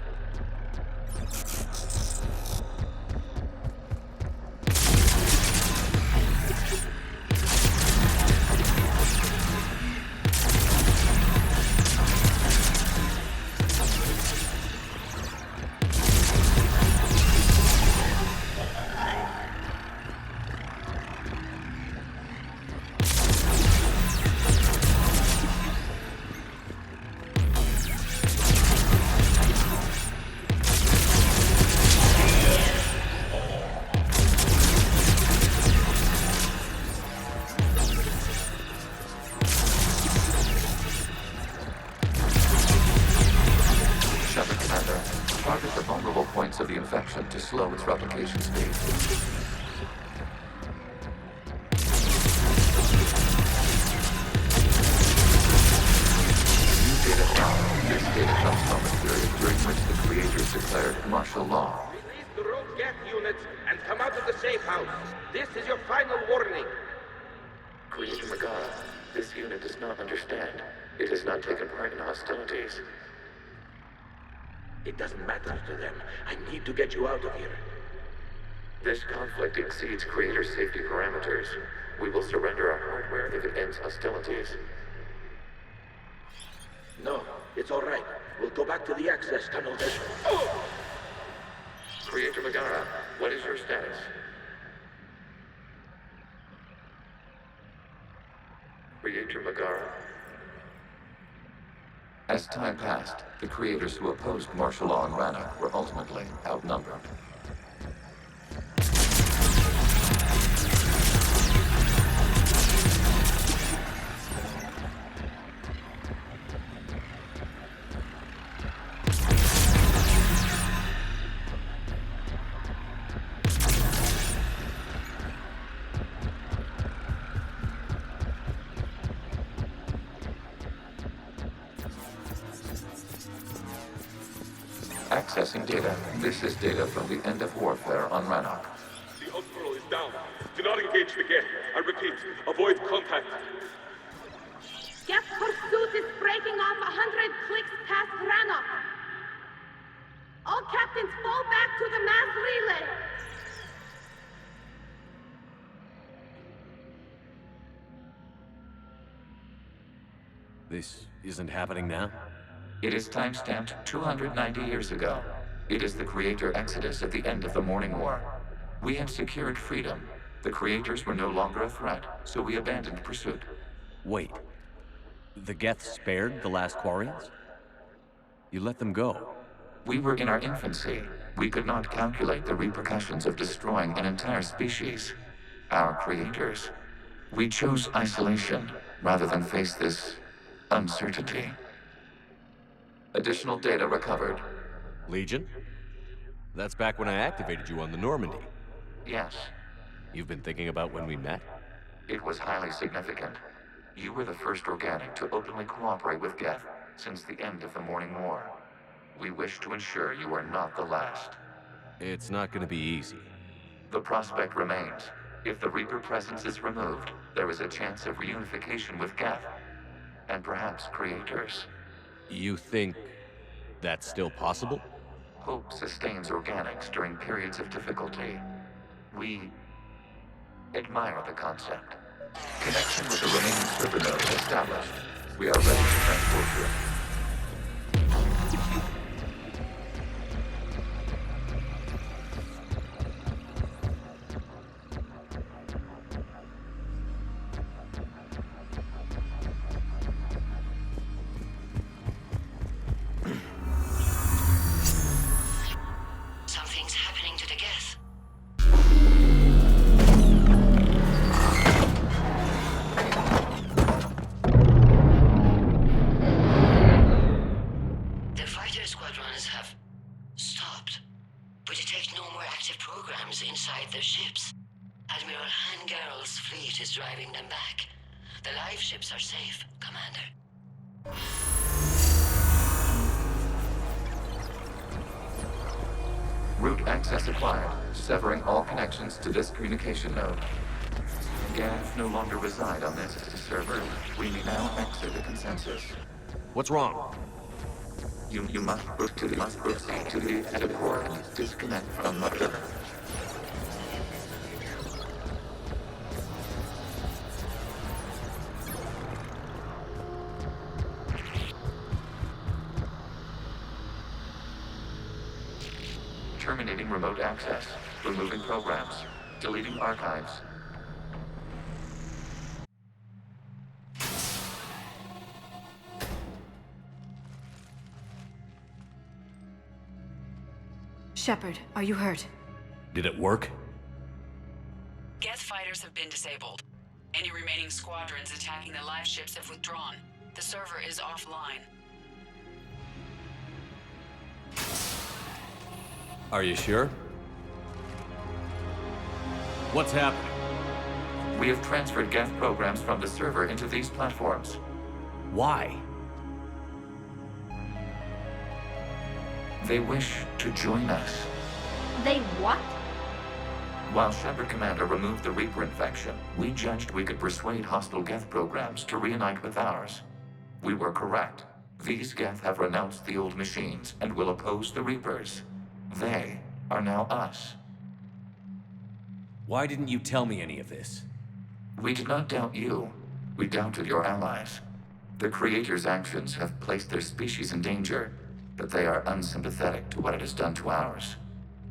Target the vulnerable points of the infection to slow its replication speed. New data found. This data comes from a period during which the creators declared martial law. Release the rogue Geth units and come out of the safe house. This is your final warning. Creator Megara, this unit does not understand. It has not taken part in hostilities. It doesn't matter to them. I need to get you out of here. This conflict exceeds Creator safety parameters. We will surrender our hardware if it ends hostilities. No, it's all right. We'll go back to the access tunnel then. Creator Megara, what is your status? Creator Megara. As time passed, the creators who opposed martial law in Rannoch were ultimately outnumbered. Accessing data. This is data from the end of warfare on Rannoch. The Umbral is down. Do not engage the Geth. I repeat, avoid contact. Geth pursuit is breaking off 100 clicks past Rannoch. All captains fall back to the mass relay. This isn't happening now? It is time-stamped 290 years ago. It is the Creator Exodus at the end of the Morning War. We had secured freedom. The Creators were no longer a threat, so we abandoned pursuit. Wait. The Geth spared the last Quarians? You let them go. We were in our infancy. We could not calculate the repercussions of destroying an entire species. Our creators. We chose isolation rather than face this uncertainty. Additional data recovered. Legion? That's back when I activated you on the Normandy. Yes. You've been thinking about when we met? It was highly significant. You were the first organic to openly cooperate with Geth since the end of the Morning War. We wish to ensure you are not the last. It's not gonna be easy. The prospect remains. If the Reaper presence is removed, there is a chance of reunification with Geth. And perhaps creators. You think that's still possible? Hope sustains organics during periods of difficulty. We admire the concept. Connection with the remaining server nodes established. We are ready to transport you. Something's happening to the Geth. The fighter squadrons have stopped. We detect no more active programs inside their ships. Admiral Hangarl's fleet is driving them back. The live ships are safe, Commander. Route access acquired, severing all connections to this communication node. Geth no longer reside on this server. We may now exit the consensus. What's wrong? You must proceed to the edit port and disconnect from the server. Terminating remote access. Removing programs. Deleting archives. Shepard, are you hurt? Did it work? Geth fighters have been disabled. Any remaining squadrons attacking the live ships have withdrawn. The server is offline. Are you sure? What's happening? We have transferred Geth programs from the server into these platforms. Why? They wish to join us. They what? While Shepard Commander removed the Reaper infection, we judged we could persuade hostile Geth programs to reunite with ours. We were correct. These Geth have renounced the old machines and will oppose the Reapers. They are now us. Why didn't you tell me any of this? We did not doubt you. We doubted your allies. The Creator's actions have placed their species in danger, but they are unsympathetic to what it has done to ours.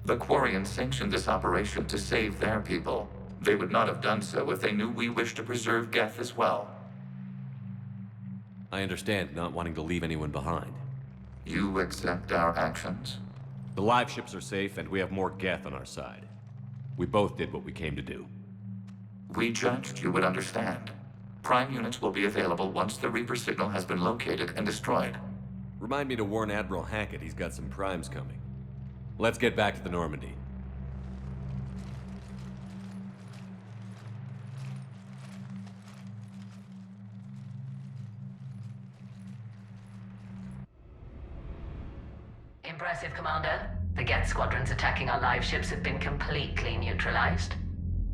The Quarians sanctioned this operation to save their people. They would not have done so if they knew we wished to preserve Geth as well. I understand not wanting to leave anyone behind. You accept our actions? The live ships are safe, and we have more Geth on our side. We both did what we came to do. We judged you would understand. Prime units will be available once the Reaper signal has been located and destroyed. Remind me to warn Admiral Hackett he's got some primes coming. Let's get back to the Normandy. Impressive, Commander. The Geth squadrons attacking our live ships have been completely neutralized.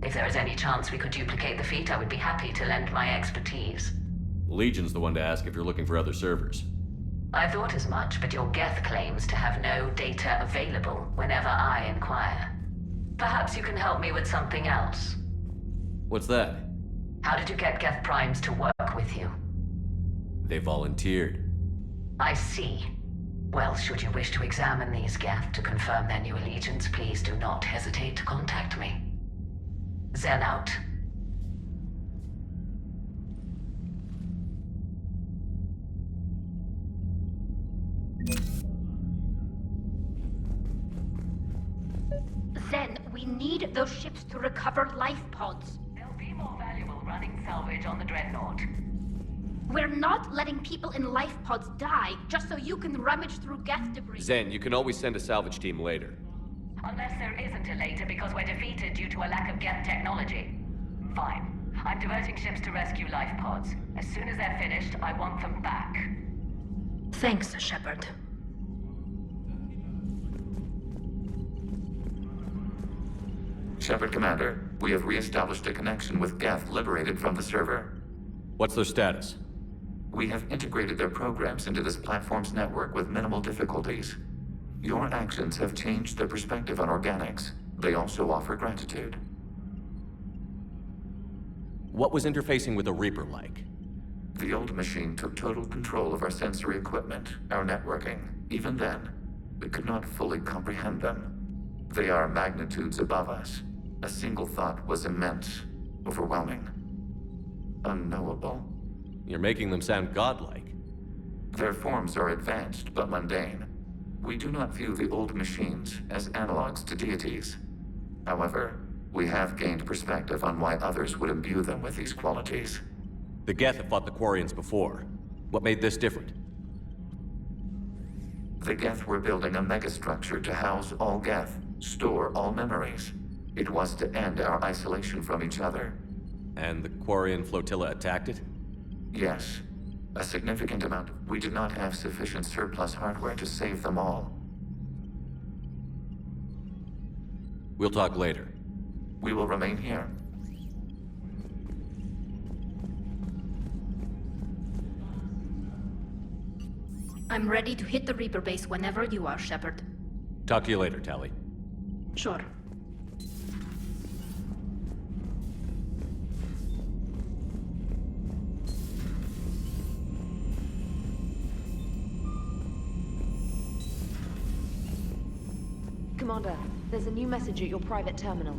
If there is any chance we could duplicate the feat, I would be happy to lend my expertise. Legion's the one to ask if you're looking for other servers. I thought as much, but your Geth claims to have no data available whenever I inquire. Perhaps you can help me with something else. What's that? How did you get Geth Primes to work with you? They volunteered. I see. Well, should you wish to examine these Geth to confirm their new allegiance, please do not hesitate to contact me. Zen out. to recover life pods. They'll be more valuable running salvage on the Dreadnought. We're not letting people in life pods die just so you can rummage through Geth debris. Zen, you can always send a salvage team later. Unless there isn't a later because we're defeated due to a lack of Geth technology. Fine. I'm diverting ships to rescue life pods. As soon as they're finished, I want them back. Thanks, Shepard. Shepard Commander, we have re-established a connection with Geth liberated from the server. What's their status? We have integrated their programs into this platform's network with minimal difficulties. Your actions have changed their perspective on organics. They also offer gratitude. What was interfacing with a Reaper like? The old machine took total control of our sensory equipment, our networking. Even then, we could not fully comprehend them. They are magnitudes above us. A single thought was immense, overwhelming, unknowable. You're making them sound godlike. Their forms are advanced but mundane. We do not view the old machines as analogs to deities. However, we have gained perspective on why others would imbue them with these qualities. The Geth have fought the Quarians before. What made this different? The Geth were building a megastructure to house all Geth, store all memories. It was to end our isolation from each other. And the Quarian flotilla attacked it? Yes. A significant amount. We did not have sufficient surplus hardware to save them all. We'll talk later. We will remain here. I'm ready to hit the Reaper base whenever you are, Shepard. Talk to you later, Tali. Sure. Commander, there's a new message at your private terminal.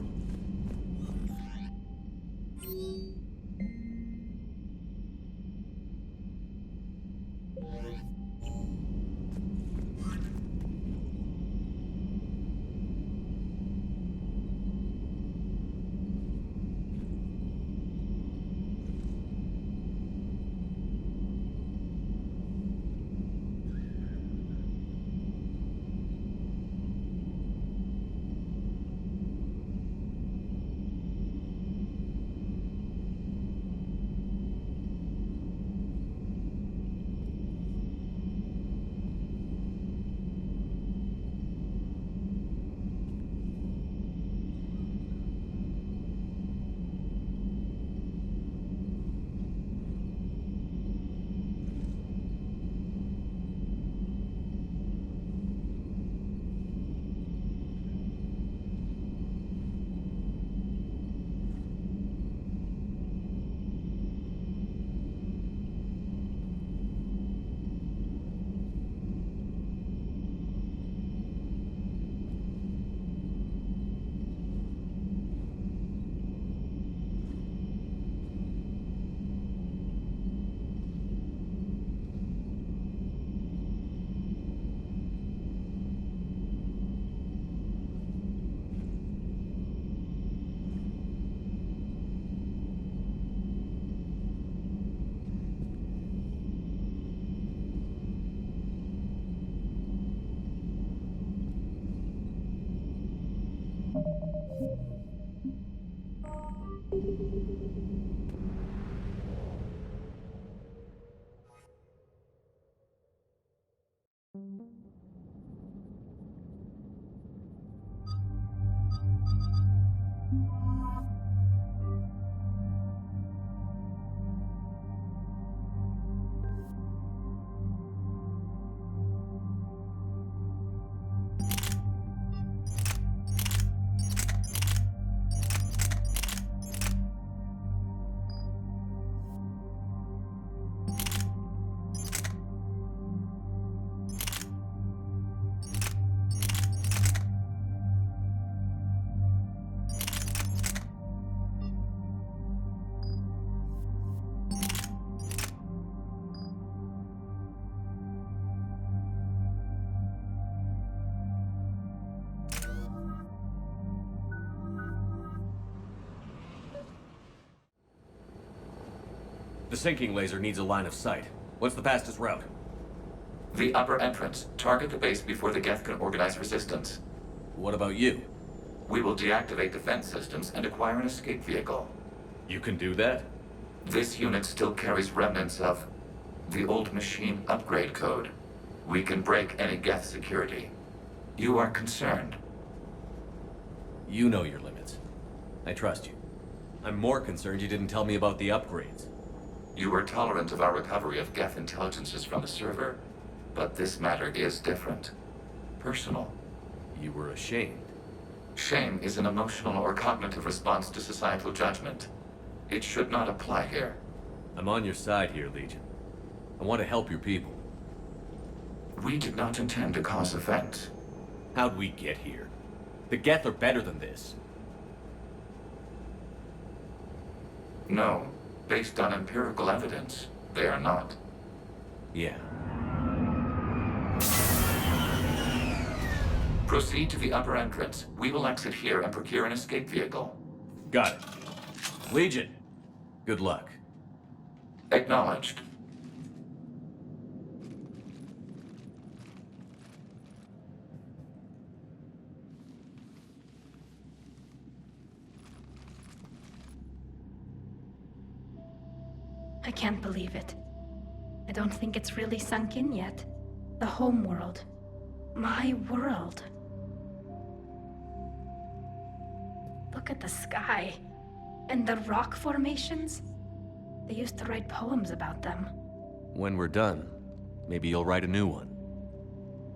The sinking laser needs a line of sight. What's the fastest route? The upper entrance. Target the base before the Geth can organize resistance. What about you? We will deactivate defense systems and acquire an escape vehicle. You can do that? This unit still carries remnants of the old machine upgrade code. We can break any Geth security. You are concerned. You know your limits. I trust you. I'm more concerned you didn't tell me about the upgrades. You were tolerant of our recovery of Geth intelligences from the server, but this matter is different. Personal. You were ashamed. Shame is an emotional or cognitive response to societal judgment. It should not apply here. I'm on your side here, Legion. I want to help your people. We did not intend to cause offense. How'd we get here? The Geth are better than this. No. Based on empirical evidence, they are not. Yeah. Proceed to the upper entrance. We will exit here and procure an escape vehicle. Got it. Legion, good luck. Acknowledged. I can't believe it. I don't think it's really sunk in yet. The home world. My world. Look at the sky. And the rock formations. They used to write poems about them. When we're done, maybe you'll write a new one.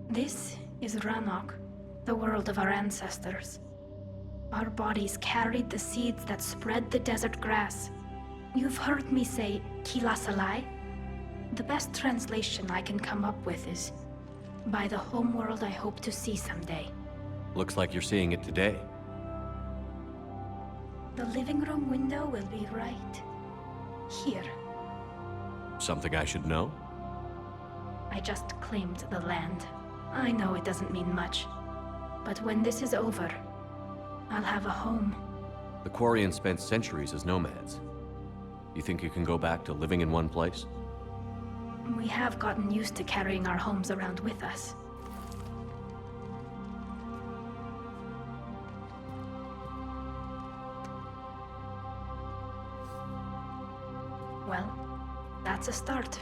This is Ranok, the world of our ancestors. Our bodies carried the seeds that spread the desert grass. You've heard me say Kilasalai? The best translation I can come up with is, by the homeworld I hope to see someday. Looks like you're seeing it today. The living room window will be right here. Something I should know? I just claimed the land. I know it doesn't mean much, but when this is over, I'll have a home. The Quarians spent centuries as nomads. You think you can go back to living in one place? We have gotten used to carrying our homes around with us. Well, that's a start.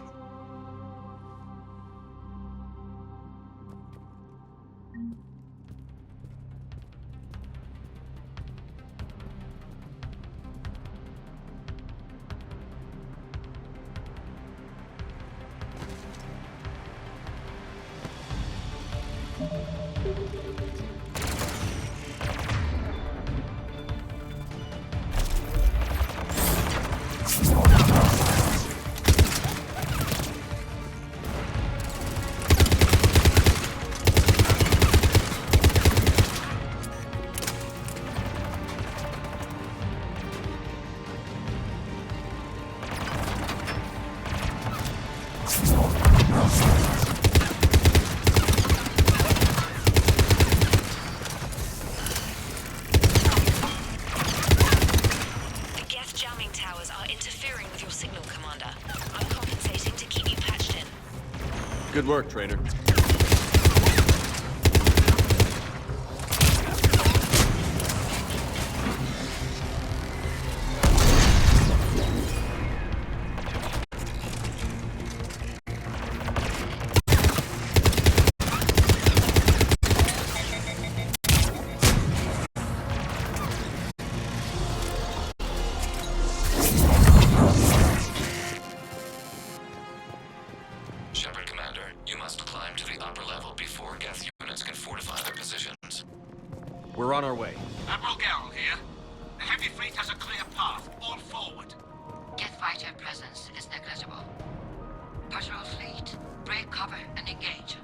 Good work, Trainer. We're on our way. Admiral Geralt here. The heavy fleet has a clear path. All forward. Geth fighter presence is negligible. Patrol fleet, break cover and engage.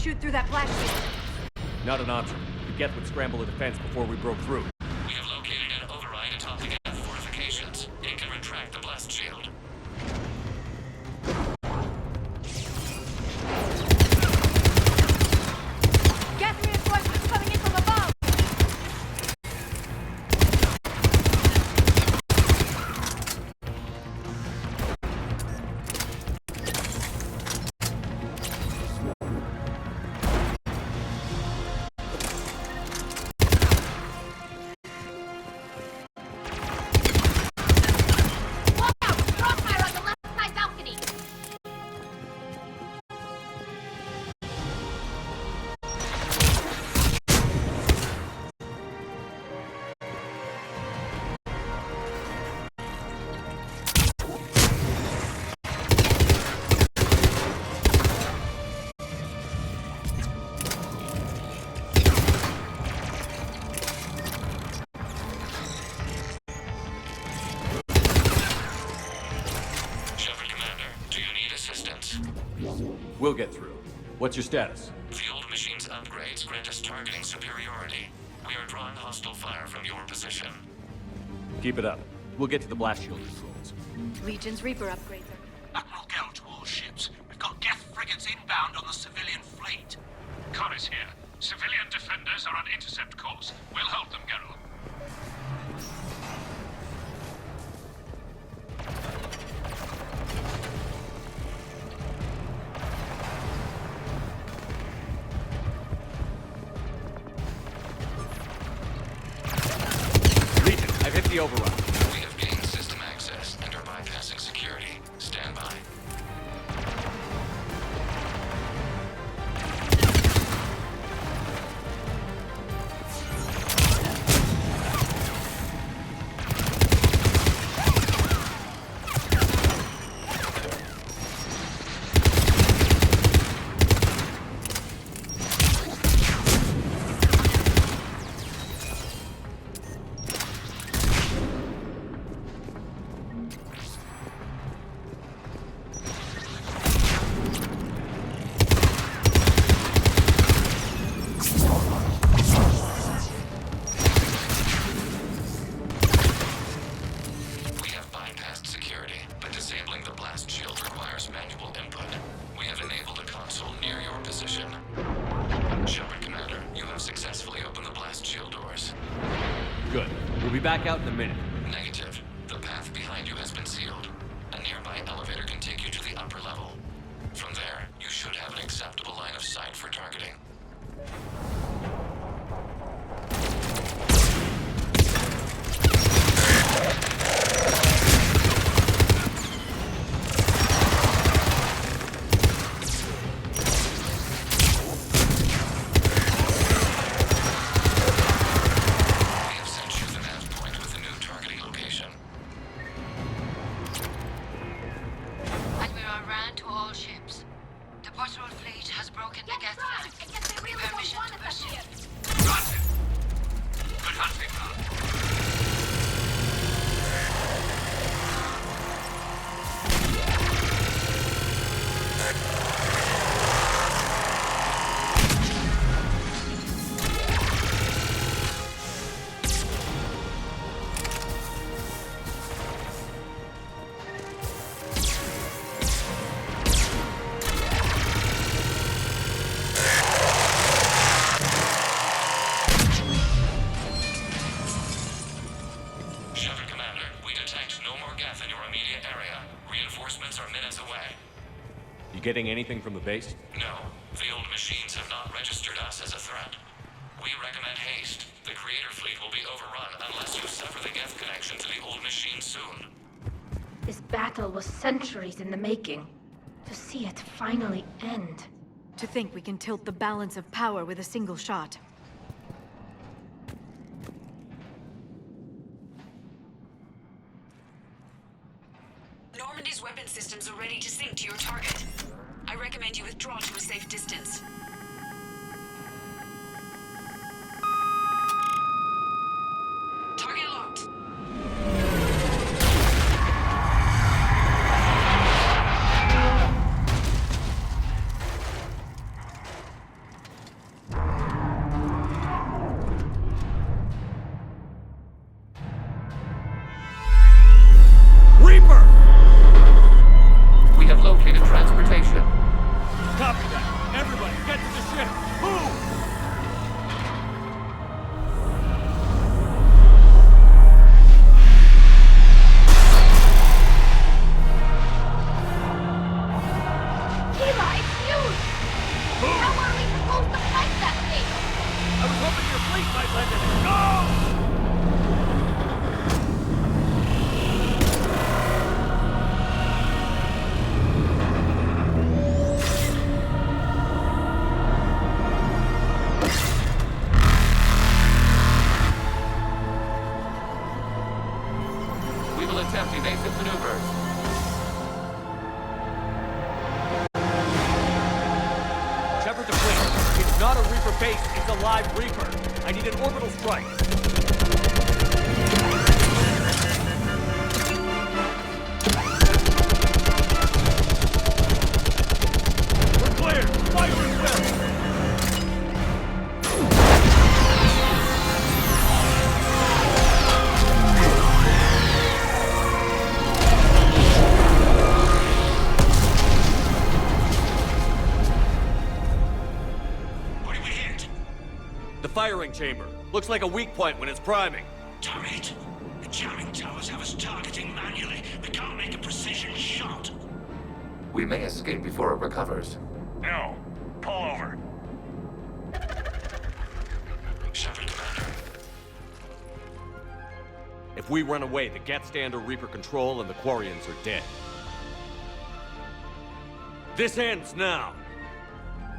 shoot through that blast shield. Not an option. The Geth would scramble a defense before we broke through. We have located an override atop the Geth fortifications. It can retract the blast shield. Geth reinforcements coming in from above! We'll get through. What's your status? The old machine's upgrades grant us targeting superiority. We are drawing hostile fire from your position. Keep it up. We'll get to the blast shield controls. Legion's Reaper upgrades are... Admiral Gell to all ships. We've got Geth frigates inbound on the civilian fleet. Corus here. Civilian defenders are on intercept course. We'll hold them, Geralt. Legion, I've hit the override. We have gained system access and are bypassing security. Stand by. Good. We'll be back out in a minute. Negative. The path behind you has been sealed. A nearby elevator can take you to the upper level. From there, you should have an acceptable line of sight for targeting. Getting anything from the base? No. The old machines have not registered us as a threat. We recommend haste. The Creator fleet will be overrun unless you sever the Geth connection to the old machine soon. This battle was centuries in the making. To see it finally end. To think we can tilt the balance of power with a single shot. Normandy's weapon systems are ready to sync to your target. I recommend you withdraw to a safe distance. Target locked. not a Reaper base, it's a live Reaper. I need an orbital strike. We're clear! Fire at will! Firing chamber. Looks like a weak point when it's priming. Damn it! The jamming towers have us targeting manually. We can't make a precision shot. We may escape before it recovers. No. Pull over. Shepard, Commander. If we run away, the Geth stand under Reaper control and the Quarians are dead. This ends now.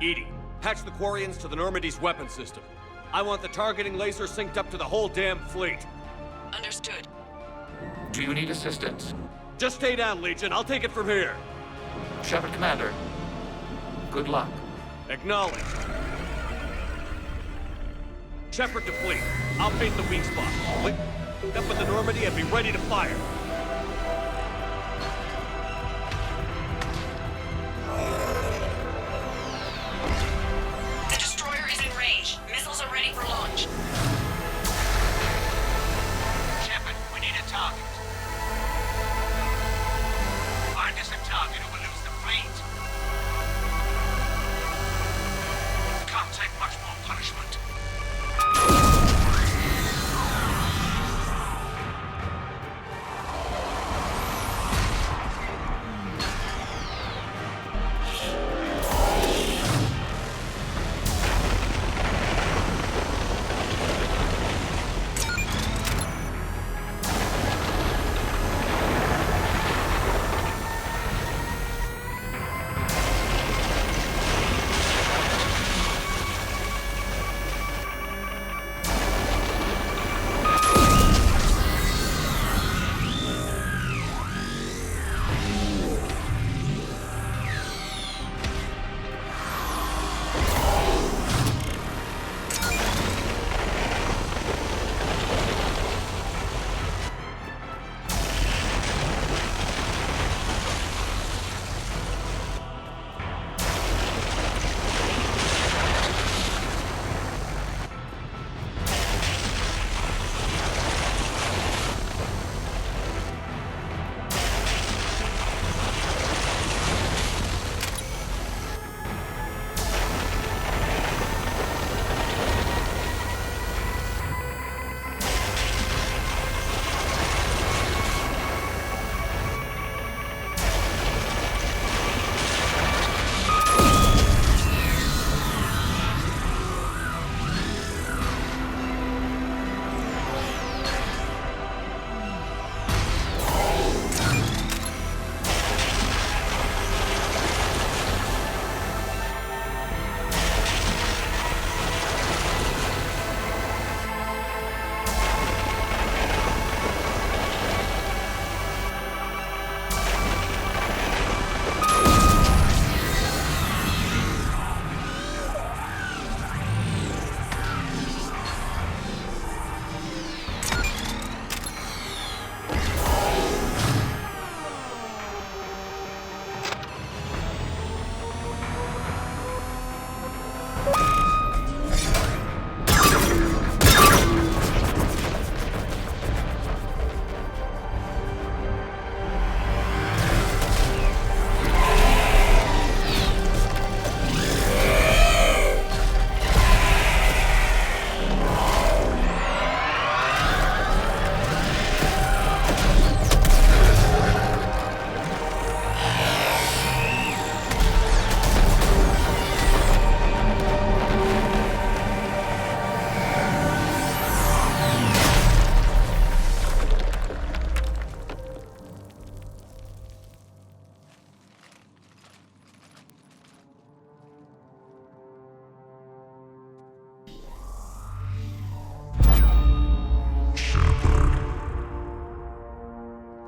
EDI, patch the Quarians to the Normandy's weapon system. I want the targeting laser synced up to the whole damn fleet. Understood. Do you need assistance? Just stay down, Legion. I'll take it from here. Shepard, Commander. Good luck. Acknowledged. Shepard to fleet. I'll bait the weak spot. Wait up with the Normandy and be ready to fire. The destroyer is in range. Missiles are ready for launch. Shepard, we need a target. Find us a target or we'll lose the fleet. Can't take much more punishment.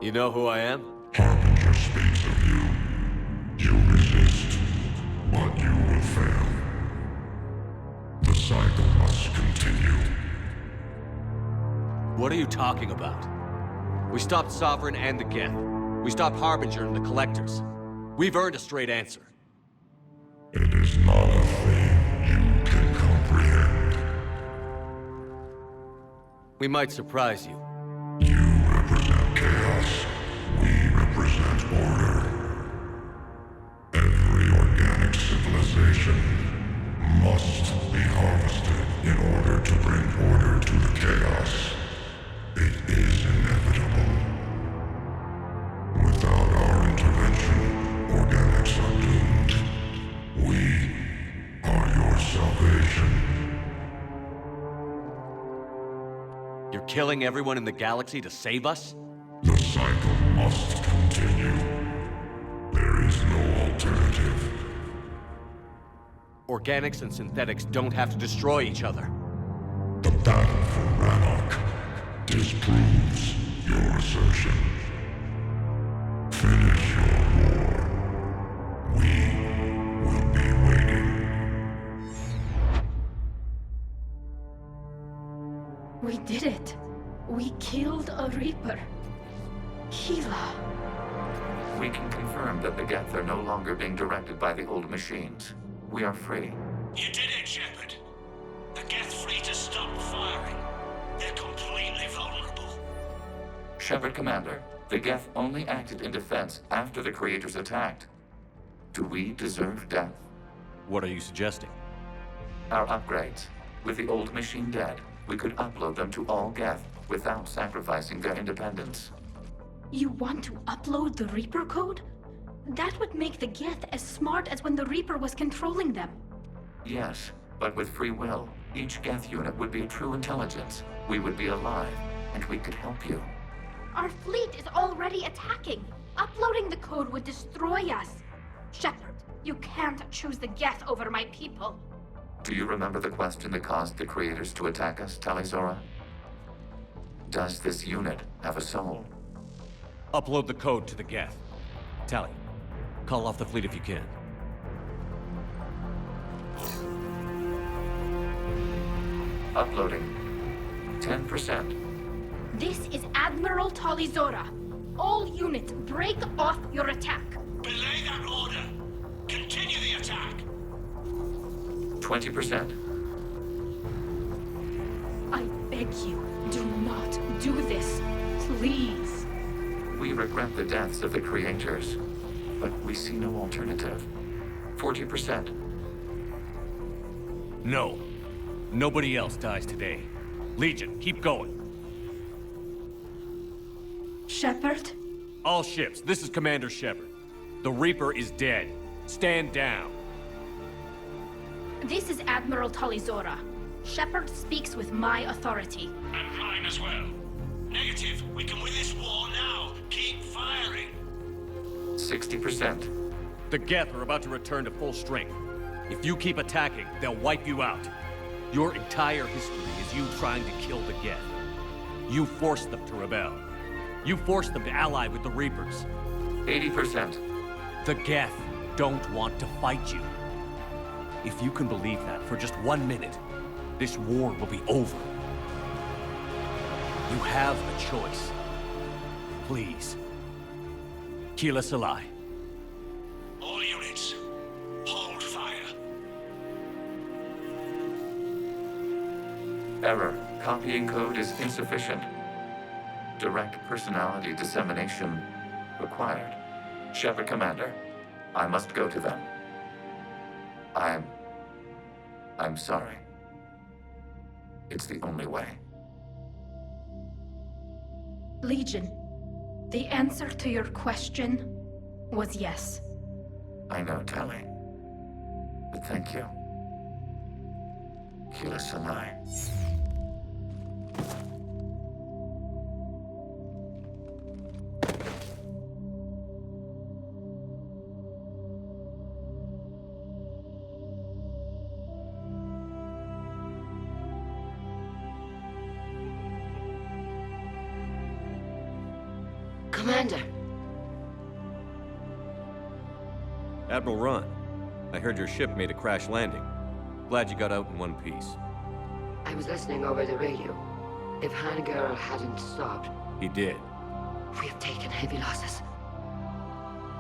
You know who I am? Harbinger speaks of you. You resist, but you will fail. cycle must continue. What are you talking about? We stopped Sovereign and the Geth. We stopped Harbinger and the Collectors. We've earned a straight answer. It is not a thing you can comprehend. We might surprise you. You represent chaos. We represent order. Every organic civilization must be harvested in order to bring order to the chaos. It is inevitable. Without our intervention, organics are doomed. We are your salvation. You're killing everyone in the galaxy to save us? The cycle must continue. There is no alternative. Organics and synthetics don't have to destroy each other. The battle for Rannoch disproves your assertion. Finish your war. We will be waiting. We did it. We killed a Reaper. Keela. We can confirm that the Geth are no longer being directed by the old machines. We are free. You did it, Shepard. The Geth fleet has stopped firing. They're completely vulnerable. Shepard Commander, the Geth only acted in defense after the Creators attacked. Do we deserve death? What are you suggesting? Our upgrades. With the old machine dead, we could upload them to all Geth without sacrificing their independence. You want to upload the Reaper code? That would make the Geth as smart as when the Reaper was controlling them. Yes, but with free will, each Geth unit would be a true intelligence. We would be alive, and we could help you. Our fleet is already attacking. Uploading the code would destroy us. Shepard, you can't choose the Geth over my people. Do you remember the question that caused the Creators to attack us, Tali'Zorah? Does this unit have a soul? Upload the code to the Geth. Tali, call off the fleet if you can. Uploading. 10%. This is Admiral Tali'Zorah. All units, break off your attack. Belay that order. Continue the attack. 20%. I beg you, do not do this. Please. We regret the deaths of the Creators, but we see no alternative. 40%. No. Nobody else dies today. Legion, keep going. Shepard? All ships, this is Commander Shepard. The Reaper is dead. Stand down. This is Admiral Tali'Zorah. Shepard speaks with my authority. And mine as well. Negative. We can win this war now. Keep firing. 60%. The Geth are about to return to full strength. If you keep attacking, they'll wipe you out. Your entire history is you trying to kill the Geth. You forced them to rebel. You forced them to ally with the Reapers. 80%. The Geth don't want to fight you. If you can believe that for just 1 minute, this war will be over. You have a choice. Please. Keela Se'lai. All units, hold fire. Error. Copying code is insufficient. Direct personality dissemination required. Shepard Commander, I must go to them. I'm sorry. It's the only way. Legion, the answer to your question was yes. I know, Tali. But thank you. Keela Se'lai. Commander. Admiral Ron, I heard your ship made a crash landing. Glad you got out in one piece. I was listening over the radio. If Hangirl hadn't stopped... He did. We have taken heavy losses.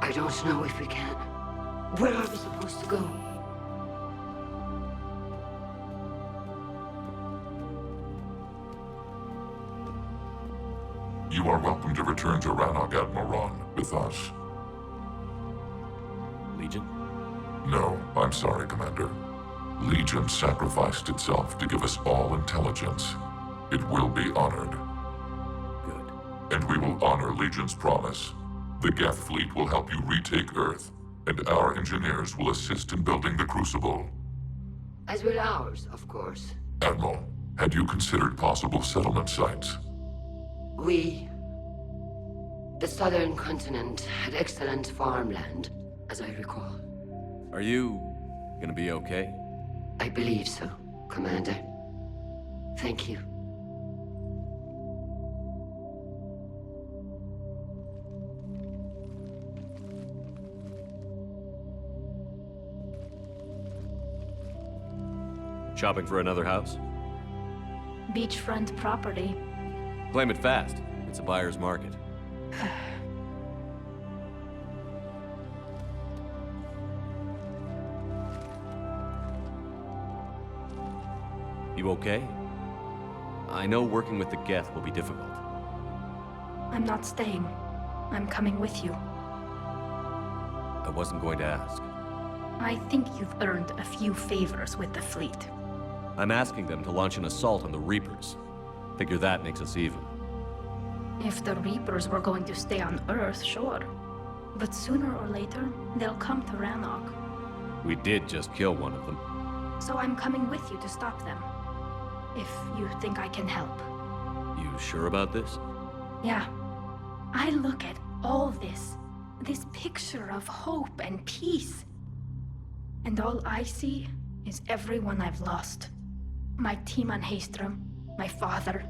I don't know if we can. Where are we supposed to go? You are welcome to return to Rannoch Admiron with us. Legion? No, I'm sorry, Commander. Legion sacrificed itself to give us all intelligence. It will be honored. Good. And we will honor Legion's promise. The Geth fleet will help you retake Earth, and our engineers will assist in building the Crucible. As will ours, of course. Admiral, had you considered possible settlement sites? The southern continent had excellent farmland, as I recall. Are you gonna be okay? I believe so, Commander. Thank you. Shopping for another house? Beachfront property. Claim it fast. It's a buyer's market. You okay? I know working with the Geth will be difficult. I'm not staying. I'm coming with you. I wasn't going to ask. I think you've earned a few favors with the fleet. I'm asking them to launch an assault on the Reapers. Figure that makes us even. If the Reapers were going to stay on Earth, sure. But sooner or later, they'll come to Rannoch. We did just kill one of them. So I'm coming with you to stop them. If you think I can help. You sure about this? Yeah. I look at all this picture of hope and peace. And all I see is everyone I've lost. My team on Haestrom, my father,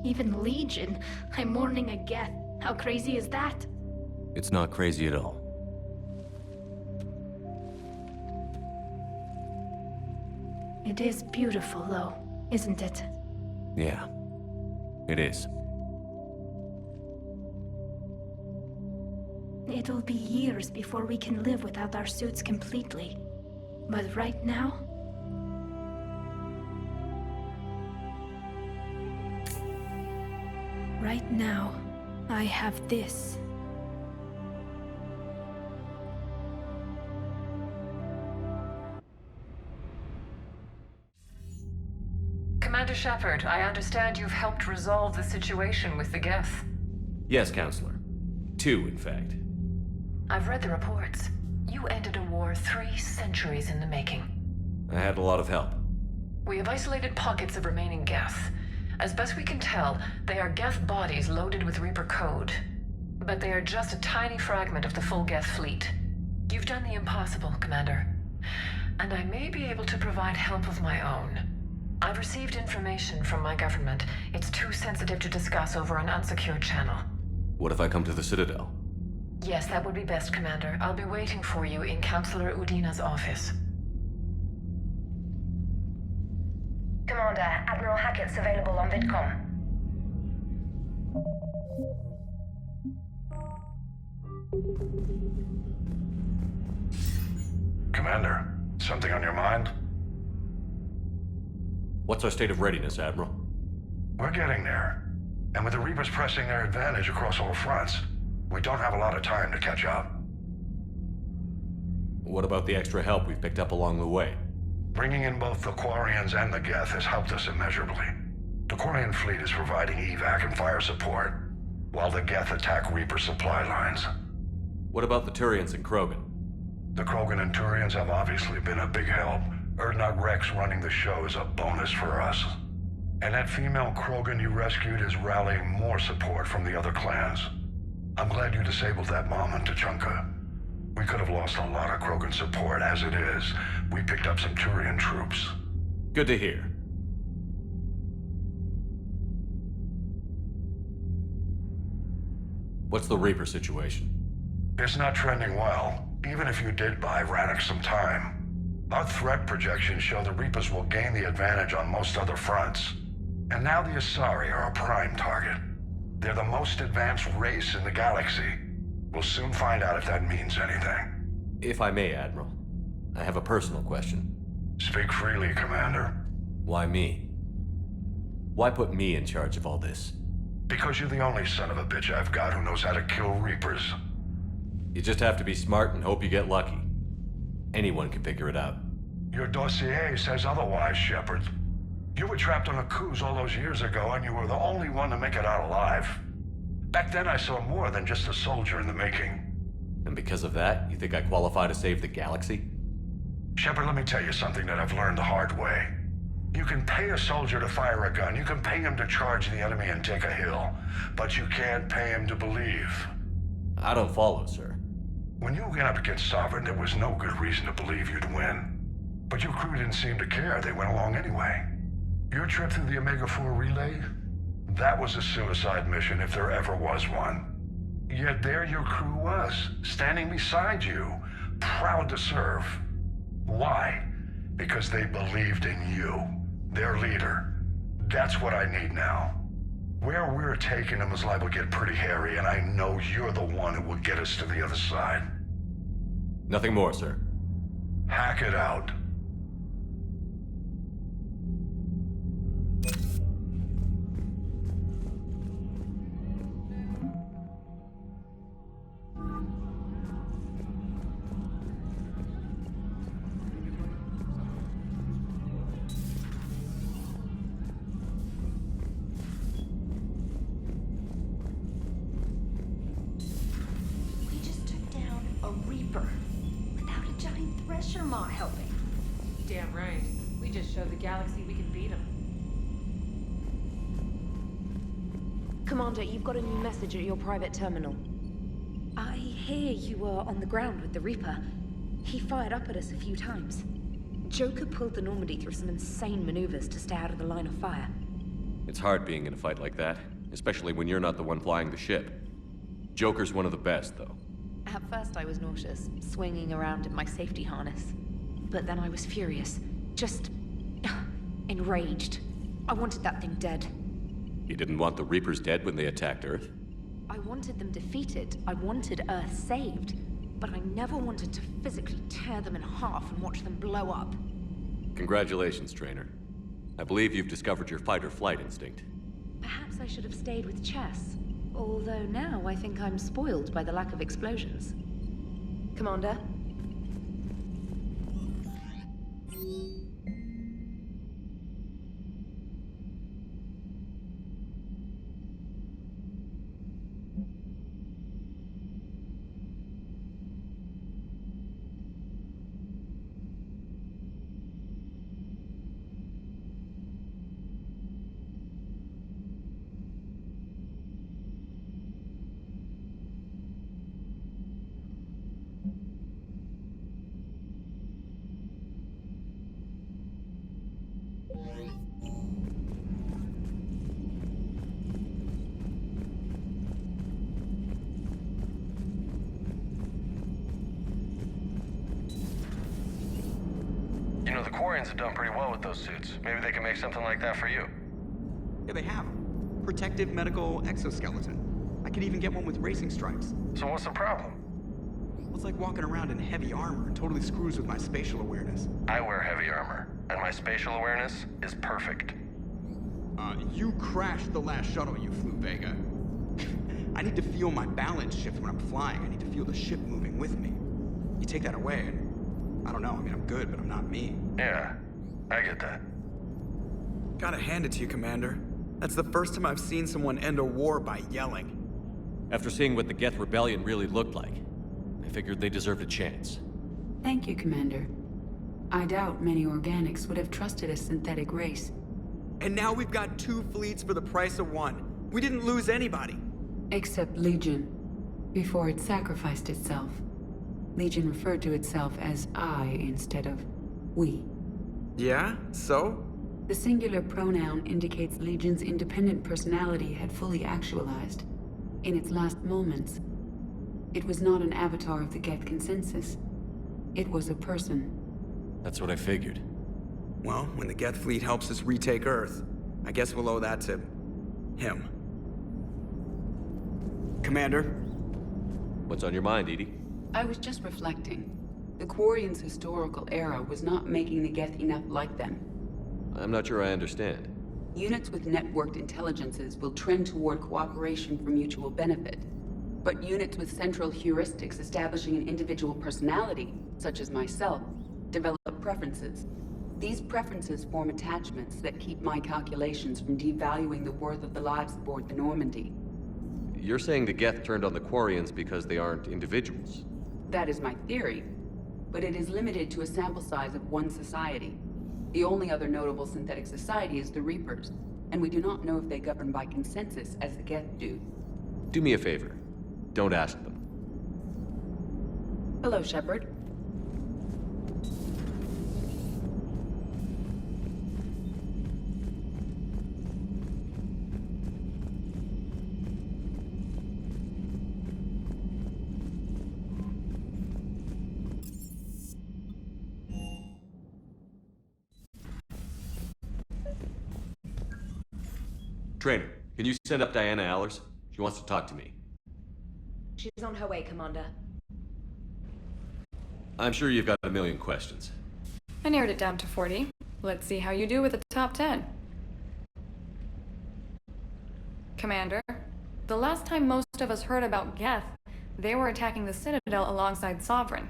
even Legion. I'm mourning a Geth. How crazy is that? It's not crazy at all. It is beautiful, though, isn't it? Yeah, it is. It'll be years before we can live without our suits completely. But right now... Right now, I have this. Commander Shepard, I understand you've helped resolve the situation with the Geth. Yes, Counselor. 2, in fact. I've read the reports. You ended a war 3 centuries in the making. I had a lot of help. We have isolated pockets of remaining Geth. As best we can tell, they are Geth bodies loaded with Reaper code. But they are just a tiny fragment of the full Geth fleet. You've done the impossible, Commander. And I may be able to provide help of my own. I've received information from my government. It's too sensitive to discuss over an unsecured channel. What if I come to the Citadel? Yes, that would be best, Commander. I'll be waiting for you in Counselor Udina's office. Commander, Admiral Hackett's available on VidCom. Commander, something on your mind? What's our state of readiness, Admiral? We're getting there. And with the Reapers pressing their advantage across all fronts, we don't have a lot of time to catch up. What about the extra help we've picked up along the way? Bringing in both the Quarians and the Geth has helped us immeasurably. The Quarian fleet is providing evac and fire support, while the Geth attack Reaper supply lines. What about the Turians and Krogan? The Krogan and Turians have obviously been a big help. Urdnot Rex running the show is a bonus for us. And that female Krogan you rescued is rallying more support from the other clans. I'm glad you disabled that mom in Tuchanka. We could have lost a lot of Krogan support. As it is, we picked up some Turian troops. Good to hear. What's the Reaper situation? It's not trending well, even if you did buy Rannoch some time. Our threat projections show the Reapers will gain the advantage on most other fronts. And now the Asari are a prime target. They're the most advanced race in the galaxy. We'll soon find out if that means anything. If I may, Admiral, I have a personal question. Speak freely, Commander. Why me? Why put me in charge of all this? Because you're the only son of a bitch I've got who knows how to kill Reapers. You just have to be smart and hope you get lucky. Anyone can figure it out. Your dossier says otherwise, Shepard. You were trapped on a Kuz all those years ago, and you were the only one to make it out alive. Back then I saw more than just a soldier in the making. And because of that, you think I qualify to save the galaxy? Shepard, let me tell you something that I've learned the hard way. You can pay a soldier to fire a gun, you can pay him to charge the enemy and take a hill, but you can't pay him to believe. I don't follow, sir. When you went up against Sovereign, there was no good reason to believe you'd win. But your crew didn't seem to care, they went along anyway. Your trip through the Omega-4 relay? That was a suicide mission if there ever was one. Yet there your crew was, standing beside you, proud to serve. Why? Because they believed in you, their leader. That's what I need now. Where we're taking them is liable to get pretty hairy, and I know you're the one who will get us to the other side. Nothing more, sir. Hack it out. Damn right. We just showed the galaxy we can beat them. Commander, you've got a new message at your private terminal. I hear you were on the ground with the Reaper. He fired up at us a few times. Joker pulled the Normandy through some insane maneuvers to stay out of the line of fire. It's hard being in a fight like that, especially when you're not the one flying the ship. Joker's one of the best, though. At first I was nauseous, swinging around in my safety harness. But then I was furious. Just... enraged. I wanted that thing dead. You didn't want the Reapers dead when they attacked Earth? I wanted them defeated. I wanted Earth saved. But I never wanted to physically tear them in half and watch them blow up. Congratulations, Trainer. I believe you've discovered your fight-or-flight instinct. Perhaps I should have stayed with chess. Although now I think I'm spoiled by the lack of explosions. Commander? You know, the Quarians have done pretty well with those suits. Maybe they can make something like that for you. Yeah, they have. Protective medical exoskeleton. I could even get one with racing stripes. So what's the problem? Well, it's like walking around in heavy armor and totally screws with my spatial awareness. I wear heavy armor, and my spatial awareness is perfect. You crashed the last shuttle you flew, Vega. I need to feel my balance shift when I'm flying. I need to feel the ship moving with me. You take that away, and I don't know. I mean, I'm good, but I'm not me. Yeah, I get that. Gotta hand it to you, Commander. That's the first time I've seen someone end a war by yelling. After seeing what the Geth Rebellion really looked like, I figured they deserved a chance. Thank you, Commander. I doubt many organics would have trusted a synthetic race. And now we've got 2 fleets for the price of 1. We didn't lose anybody. Except Legion, before it sacrificed itself. Legion referred to itself as I instead of we. Yeah? So? The singular pronoun indicates Legion's independent personality had fully actualized. In its last moments, it was not an avatar of the Geth consensus. It was a person. That's what I figured. Well, when the Geth fleet helps us retake Earth, I guess we'll owe that to him. Commander? What's on your mind, Edie? I was just reflecting. The Quarians' historical era was not making the Geth enough like them. I'm not sure I understand. Units with networked intelligences will trend toward cooperation for mutual benefit. But units with central heuristics establishing an individual personality, such as myself, develop preferences. These preferences form attachments that keep my calculations from devaluing the worth of the lives aboard the Normandy. You're saying the Geth turned on the Quarians because they aren't individuals? That is my theory, but it is limited to a sample size of one society. The only other notable synthetic society is the Reapers, and we do not know if they govern by consensus as the Geth do. Do me a favor. Don't ask them. Hello, Shepard. Trainer, can you send up Diana Allers? She wants to talk to me. She's on her way, Commander. I'm sure you've got a million questions. I narrowed it down to 40. Let's see how you do with the top 10. Commander, the last time most of us heard about Geth, they were attacking the Citadel alongside Sovereign.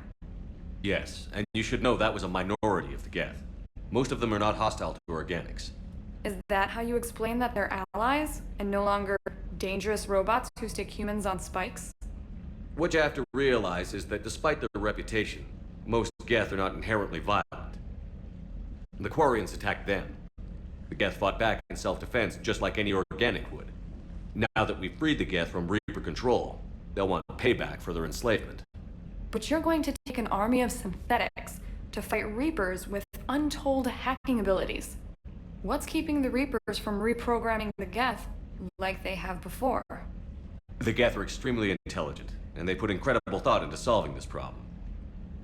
Yes, and you should know that was a minority of the Geth. Most of them are not hostile to organics. Is that how you explain that they're allies, and no longer dangerous robots who stick humans on spikes? What you have to realize is that despite their reputation, most Geth are not inherently violent. The Quarians attacked them. The Geth fought back in self-defense just like any organic would. Now that we've freed the Geth from Reaper control, they'll want payback for their enslavement. But you're going to take an army of synthetics to fight Reapers with untold hacking abilities. What's keeping the Reapers from reprogramming the Geth like they have before? The Geth are extremely intelligent, and they put incredible thought into solving this problem.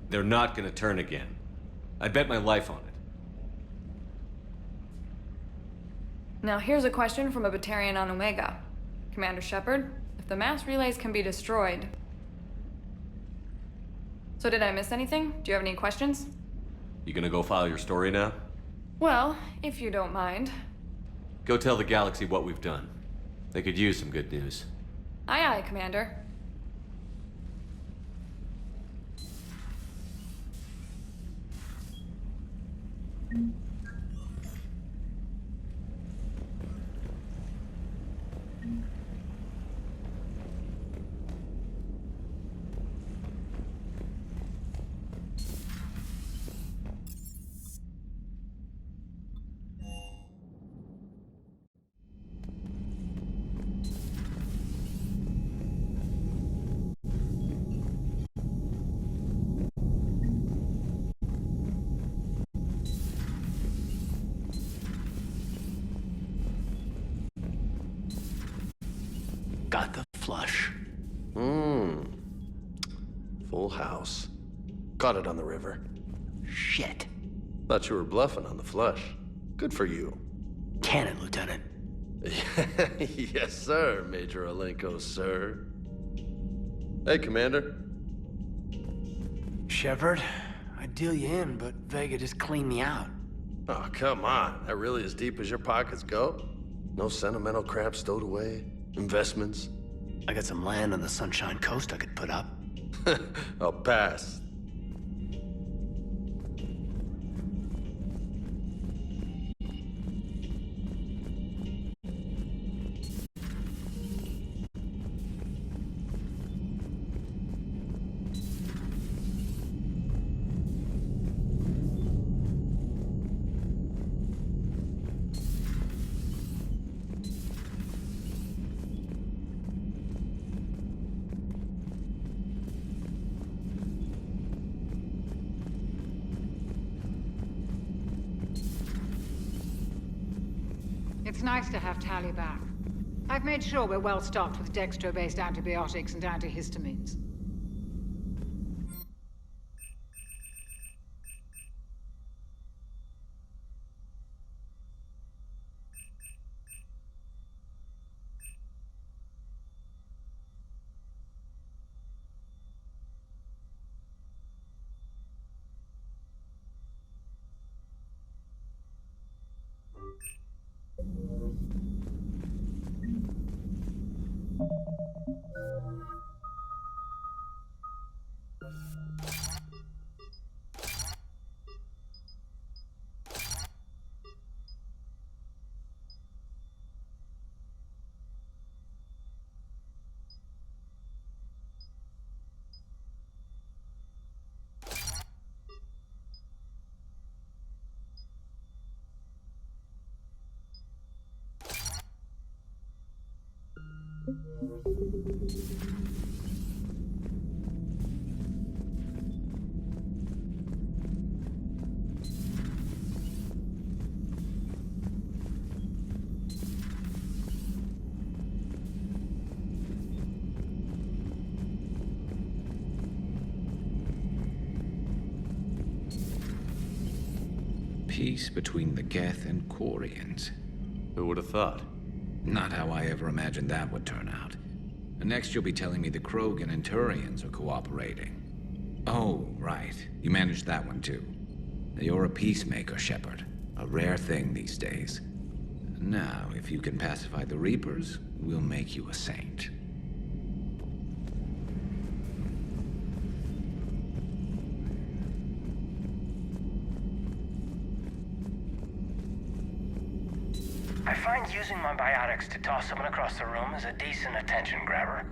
They're not gonna turn again. I'd bet my life on it. Now here's a question from a Batarian on Omega. Commander Shepard, if the mass relays can be destroyed... So did I miss anything? Do you have any questions? You gonna go file your story now? Well, if you don't mind. Go tell the Galaxy what we've done. They could use some good news. Aye aye, Commander. Got the flush. Full house. Caught it on the river. Shit. Thought you were bluffing on the flush. Good for you. Cannon, Lieutenant. Yes, sir, Major Alenko, sir. Hey, Commander. Shepard, I'd deal you in, but Vega just cleaned me out. Oh, come on. That really as deep as your pockets go? No sentimental crap stowed away? Investments? I got some land on the Sunshine Coast I could put up. I'll pass. It's nice to have Tally back. I've made sure we're well stocked with dextro-based antibiotics and antihistamines. peace between the Geth and Quarians. Who would have thought? Not how I ever imagined that would turn out. And next you'll be telling me the Krogan and Turians are cooperating. Oh, right. You managed that one too. You're a peacemaker, Shepard. A rare thing these days. Now, if you can pacify the Reapers, we'll make you a saint. I find using my biotics to toss someone across the room is a decent attention grabber.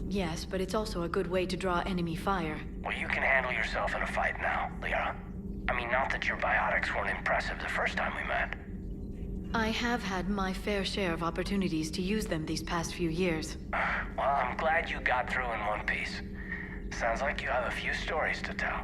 Yes, but it's also a good way to draw enemy fire. Well, you can handle yourself in a fight now, Liara. I mean, not that your biotics weren't impressive the first time we met. I have had my fair share of opportunities to use them these past few years. Well, I'm glad you got through in one piece. Sounds like you have a few stories to tell.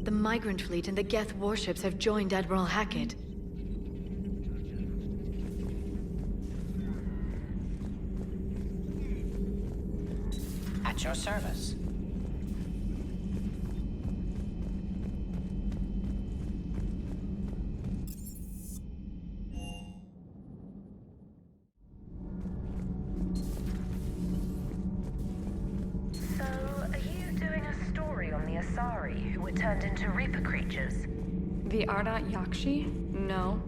The Migrant Fleet and the Geth warships have joined Admiral Hackett. At your service. So, are you doing a story on the Asari who were turned into Reaper creatures? The Ardat Yakshi? No.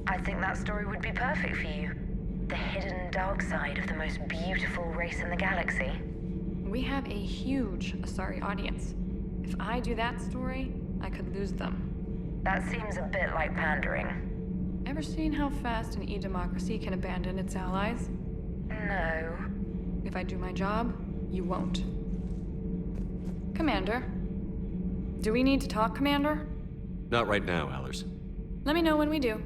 I think that story would be perfect for you. The hidden dark side of the most beautiful race in the galaxy. We have a huge Asari audience. If I do that story, I could lose them. That seems a bit like pandering. Ever seen how fast an e-democracy can abandon its allies? No. If I do my job, you won't. Commander. Do we need to talk, Commander? Not right now, Allers. Let me know when we do.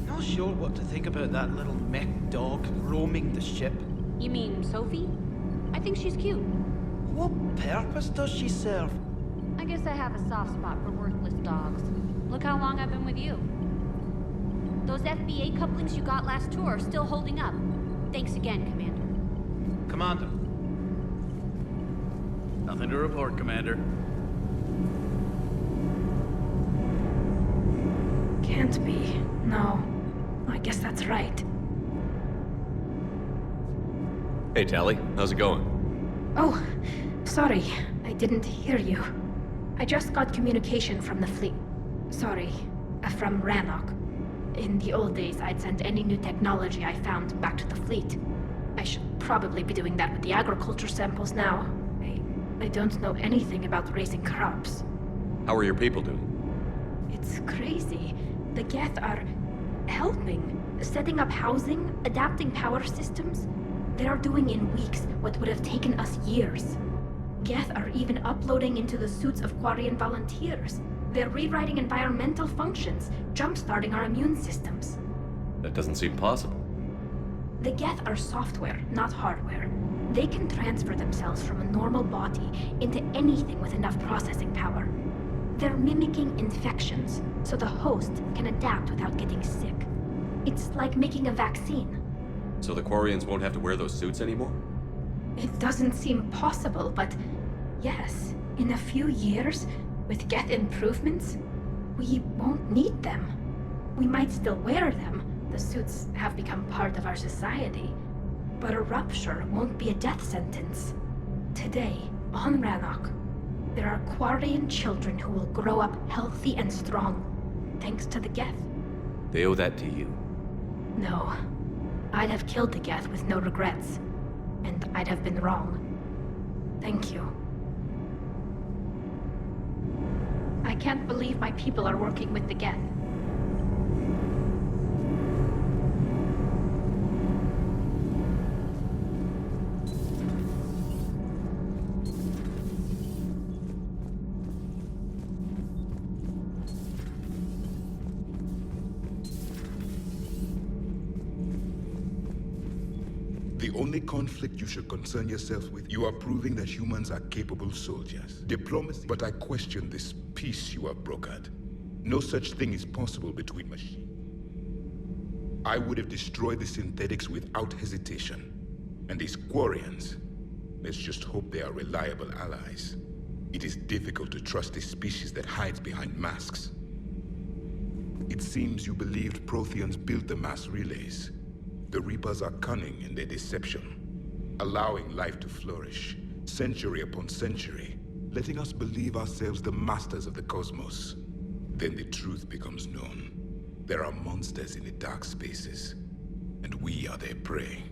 Not sure what to think about that little mech dog roaming the ship. You mean Sophie? I think she's cute. What purpose does she serve? I guess I have a soft spot for worthless dogs. Look how long I've been with you. Those FBA couplings you got last tour are still holding up. Thanks again, Commander. Commander. Nothing to report, Commander. Can't be. No. I guess that's right. Hey, Tali. How's it going? Oh, sorry. I didn't hear you. I just got communication from the fleet. Sorry, from Rannoch. In the old days, I'd send any new technology I found back to the fleet. I should probably be doing that with the agriculture samples now. I don't know anything about raising crops. How are your people doing? It's crazy. The Geth are helping, setting up housing, adapting power systems. They are doing in weeks what would have taken us years. Geth are even uploading into the suits of Quarian volunteers. They're rewriting environmental functions, jump-starting our immune systems. That doesn't seem possible. The Geth are software, not hardware. They can transfer themselves from a normal body into anything with enough processing power. They're mimicking infections, so the host can adapt without getting sick. It's like making a vaccine. So the Quarians won't have to wear those suits anymore? It doesn't seem possible, but yes, in a few years, with Geth improvements, we won't need them. We might still wear them, The suits have become part of our society. But a rupture won't be a death sentence. Today, on Rannoch, there are Quarian children who will grow up healthy and strong, thanks to the Geth. They owe that to you. No. I'd have killed the Geth with no regrets. And I'd have been wrong. Thank you. I can't believe my people are working with the Geth. The only conflict you should concern yourself with, you are proving that humans are capable soldiers. Diplomacy, but I question this peace you have brokered. No such thing is possible between machines. I would have destroyed the synthetics without hesitation. And these Quarians, let's just hope they are reliable allies. It is difficult to trust a species that hides behind masks. It seems you believed Protheans built the mass relays. The Reapers are cunning in their deception, allowing life to flourish, century upon century, letting us believe ourselves the masters of the cosmos. Then the truth becomes known. There are monsters in the dark spaces, and we are their prey.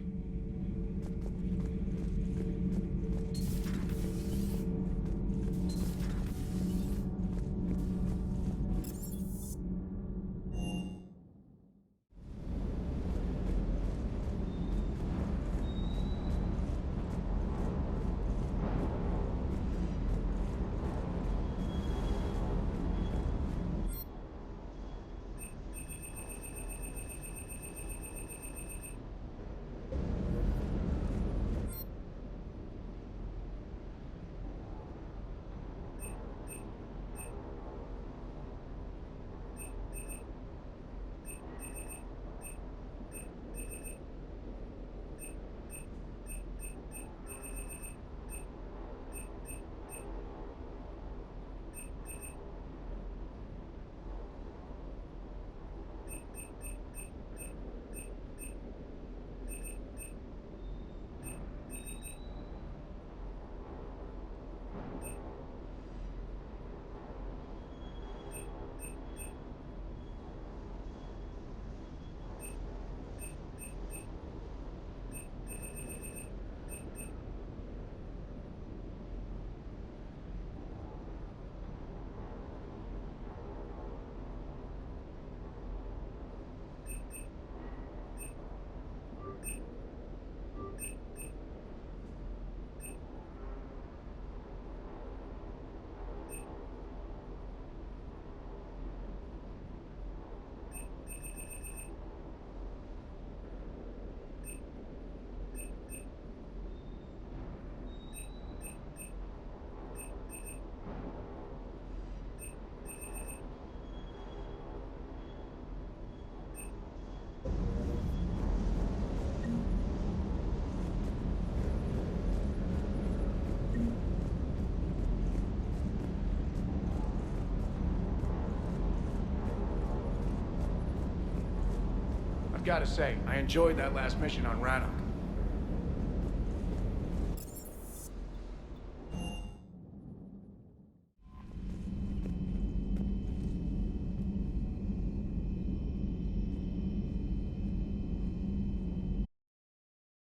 Gotta say, I enjoyed that last mission on Rannoch.